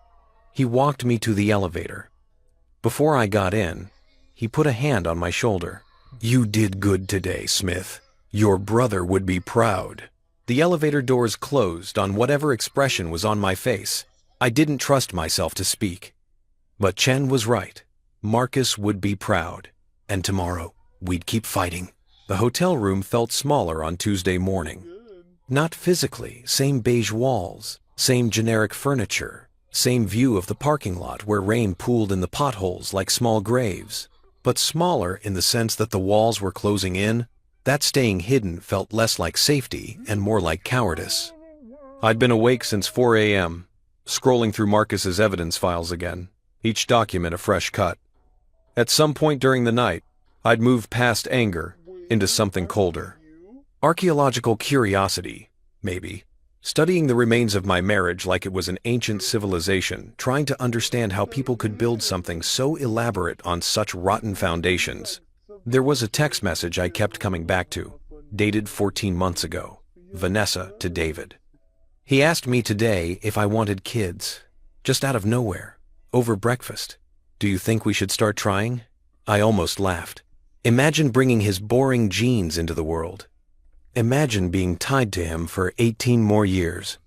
He walked me to the elevator. Before I got in, he put a hand on my shoulder. You did good today, Smith. Your brother would be proud. The elevator doors closed on whatever expression was on my face. I didn't trust myself to speak. But Chen was right. Marcus would be proud. And tomorrow, we'd keep fighting. The hotel room felt smaller on Tuesday morning. Not physically, same beige walls, same generic furniture, same view of the parking lot where rain pooled in the potholes like small graves, but smaller in the sense that the walls were closing in, That staying hidden felt less like safety and more like cowardice. I'd been awake since 4 a.m., scrolling through Marcus's evidence files again, each document a fresh cut. At some point during the night, I'd moved past anger into something colder. Archaeological curiosity, maybe. Studying the remains of my marriage like it was an ancient civilization, trying to understand how people could build something so elaborate on such rotten foundations. There was a text message I kept coming back to, dated 14 months ago. Vanessa to David. He asked me today if I wanted kids, just out of nowhere, over breakfast. Do you think we should start trying? I almost laughed. Imagine bringing his boring genes into the world. Imagine being tied to him for 18 more years.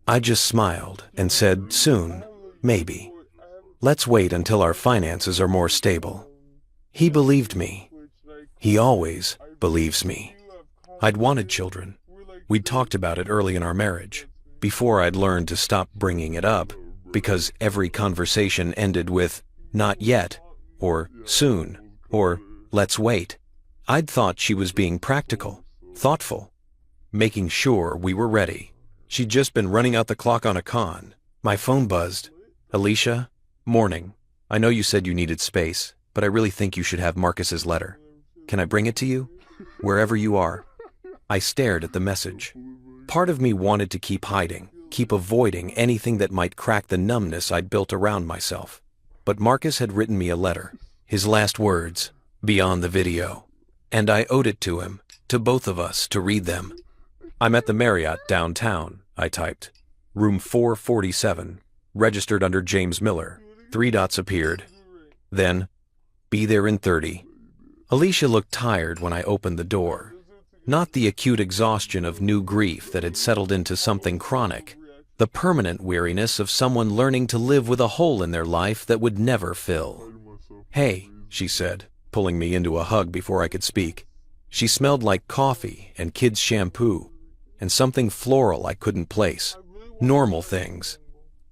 I just smiled and said, soon, maybe. Let's wait until our finances are more stable. He believed me. He always believes me. I'd wanted children. We'd talked about it early in our marriage, before I'd learned to stop bringing it up, because every conversation ended with, not yet, or soon, or let's wait. I'd thought she was being practical, thoughtful, making sure we were ready. She'd just been running out the clock on a con. My phone buzzed. Alicia, morning. I know you said you needed space, but I really think you should have Marcus's letter. Can I bring it to you? Wherever you are. I stared at the message. Part of me wanted to keep hiding, keep avoiding anything that might crack the numbness I'd built around myself. But Marcus had written me a letter, his last words, beyond the video. And I owed it to him, to both of us, to read them. I'm at the Marriott downtown, I typed. Room 447, registered under James Miller. 3 dots appeared. Then, be there in 30. Alicia looked tired when I opened the door. Not the acute exhaustion of new grief that had settled into something chronic. The permanent weariness of someone learning to live with a hole in their life that would never fill. Hey, she said, pulling me into a hug before I could speak. She smelled like coffee and kids' shampoo, and something floral I couldn't place. Normal things.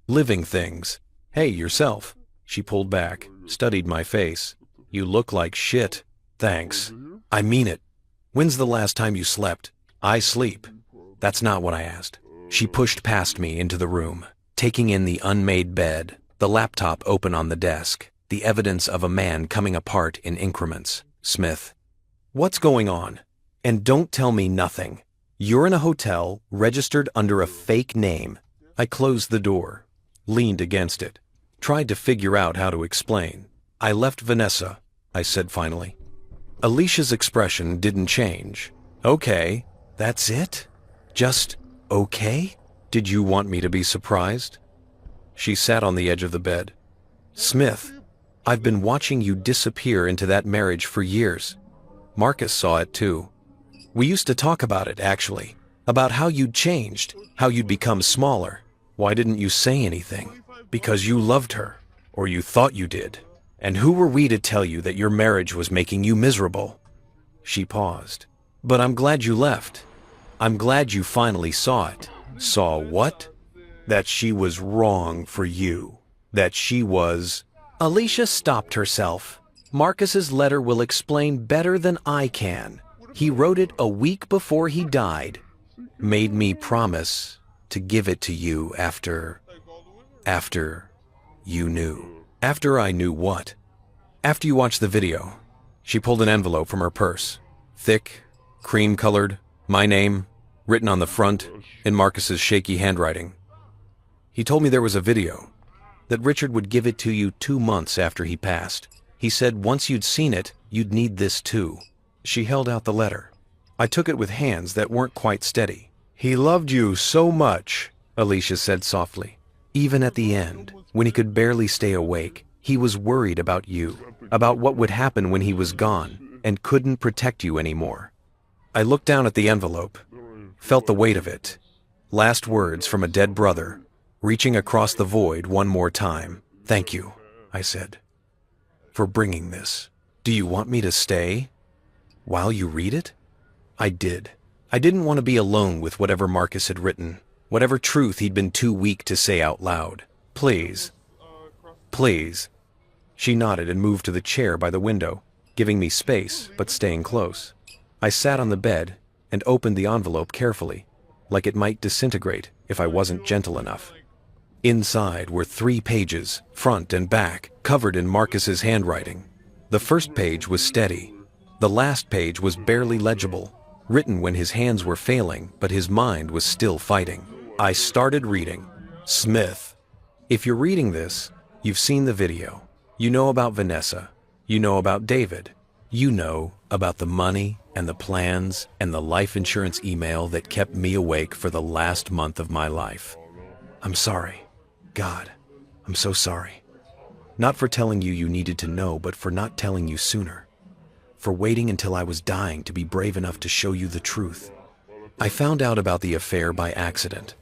Living things. Hey, yourself. She pulled back, studied my face. You look like shit. Thanks. I mean it. When's the last time you slept? I sleep. That's not what I asked. She pushed past me into the room, taking in the unmade bed, the laptop open on the desk, the evidence of a man coming apart in increments. Smith. What's going on? And don't tell me nothing. You're in a hotel, registered under a fake name. I closed the door, leaned against it, tried to figure out how to explain. I left Vanessa, I said finally. Alicia's expression didn't change. Okay, that's it? Just okay? Did you want me to be surprised? She sat on the edge of the bed. Smith, I've been watching you disappear into that marriage for years. Marcus saw it too. We used to talk about it, actually. About how you'd changed, how you'd become smaller. Why didn't you say anything? Because you loved her, or you thought you did. And who were we to tell you that your marriage was making you miserable? She paused. But I'm glad you left. I'm glad you finally saw it. Saw what? That she was wrong for you. That she was... Alicia stopped herself. Marcus's letter will explain better than I can. He wrote it a week before he died. Made me promise to give it to you after you knew. After I knew what? After you watched the video. She pulled an envelope from her purse. Thick, cream-colored, my name, written on the front, in Marcus's shaky handwriting. He told me there was a video, that Richard would give it to you 2 months after he passed. He said once you'd seen it, you'd need this too. She held out the letter. I took it with hands that weren't quite steady. He loved you so much, Alicia said softly. Even at the end, when he could barely stay awake, he was worried about you, about what would happen when he was gone, and couldn't protect you anymore. I looked down at the envelope, felt the weight of it. Last words from a dead brother, reaching across the void one more time. Thank you, I said, for bringing this. Do you want me to stay while you read it? I did. I didn't want to be alone with whatever Marcus had written, whatever truth he'd been too weak to say out loud. Please. Please. She nodded and moved to the chair by the window, giving me space, but staying close. I sat on the bed and opened the envelope carefully, like it might disintegrate if I wasn't gentle enough. Inside were 3 pages, front and back, covered in Marcus's handwriting. The first page was steady. The last page was barely legible, written when his hands were failing, but his mind was still fighting. I started reading. Smith. If you're reading this, you've seen the video. You know about Vanessa. You know about David. You know about the money and the plans and the life insurance email that kept me awake for the last month of my life. I'm sorry. God, I'm so sorry. Not for telling you needed to know, but for not telling you sooner. For waiting until I was dying to be brave enough to show you the truth. I found out about the affair by accident.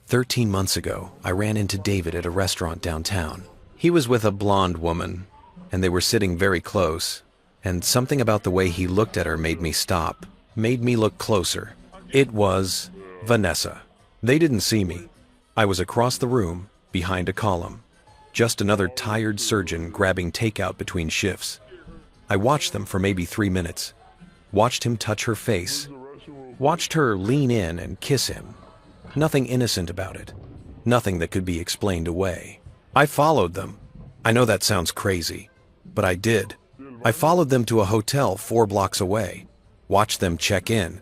13 months ago, I ran into David at a restaurant downtown. He was with a blonde woman, and they were sitting very close, and something about the way he looked at her made me stop, made me look closer. It was Vanessa. They didn't see me. I was across the room, behind a column. Just another tired surgeon grabbing takeout between shifts. I watched them for maybe 3 minutes. Watched him touch her face. Watched her lean in and kiss him. Nothing innocent about it. Nothing that could be explained away. I followed them. I know that sounds crazy, but I did. I followed them to a hotel 4 blocks away. Watched them check in.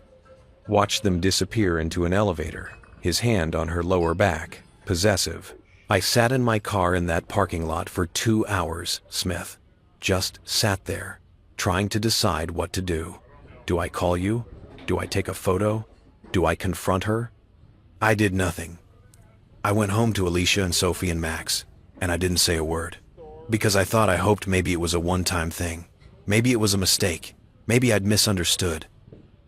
Watched them disappear into an elevator, his hand on her lower back, possessive. I sat in my car in that parking lot for 2 hours, Smith. Just sat there, trying to decide what to do. Do I call you? Do I take a photo? Do I confront her? I did nothing. I went home to Alicia and Sophie and Max, and I didn't say a word. Because I hoped maybe it was a one-time thing. Maybe it was a mistake. Maybe I'd misunderstood.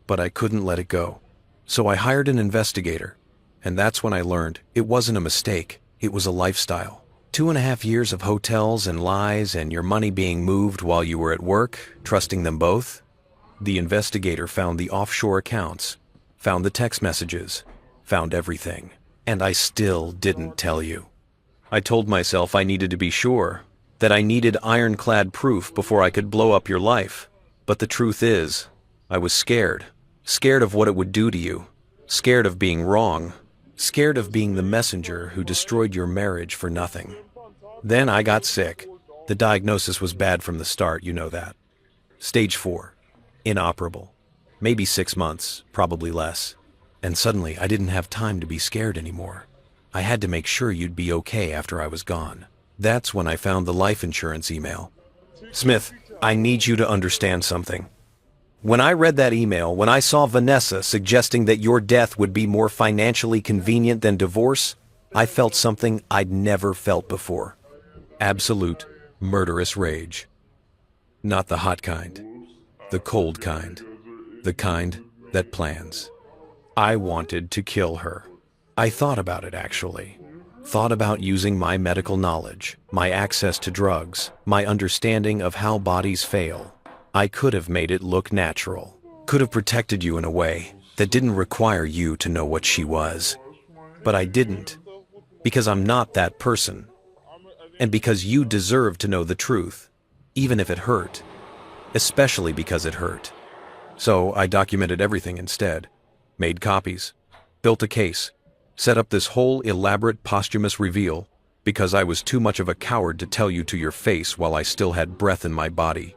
But I couldn't let it go. So I hired an investigator, and that's when I learned it wasn't a mistake. It was a lifestyle. 2.5 years of hotels and lies and your money being moved while you were at work, trusting them both. The investigator found the offshore accounts, found the text messages, found everything. And I still didn't tell you. I told myself I needed to be sure, that I needed ironclad proof before I could blow up your life. But the truth is, I was scared. Scared of what it would do to you. Scared of being wrong. Scared of being the messenger who destroyed your marriage for nothing. Then I got sick. The diagnosis was bad from the start, you know that. Stage 4. Inoperable. Maybe 6 months, probably less. And suddenly I didn't have time to be scared anymore. I had to make sure you'd be okay after I was gone. That's when I found the life insurance email. Smith, I need you to understand something. When I read that email, when I saw Vanessa suggesting that your death would be more financially convenient than divorce, I felt something I'd never felt before. Absolute, murderous rage. Not the hot kind. The cold kind. The kind that plans. I wanted to kill her. I thought about it, actually. Thought about using my medical knowledge, my access to drugs, my understanding of how bodies fail. I could have made it look natural. Could have protected you in a way that didn't require you to know what she was. But I didn't. Because I'm not that person. And because you deserve to know the truth, even if it hurt. Especially because it hurt. So I documented everything instead. Made copies. Built a case. Set up this whole elaborate posthumous reveal because I was too much of a coward to tell you to your face while I still had breath in my body.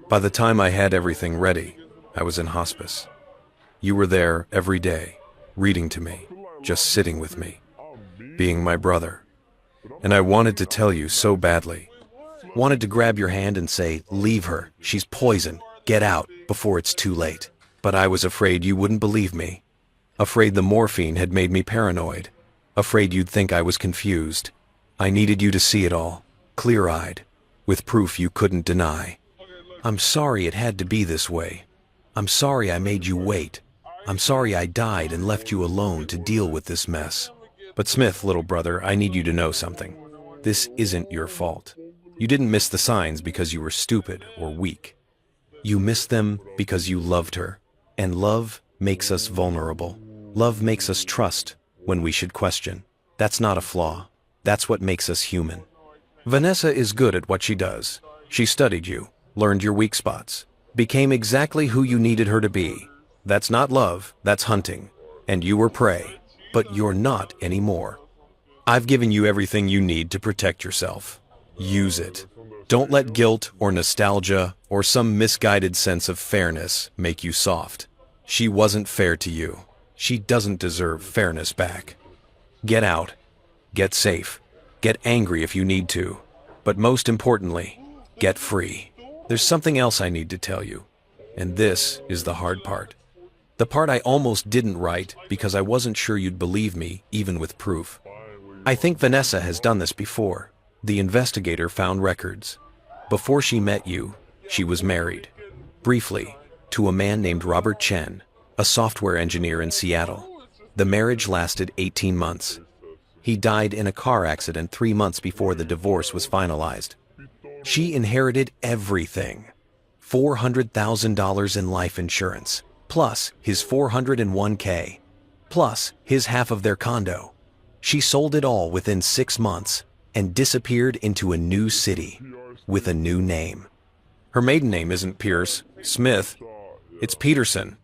By the time I had everything ready, I was in hospice. You were there every day, reading to me, just sitting with me, being my brother. And I wanted to tell you so badly. Wanted to grab your hand and say, leave her, she's poison, get out, before it's too late. But I was afraid you wouldn't believe me. Afraid the morphine had made me paranoid. Afraid you'd think I was confused. I needed you to see it all, clear-eyed, with proof you couldn't deny. I'm sorry it had to be this way. I'm sorry I made you wait. I'm sorry I died and left you alone to deal with this mess. But Smith, little brother, I need you to know something. This isn't your fault. You didn't miss the signs because you were stupid or weak. You missed them because you loved her. And love makes us vulnerable. Love makes us trust when we should question. That's not a flaw. That's what makes us human. Vanessa is good at what she does. She studied you, learned your weak spots. Became exactly who you needed her to be. That's not love, that's hunting. And you were prey. But you're not anymore. I've given you everything you need to protect yourself. Use it. Don't let guilt or nostalgia or some misguided sense of fairness make you soft. She wasn't fair to you. She doesn't deserve fairness back. Get out. Get safe. Get angry if you need to. But most importantly, get free. There's something else I need to tell you. And this is the hard part. The part I almost didn't write because I wasn't sure you'd believe me, even with proof. I think Vanessa has done this before. The investigator found records. Before she met you, she was married. Briefly, to a man named Robert Chen, a software engineer in Seattle. The marriage lasted 18 months. He died in a car accident 3 months before the divorce was finalized. She inherited everything. $400,000 in life insurance, plus his 401k, plus his half of their condo. She sold it all within 6 months and disappeared into a new city with a new name. Her maiden name isn't Pierce, Smith, it's Peterson.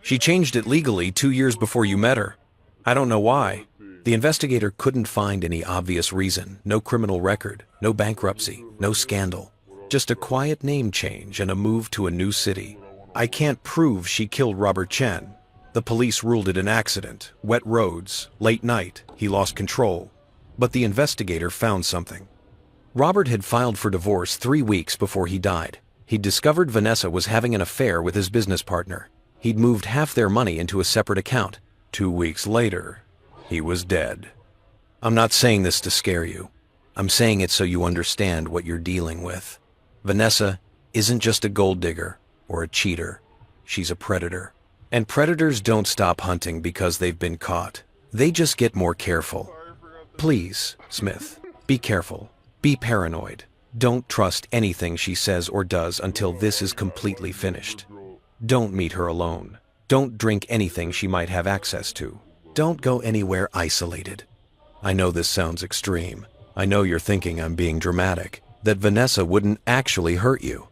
She changed it legally 2 years before you met her. I don't know why. The investigator couldn't find any obvious reason, no criminal record, no bankruptcy, no scandal. Just a quiet name change and a move to a new city. I can't prove she killed Robert Chen. The police ruled it an accident, wet roads, late night, he lost control. But the investigator found something. Robert had filed for divorce 3 weeks before he died. He'd discovered Vanessa was having an affair with his business partner. He'd moved half their money into a separate account. 2 weeks later, he was dead. I'm not saying this to scare you. I'm saying it so you understand what you're dealing with. Vanessa isn't just a gold digger or a cheater. She's a predator. And predators don't stop hunting because they've been caught. They just get more careful. Please, Smith, be careful. Be paranoid. Don't trust anything she says or does until this is completely finished. Don't meet her alone. Don't drink anything she might have access to. Don't go anywhere isolated. I know this sounds extreme. I know you're thinking I'm being dramatic, that Vanessa wouldn't actually hurt you.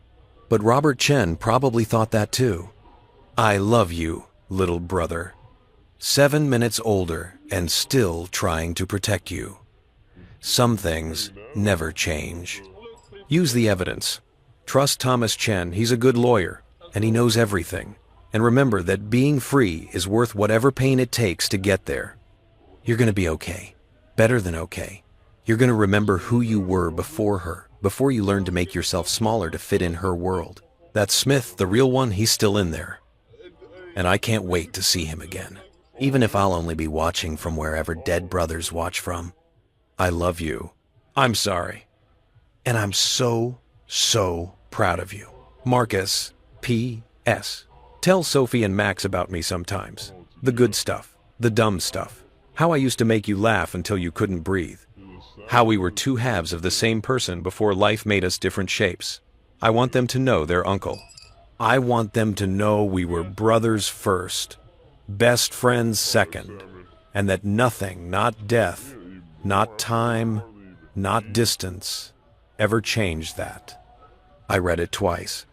But Robert Chen probably thought that too. I love you, little brother. 7 minutes older and still trying to protect you. Some things never change. Use the evidence. Trust Thomas Chen, he's a good lawyer, and he knows everything. And remember that being free is worth whatever pain it takes to get there. You're gonna be okay. Better than okay. You're gonna remember who you were before her, before you learned to make yourself smaller to fit in her world. That Smith, the real one, he's still in there. And I can't wait to see him again. Even if I'll only be watching from wherever dead brothers watch from. I love you. I'm sorry. And I'm so proud of you. Marcus, P.S. Tell Sophie and Max about me sometimes. The good stuff, the dumb stuff. How I used to make you laugh until you couldn't breathe. How we were two halves of the same person before life made us different shapes. I want them to know their uncle. I want them to know we were brothers first, best friends second, and that nothing, not death, not time, not distance, ever changed that. I read it twice.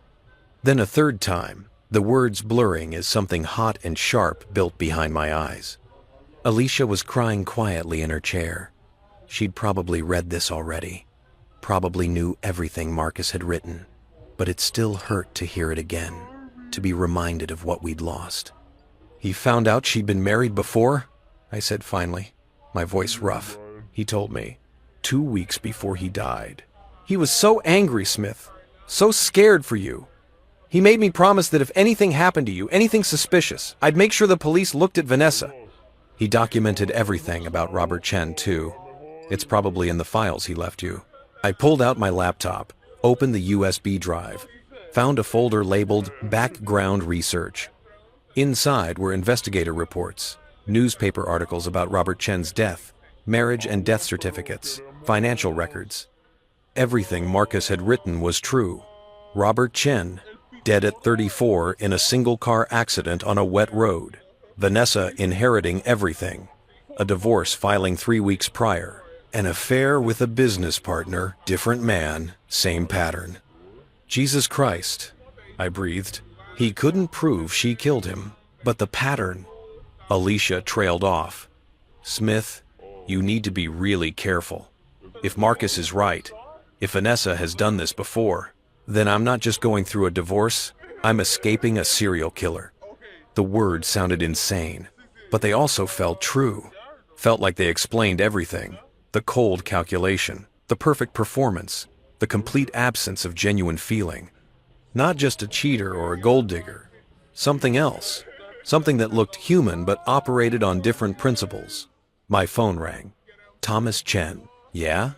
Then a third time, the words blurring as something hot and sharp built behind my eyes. Alicia was crying quietly in her chair. She'd probably read this already, probably knew everything Marcus had written, but it still hurt to hear it again, to be reminded of what we'd lost. He found out she'd been married before? I said finally, my voice rough. He told me, 2 weeks before he died. He was so angry, Smith, so scared for you. He made me promise that if anything happened to you, anything suspicious, I'd make sure the police looked at Vanessa. He documented everything about Robert Chen, too. It's probably in the files he left you. I pulled out my laptop, opened the USB drive, found a folder labeled Background Research. Inside were investigator reports, newspaper articles about Robert Chen's death, marriage and death certificates, financial records. Everything Marcus had written was true. Robert Chen, dead at 34 in a single-car accident on a wet road. Vanessa inheriting everything. A divorce filing 3 weeks prior. An affair with a business partner, different man, same pattern. Jesus Christ. I breathed. He couldn't prove she killed him, but the pattern. Alicia trailed off. Smith, you need to be really careful. If Marcus is right, if Vanessa has done this before, then I'm not just going through a divorce, I'm escaping a serial killer. The words sounded insane, but they also felt true. Felt like they explained everything. The cold calculation, the perfect performance, the complete absence of genuine feeling. Not just a cheater or a gold digger. Something else. Something that looked human but operated on different principles. My phone rang. Thomas Chen. Yeah?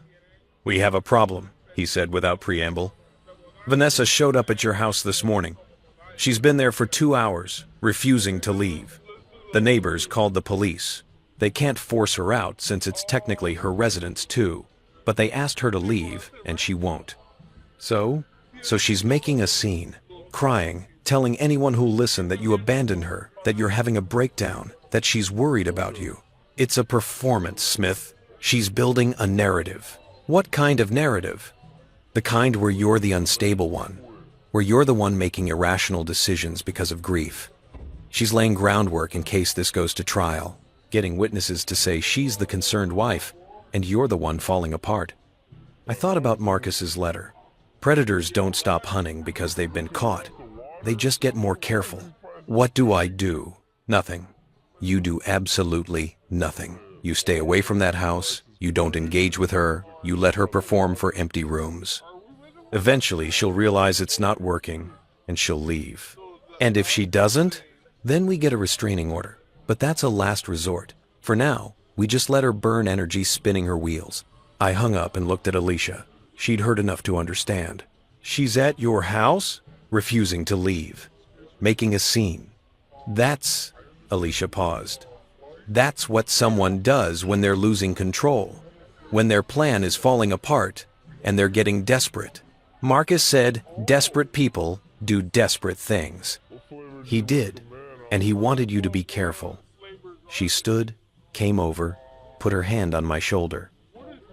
We have a problem, he said without preamble. Vanessa showed up at your house this morning. She's been there for 2 hours, refusing to leave. The neighbors called the police. They can't force her out since it's technically her residence too, but they asked her to leave and she won't. So she's making a scene, crying, telling anyone who'll listen that you abandoned her, that you're having a breakdown, that she's worried about you. It's a performance, Smith. She's building a narrative. What kind of narrative? The kind where you're the unstable one, where you're the one making irrational decisions because of grief. She's laying groundwork in case this goes to trial, getting witnesses to say she's the concerned wife, and you're the one falling apart. I thought about Marcus's letter. Predators don't stop hunting because they've been caught. They just get more careful. What do I do? Nothing. You do absolutely nothing. You stay away from that house, you don't engage with her, you let her perform for empty rooms. Eventually, she'll realize it's not working, and she'll leave. And if she doesn't, then we get a restraining order. But that's a last resort. For now, we just let her burn energy spinning her wheels. I hung up and looked at Alicia. She'd heard enough to understand. She's at your house? Refusing to leave. Making a scene. That's... Alicia paused. That's what someone does when they're losing control. When their plan is falling apart, and they're getting desperate. Marcus said, desperate people do desperate things. He did, and he wanted you to be careful. She stood, came over, put her hand on my shoulder.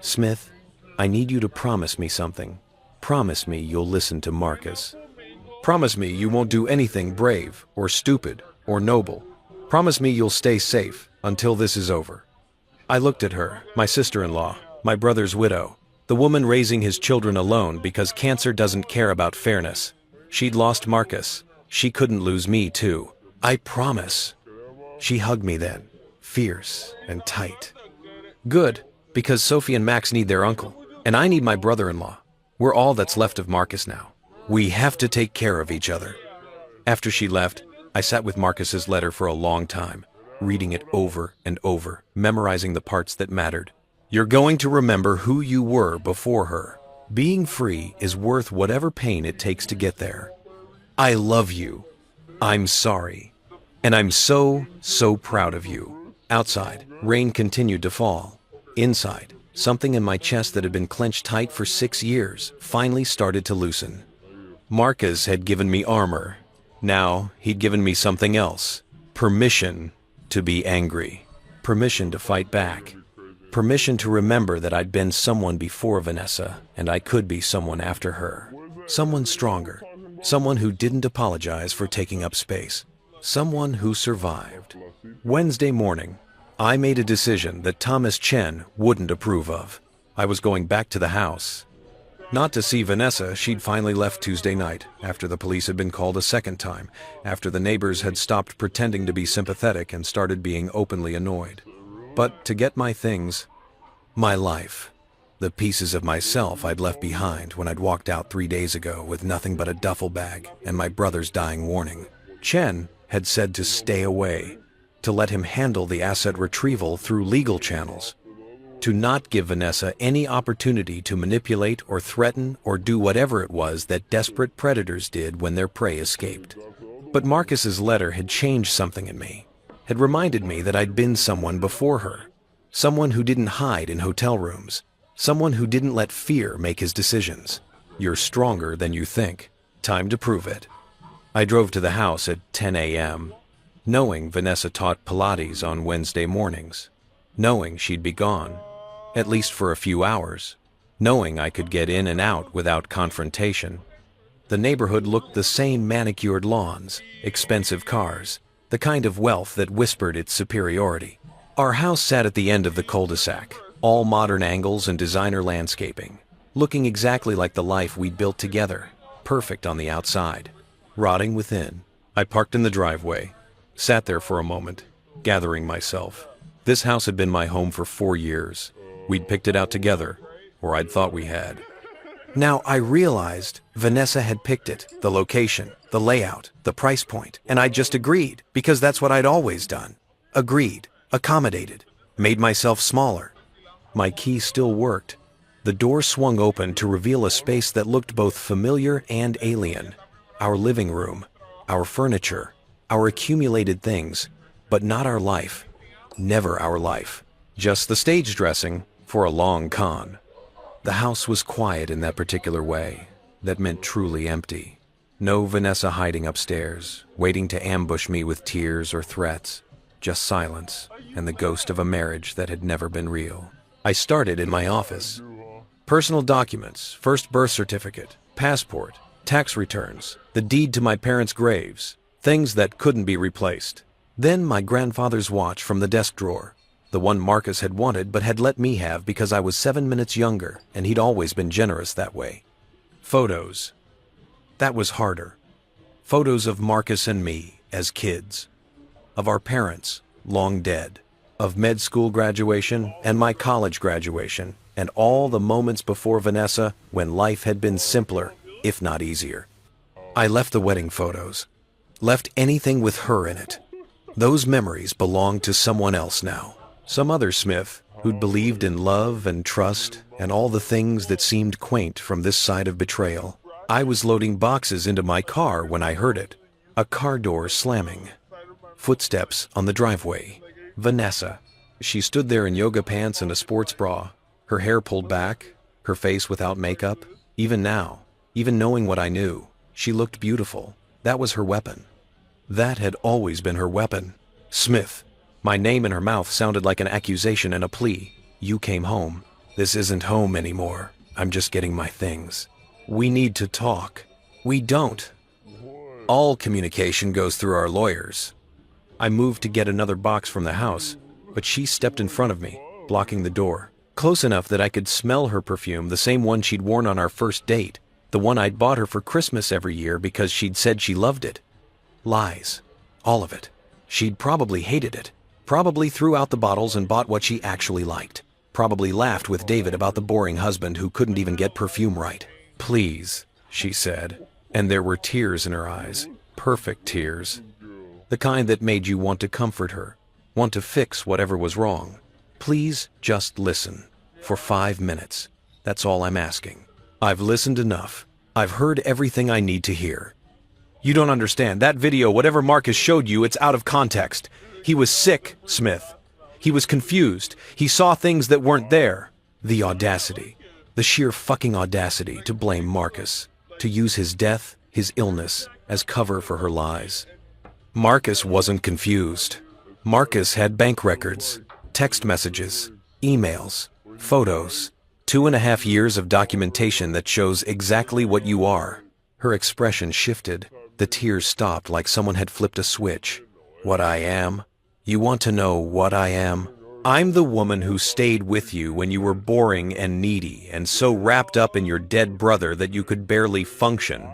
Smith, I need you to promise me something. Promise me you'll listen to Marcus. Promise me you won't do anything brave, or stupid, or noble. Promise me you'll stay safe until this is over. I looked at her, my sister-in-law, my brother's widow, the woman raising his children alone because cancer doesn't care about fairness. She'd lost Marcus. She couldn't lose me too. I promise. She hugged me then, fierce and tight. Good, because Sophie and Max need their uncle, and I need my brother-in-law. We're all that's left of Marcus now. We have to take care of each other. After she left, I sat with Marcus's letter for a long time, reading it over and over, memorizing the parts that mattered. You're going to remember who you were before her. Being free is worth whatever pain it takes to get there. I love you. I'm sorry. And I'm so proud of you. Outside, rain continued to fall. Inside, something in my chest that had been clenched tight for 6 years finally started to loosen. Marcus had given me armor. Now, he'd given me something else. Permission to be angry. Permission to fight back. Permission to remember that I'd been someone before Vanessa, and I could be someone after her. Someone stronger. Someone who didn't apologize for taking up space. Someone who survived. Wednesday morning, I made a decision that Thomas Chen wouldn't approve of. I was going back to the house. Not to see Vanessa. She'd finally left Tuesday night, after the police had been called a second time, after the neighbors had stopped pretending to be sympathetic and started being openly annoyed. But to get my things, my life, the pieces of myself I'd left behind when I'd walked out 3 days ago with nothing but a duffel bag and my brother's dying warning. Chen had said to stay away, to let him handle the asset retrieval through legal channels, to not give Vanessa any opportunity to manipulate or threaten or do whatever it was that desperate predators did when their prey escaped. But Marcus's letter had changed something in me, had reminded me that I'd been someone before her, someone who didn't hide in hotel rooms, someone who didn't let fear make his decisions. You're stronger than you think. Time to prove it. I drove to the house at 10 a.m., knowing Vanessa taught Pilates on Wednesday mornings, knowing she'd be gone, at least for a few hours, knowing I could get in and out without confrontation. The neighborhood looked the same: manicured lawns, expensive cars, the kind of wealth that whispered its superiority. Our house sat at the end of the cul-de-sac, all modern angles and designer landscaping, looking exactly like the life we'd built together, perfect on the outside, rotting within. I parked in the driveway, sat there for a moment, gathering myself. This house had been my home for 4 years. We'd picked it out together, or I'd thought we had. Now I realized Vanessa had picked it, the location, the layout, the price point, and I just agreed, because that's what I'd always done. Agreed, accommodated, made myself smaller. My key still worked. The door swung open to reveal a space that looked both familiar and alien. Our living room, our furniture, our accumulated things, but not our life. Never our life. Just the stage dressing for a long con. The house was quiet in that particular way. That meant truly empty. No Vanessa hiding upstairs, waiting to ambush me with tears or threats. Just silence and the ghost of a marriage that had never been real. I started in my office. Personal documents, first birth certificate, passport, tax returns, the deed to my parents' graves, things that couldn't be replaced. Then my grandfather's watch from the desk drawer, the one Marcus had wanted but had let me have because I was 7 minutes younger and he'd always been generous that way. Photos. That was harder. Photos of Marcus and me as kids. Of our parents, long dead. Of med school graduation and my college graduation, and all the moments before Vanessa when life had been simpler, if not easier. I left the wedding photos. Left anything with her in it. Those memories belonged to someone else now. Some other Smith who'd believed in love and trust and all the things that seemed quaint from this side of betrayal. I was loading boxes into my car when I heard it. A car door slamming. Footsteps on the driveway. Vanessa. She stood there in yoga pants and a sports bra, her hair pulled back, her face without makeup. Even now, even knowing what I knew, she looked beautiful. That was her weapon. That had always been her weapon. Smith. My name in her mouth sounded like an accusation and a plea. You came home. This isn't home anymore. I'm just getting my things. We need to talk. We don't. All communication goes through our lawyers. I moved to get another box from the house, but she stepped in front of me, blocking the door. Close enough that I could smell her perfume, the same one she'd worn on our first date, the one I'd bought her for Christmas every year because she'd said she loved it. Lies. All of it. She'd probably hated it. Probably threw out the bottles and bought what she actually liked. Probably laughed with David about the boring husband who couldn't even get perfume right. Please, she said, and there were tears in her eyes. Perfect tears. The kind that made you want to comfort her, want to fix whatever was wrong. Please just listen. For 5 minutes. That's all I'm asking. I've listened enough. I've heard everything I need to hear. You don't understand. That video, whatever Marcus showed you, it's out of context. He was sick, Smith. He was confused. He saw things that weren't there. The audacity. The sheer fucking audacity to blame Marcus. To use his death, his illness, as cover for her lies. Marcus wasn't confused. Marcus had bank records, text messages, emails, photos, 2.5 years of documentation that shows exactly what you are. Her expression shifted. The tears stopped like someone had flipped a switch. What I am? You want to know what I am? I'm the woman who stayed with you when you were boring and needy and so wrapped up in your dead brother that you could barely function.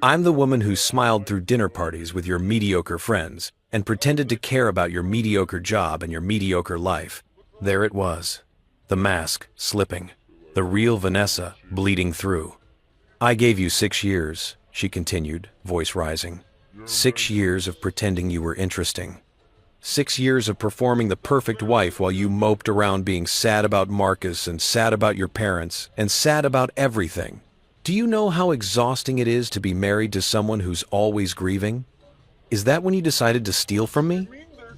I'm the woman who smiled through dinner parties with your mediocre friends and pretended to care about your mediocre job and your mediocre life. There it was. The mask slipping. The real Vanessa bleeding through. I gave you 6 years, she continued, voice rising. 6 years of pretending you were interesting. 6 years of performing the perfect wife while you moped around being sad about Marcus and sad about your parents and sad about everything. Do you know how exhausting it is to be married to someone who's always grieving? Is that when you decided to steal from me?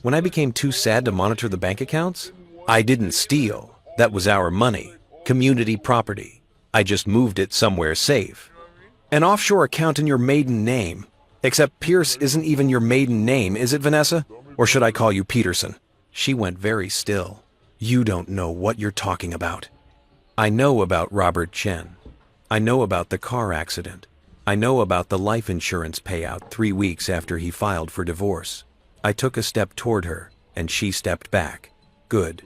When I became too sad to monitor the bank accounts? I didn't steal. That was our money. Community property. I just moved it somewhere safe. An offshore account in your maiden name. Except Pierce isn't even your maiden name, is it, Vanessa? Or should I call you Peterson? She went very still. You don't know what you're talking about. I know about Robert Chen. I know about the car accident. I know about the life insurance payout 3 weeks after he filed for divorce. I took a step toward her, and she stepped back. Good.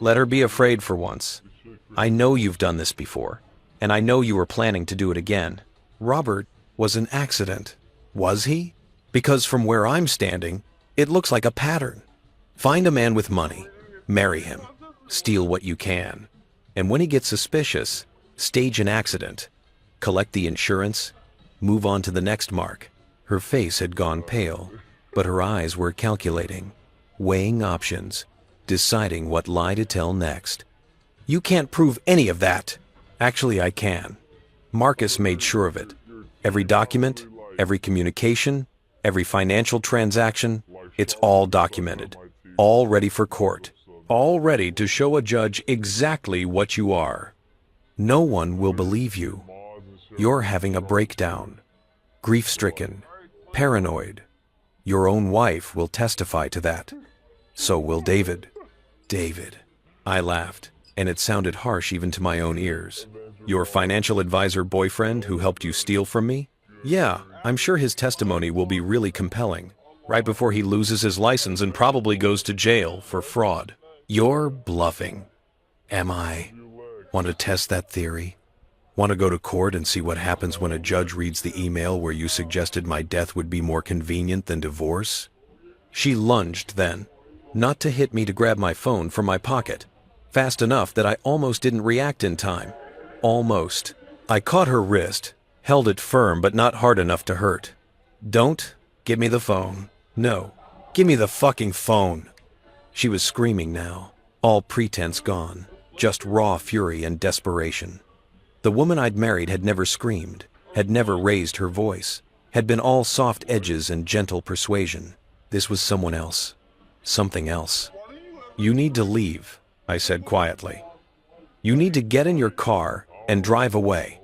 Let her be afraid for once. I know you've done this before, and I know you were planning to do it again. Robert was an accident. Was he? Because from where I'm standing, it looks like a pattern. Find a man with money, marry him, steal what you can, and when he gets suspicious, stage an accident, collect the insurance, move on to the next mark. Her face had gone pale, but her eyes were calculating, weighing options, deciding what lie to tell next. You can't prove any of that. Actually, I can. Marcus made sure of it. Every document, every communication, every financial transaction, it's all documented, all ready for court, all ready to show a judge exactly what you are. No one will believe you. You're having a breakdown, grief-stricken, paranoid. Your own wife will testify to that. So will David. David. I laughed, and it sounded harsh even to my own ears. Your financial advisor boyfriend who helped you steal from me? Yeah, I'm sure his testimony will be really compelling, right before he loses his license and probably goes to jail for fraud. You're bluffing. Am I? Want to test that theory? Want to go to court and see what happens when a judge reads the email where you suggested my death would be more convenient than divorce? She lunged then, not to hit me to grab my phone from my pocket, fast enough that I almost didn't react in time. Almost. I caught her wrist, held it firm but not hard enough to hurt. Don't give me the phone. No, give me the fucking phone. She was screaming now, all pretense gone, just raw fury and desperation. The woman I'd married had never screamed, had never raised her voice, had been all soft edges and gentle persuasion. This was someone else. Something else. You need to leave, I said quietly. You need to get in your car and drive away.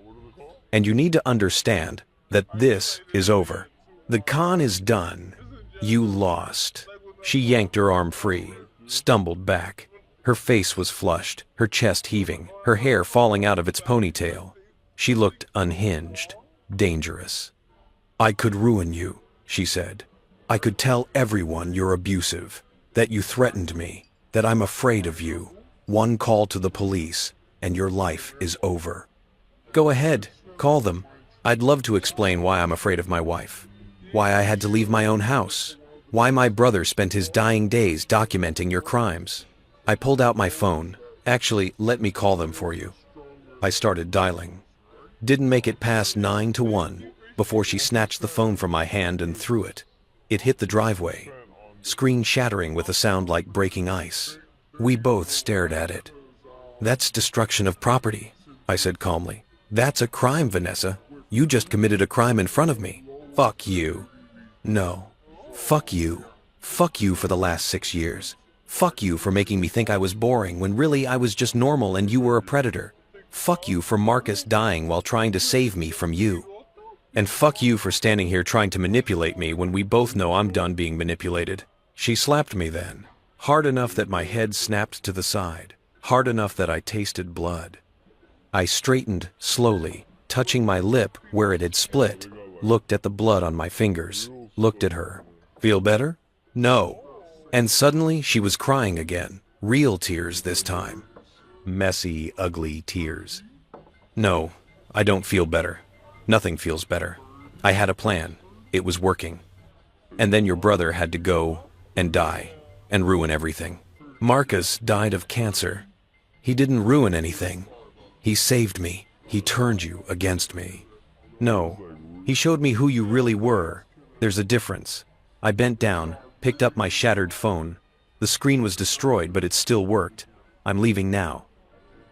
And you need to understand that this is over. The con is done. You lost. She yanked her arm free, stumbled back. Her face was flushed, her chest heaving, her hair falling out of its ponytail. She looked unhinged, dangerous. I could ruin you, she said. I could tell everyone you're abusive, that you threatened me, that I'm afraid of you. One call to the police, and your life is over. Go ahead, call them. I'd love to explain why I'm afraid of my wife, why I had to leave my own house, why my brother spent his dying days documenting your crimes. I pulled out my phone. Actually, let me call them for you. I started dialing. Didn't make it past 9 to 1 before she snatched the phone from my hand and threw it. It hit the driveway, screen shattering with a sound like breaking ice. We both stared at it. That's destruction of property, I said calmly. That's a crime, Vanessa. You just committed a crime in front of me. Fuck you. No. Fuck you. Fuck you for the last 6 years. Fuck you for making me think I was boring when really I was just normal and you were a predator. Fuck you for Marcus dying while trying to save me from you. And fuck you for standing here trying to manipulate me when we both know I'm done being manipulated. She slapped me then, hard enough that my head snapped to the side, hard enough that I tasted blood. I straightened slowly, touching my lip where it had split, looked at the blood on my fingers, looked at her. Feel better? No. And suddenly she was crying again, real tears this time. Messy, ugly tears. No, I don't feel better. Nothing feels better. I had a plan. It was working. And then your brother had to go and die and ruin everything. Marcus died of cancer. He didn't ruin anything. He saved me. He turned you against me. No, he showed me who you really were. There's a difference. I bent down, picked up my shattered phone. The screen was destroyed, but it still worked. I'm leaving now.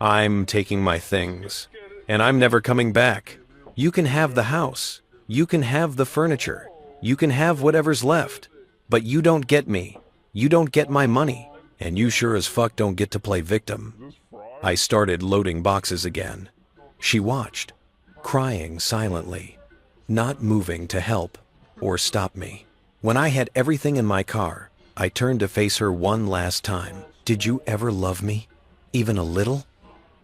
I'm taking my things, and I'm never coming back. You can have the house. You can have the furniture. You can have whatever's left. But you don't get me. You don't get my money. And you sure as fuck don't get to play victim. I started loading boxes again. She watched, crying silently, not moving to help or stop me. When I had everything in my car, I turned to face her one last time. Did you ever love me? Even a little?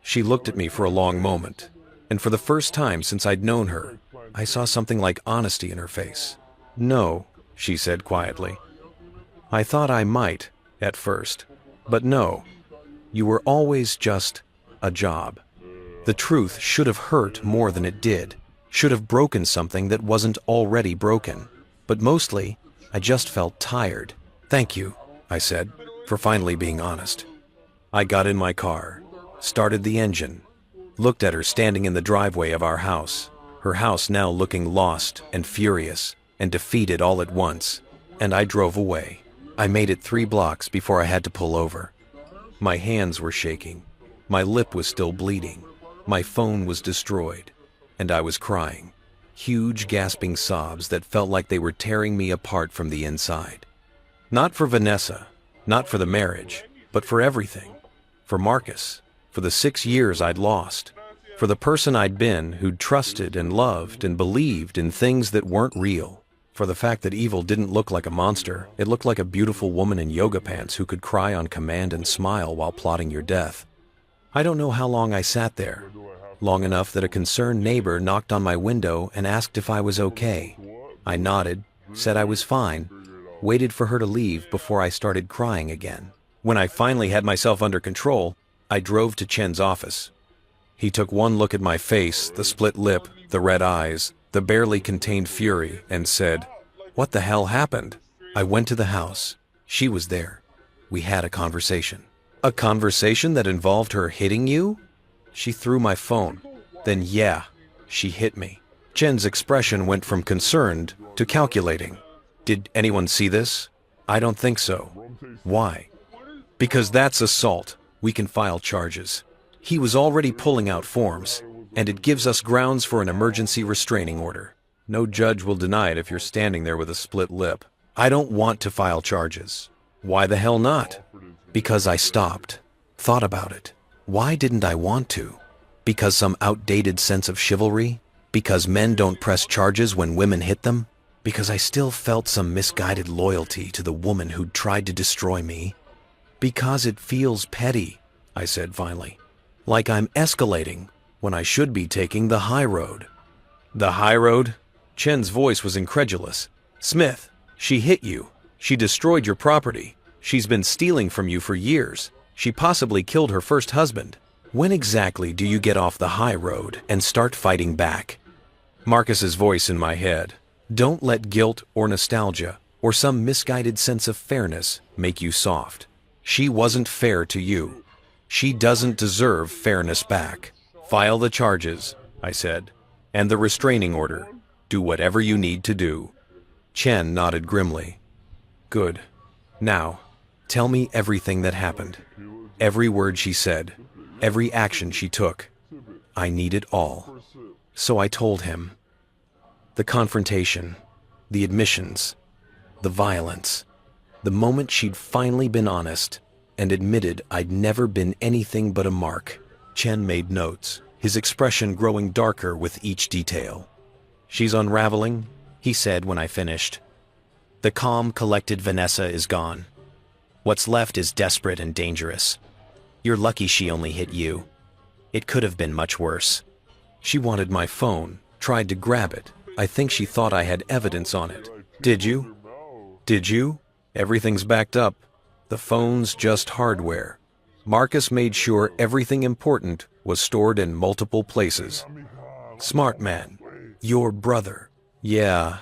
She looked at me for a long moment, and for the first time since I'd known her, I saw something like honesty in her face. "No," she said quietly. "I thought I might, at first. But no. You were always just a job." The truth should have hurt more than it did, should have broken something that wasn't already broken. But mostly, I just felt tired. "Thank you," I said, for finally being honest. I got in my car, started the engine, looked at her standing in the driveway of our house, her house now looking lost and furious and defeated all at once, and I drove away. I made it 3 blocks before I had to pull over. My hands were shaking, my lip was still bleeding, my phone was destroyed, and I was crying. Huge gasping sobs that felt like they were tearing me apart from the inside. Not for Vanessa, not for the marriage, but for everything. For Marcus, for the 6 years I'd lost, for the person I'd been who'd trusted and loved and believed in things that weren't real, for the fact that evil didn't look like a monster, it looked like a beautiful woman in yoga pants who could cry on command and smile while plotting your death. I don't know how long I sat there. Long enough that a concerned neighbor knocked on my window and asked if I was okay. I nodded, said I was fine, waited for her to leave before I started crying again. When I finally had myself under control, I drove to Chen's office. He took one look at my face, the split lip, the red eyes, the barely contained fury, and said, "What the hell happened?" I went to the house. She was there. We had a conversation. A conversation that involved her hitting you? She threw my phone. Then yeah, she hit me. Chen's expression went from concerned to calculating. "Did anyone see this?" "I don't think so." "Why?" "Because that's assault. We can file charges." He was already pulling out forms, and it gives us grounds for an emergency restraining order. No judge will deny it if you're standing there with a split lip. I don't want to file charges. Why the hell not? Because I stopped, thought about it. Why didn't I want to? Because some outdated sense of chivalry? Because men don't press charges when women hit them? Because I still felt some misguided loyalty to the woman who'd tried to destroy me? Because it feels petty, I said finally. Like I'm escalating when I should be taking the high road. The high road? Chen's voice was incredulous. "Smith, she hit you. She destroyed your property. She's been stealing from you for years. She possibly killed her first husband. When exactly do you get off the high road and start fighting back?" Marcus's voice in my head. "Don't let guilt or nostalgia or some misguided sense of fairness make you soft. She wasn't fair to you. She doesn't deserve fairness back. File the charges," I said, "and the restraining order. Do whatever you need to do." Chen nodded grimly. "Good. Now, tell me everything that happened. Every word she said, every action she took. I need it all." So I told him. The confrontation, the admissions, the violence, the moment she'd finally been honest and admitted I'd never been anything but a mark. Chen made notes, his expression growing darker with each detail. "She's unraveling," he said when I finished. "The calm, collected Vanessa is gone. What's left is desperate and dangerous. You're lucky she only hit you. It could have been much worse." She wanted my phone, tried to grab it. I think she thought I had evidence on it. "Did you?" "Did you?" "Everything's backed up. The phone's just hardware." Marcus made sure everything important was stored in multiple places. "Smart man. Your brother." "Yeah,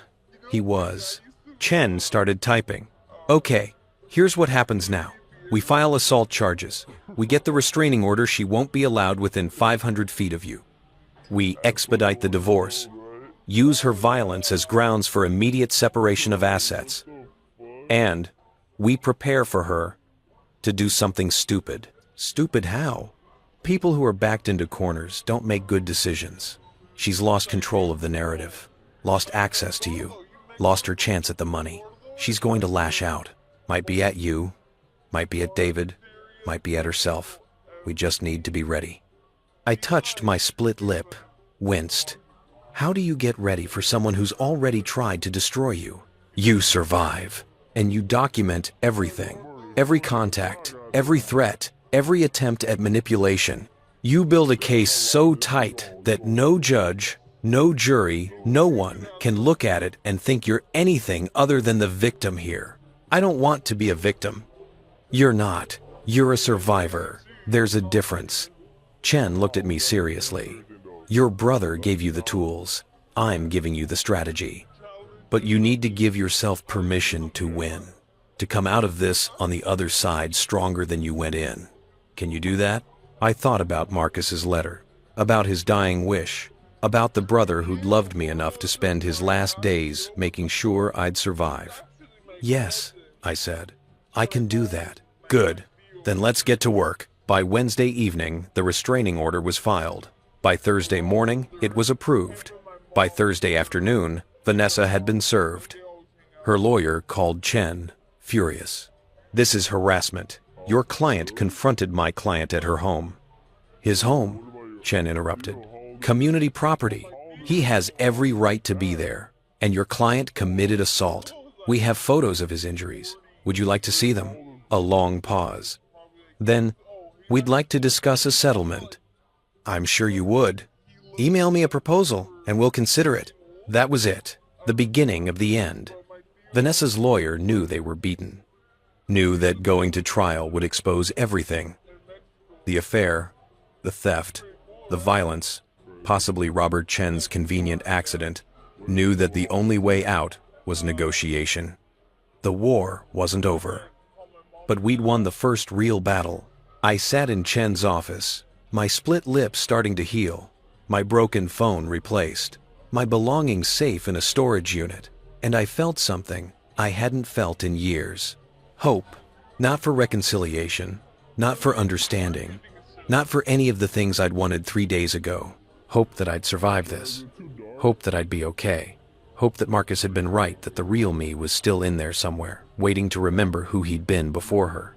he was." Chen started typing. "Okay, here's what happens now. We file assault charges. We get the restraining order. She won't be allowed within 500 feet of you. We expedite the divorce. Use her violence as grounds for immediate separation of assets. And we prepare for her to do something stupid." "Stupid how?" "People who are backed into corners don't make good decisions. She's lost control of the narrative, lost access to you, lost her chance at the money. She's going to lash out. Might be at you, might be at David, might be at herself. We just need to be ready." I touched my split lip, winced. How do you get ready for someone who's already tried to destroy you? You survive, and you document everything, every contact, every threat, every attempt at manipulation. You build a case so tight that no judge, No jury, no one can look at it and think you're anything other than the victim here. I don't want to be a victim. You're not. You're a survivor. There's a difference. Chen looked at me seriously. Your brother gave you the tools. I'm giving you the strategy. But you need to give yourself permission to win. To come out of this on the other side stronger than you went in. Can you do that? I thought about Marcus's letter, about his dying wish, about the brother who'd loved me enough to spend his last days making sure I'd survive. Yes, I said. I can do that. Good. Then let's get to work. By Wednesday evening, the restraining order was filed. By Thursday morning, it was approved. By Thursday afternoon, Vanessa had been served. Her lawyer called Chen, furious. This is harassment. Your client confronted my client at her home. His home? Chen interrupted. Community property. He has every right to be there. And your client committed assault. We have photos of his injuries. Would you like to see them? A long pause. Then, we'd like to discuss a settlement. I'm sure you would. Email me a proposal, and we'll consider it. That was it. The beginning of the end. Vanessa's lawyer knew they were beaten. Knew that going to trial would expose everything. The affair, the theft, the violence, possibly Robert Chen's convenient accident, knew that the only way out was negotiation. The war wasn't over. But we'd won the first real battle. I sat in Chen's office, my split lip starting to heal, my broken phone replaced, my belongings safe in a storage unit, and I felt something I hadn't felt in years. Hope, not for reconciliation, not for understanding, not for any of the things I'd wanted 3 days ago. Hope that I'd survive this. Hope that I'd be okay. Hope that Marcus had been right, that the real me was still in there somewhere, waiting to remember who he'd been before her.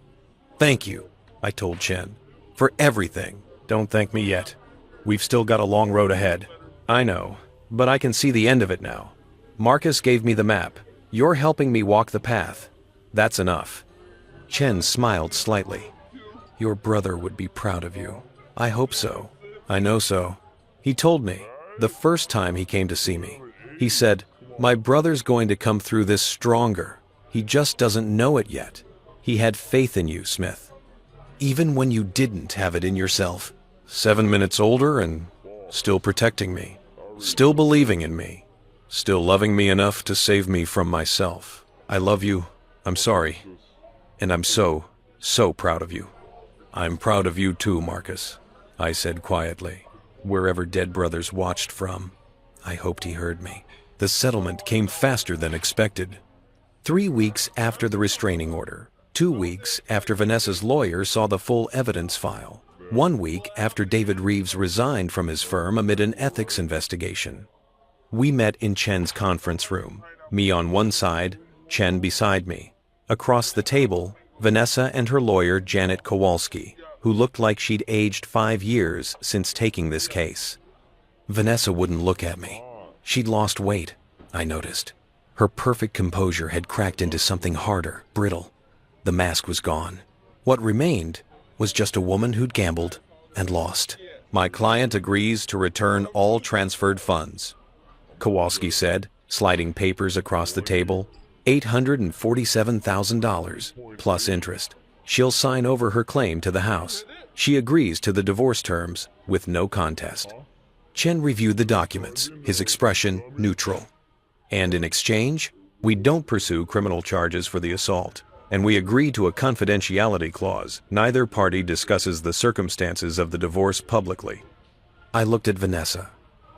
Thank you, I told Chen, for everything. Don't thank me yet. We've still got a long road ahead. I know, but I can see the end of it now. Marcus gave me the map. You're helping me walk the path. That's enough. Chen smiled slightly. Your brother would be proud of you. I hope so. I know so. He told me, the first time he came to see me. He said, my brother's going to come through this stronger. He just doesn't know it yet. He had faith in you, Smith. Even when you didn't have it in yourself. 7 minutes older and still protecting me. Still believing in me. Still loving me enough to save me from myself. I love you. I'm sorry. And I'm so proud of you. I'm proud of you too, Marcus, I said quietly. Wherever dead brothers watched from, I hoped he heard me. The settlement came faster than expected. 3 weeks after the restraining order, 2 weeks after Vanessa's lawyer saw the full evidence file, 1 week after David Reeves resigned from his firm amid an ethics investigation. We met in Chen's conference room, me on one side, Chen beside me. Across the table, Vanessa and her lawyer Janet Kowalski, who looked like she'd aged 5 years since taking this case. Vanessa wouldn't look at me. She'd lost weight, I noticed. Her perfect composure had cracked into something harder, brittle. The mask was gone. What remained was just a woman who'd gambled and lost. My client agrees to return all transferred funds, Kowalski said, sliding papers across the table. $847,000, plus interest. She'll sign over her claim to the house. She agrees to the divorce terms with no contest. Chen reviewed the documents, his expression neutral. And in exchange, we don't pursue criminal charges for the assault, and we agree to a confidentiality clause. Neither party discusses the circumstances of the divorce publicly. I looked at Vanessa.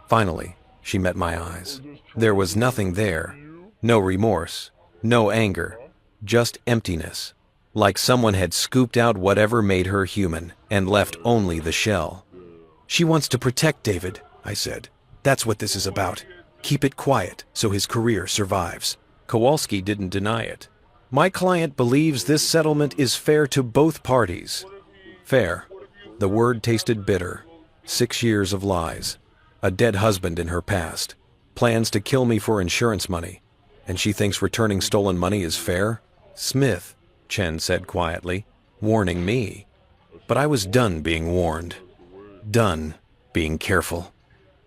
Finally, she met my eyes. There was nothing there. No remorse, no anger, just emptiness. Like someone had scooped out whatever made her human and left only the shell. She wants to protect David, I said. That's what this is about. Keep it quiet so his career survives. Kowalski didn't deny it. My client believes this settlement is fair to both parties. Fair. The word tasted bitter. 6 years of lies. A dead husband in her past. Plans to kill me for insurance money. And she thinks returning stolen money is fair? Smith, Chen said quietly, warning me. But I was done being warned. Done being careful.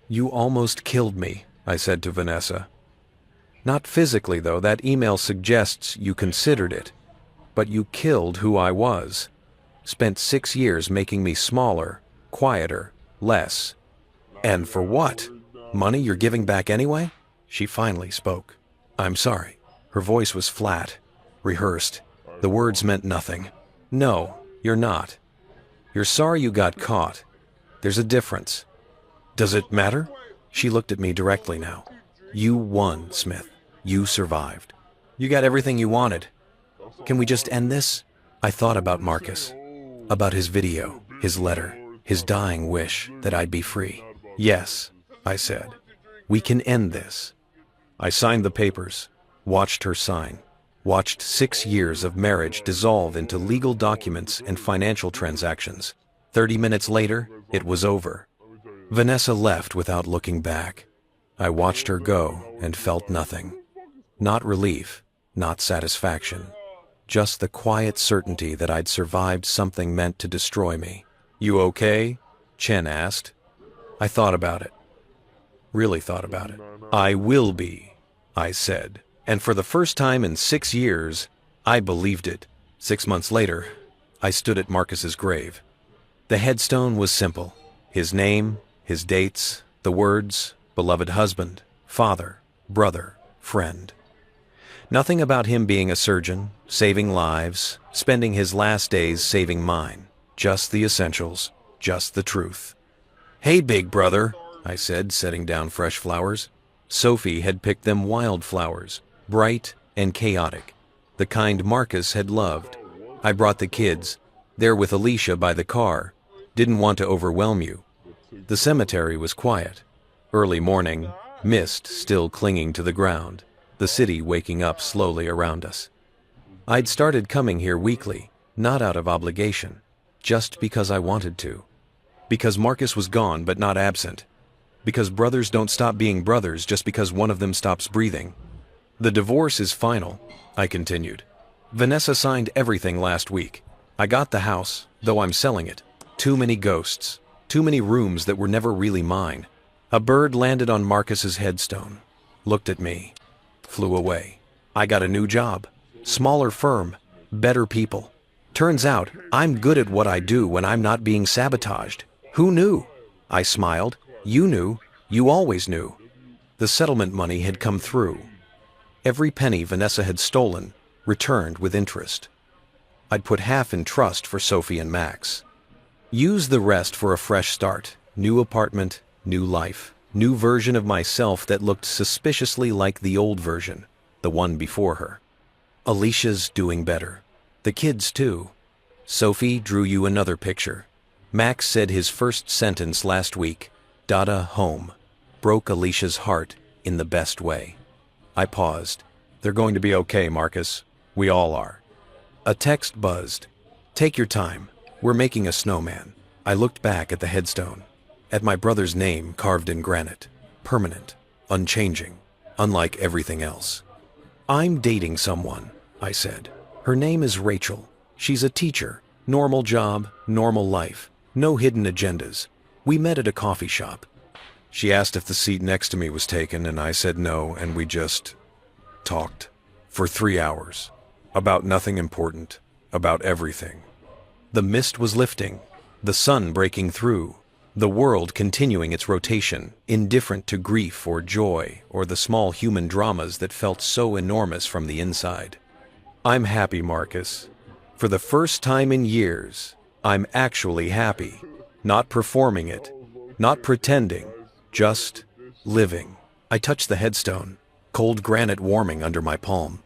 You almost killed me, I said to Vanessa. Not physically, though. That email suggests you considered it. But you killed who I was. Spent 6 years making me smaller, quieter, less. And for what? Money you're giving back anyway? She finally spoke. I'm sorry. Her voice was flat, rehearsed. The words meant nothing. No, you're not. You're sorry you got caught. There's a difference. Does it matter? She looked at me directly now. You won, Smith. You survived. You got everything you wanted. Can we just end this? I thought about Marcus, about his video, his letter, his dying wish that I'd be free. Yes, I said. We can end this. I signed the papers, watched her sign, watched 6 years of marriage dissolve into legal documents and financial transactions. 30 minutes later, it was over. Vanessa left without looking back. I watched her go and felt nothing. Not relief, not satisfaction. Just the quiet certainty that I'd survived something meant to destroy me. You okay? Chen asked. I thought about it. Really thought about it. I will be, I said. And for the first time in 6 years, I believed it. 6 months later, I stood at Marcus's grave. The headstone was simple. His name, his dates, the words, beloved husband, father, brother, friend. Nothing about him being a surgeon, saving lives, spending his last days saving mine. Just the essentials, just the truth. Hey, big brother, I said, setting down fresh flowers. Sophie had picked them wildflowers, bright and chaotic, the kind Marcus had loved. I brought the kids. They're with Alicia by the car. Didn't want to overwhelm you. The cemetery was quiet. Early morning, mist still clinging to the ground, the city waking up slowly around us. I'd started coming here weekly, not out of obligation, just because I wanted to. Because Marcus was gone but not absent. Because brothers don't stop being brothers just because one of them stops breathing. The divorce is final, I continued. Vanessa signed everything last week. I got the house, though I'm selling it. Too many ghosts. Too many rooms that were never really mine. A bird landed on Marcus's headstone, looked at me, flew away. I got a new job. Smaller firm, better people. Turns out, I'm good at what I do when I'm not being sabotaged. Who knew? I smiled. You knew. You always knew. The settlement money had come through. Every penny Vanessa had stolen returned with interest. I'd put half in trust for Sophie and Max. Use the rest for a fresh start. New apartment, new life, new version of myself that looked suspiciously like the old version, the one before her. Alicia's doing better. The kids too. Sophie drew you another picture. Max said his first sentence last week, Dada home, broke Alicia's heart in the best way. I paused. They're going to be okay, Marcus. We all are. A text buzzed. Take your time. We're making a snowman. I looked back at the headstone, at my brother's name carved in granite, permanent, unchanging, unlike everything else. I'm dating someone, I said. Her name is Rachel. She's a teacher. Normal job, normal life. No hidden agendas. We met at a coffee shop. She asked if the seat next to me was taken, and I said no, and we just talked for 3 hours. About nothing important, about everything. The mist was lifting, the sun breaking through, the world continuing its rotation, indifferent to grief or joy or the small human dramas that felt so enormous from the inside. I'm happy, Marcus. For the first time in years, I'm actually happy. Not performing it, not pretending, just living. I touched the headstone, cold granite warming under my palm.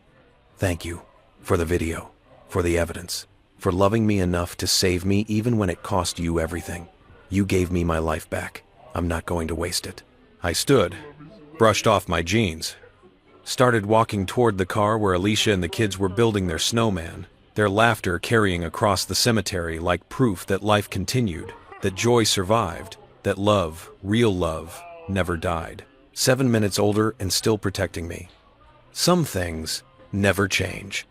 Thank you for the video, for the evidence, for loving me enough to save me even when it cost you everything. You gave me my life back. I'm not going to waste it. I stood, brushed off my jeans, started walking toward the car where Alicia and the kids were building their snowman, their laughter carrying across the cemetery like proof that life continued, that joy survived, that love, real love, never died. 7 minutes older and still protecting me. Some things never change.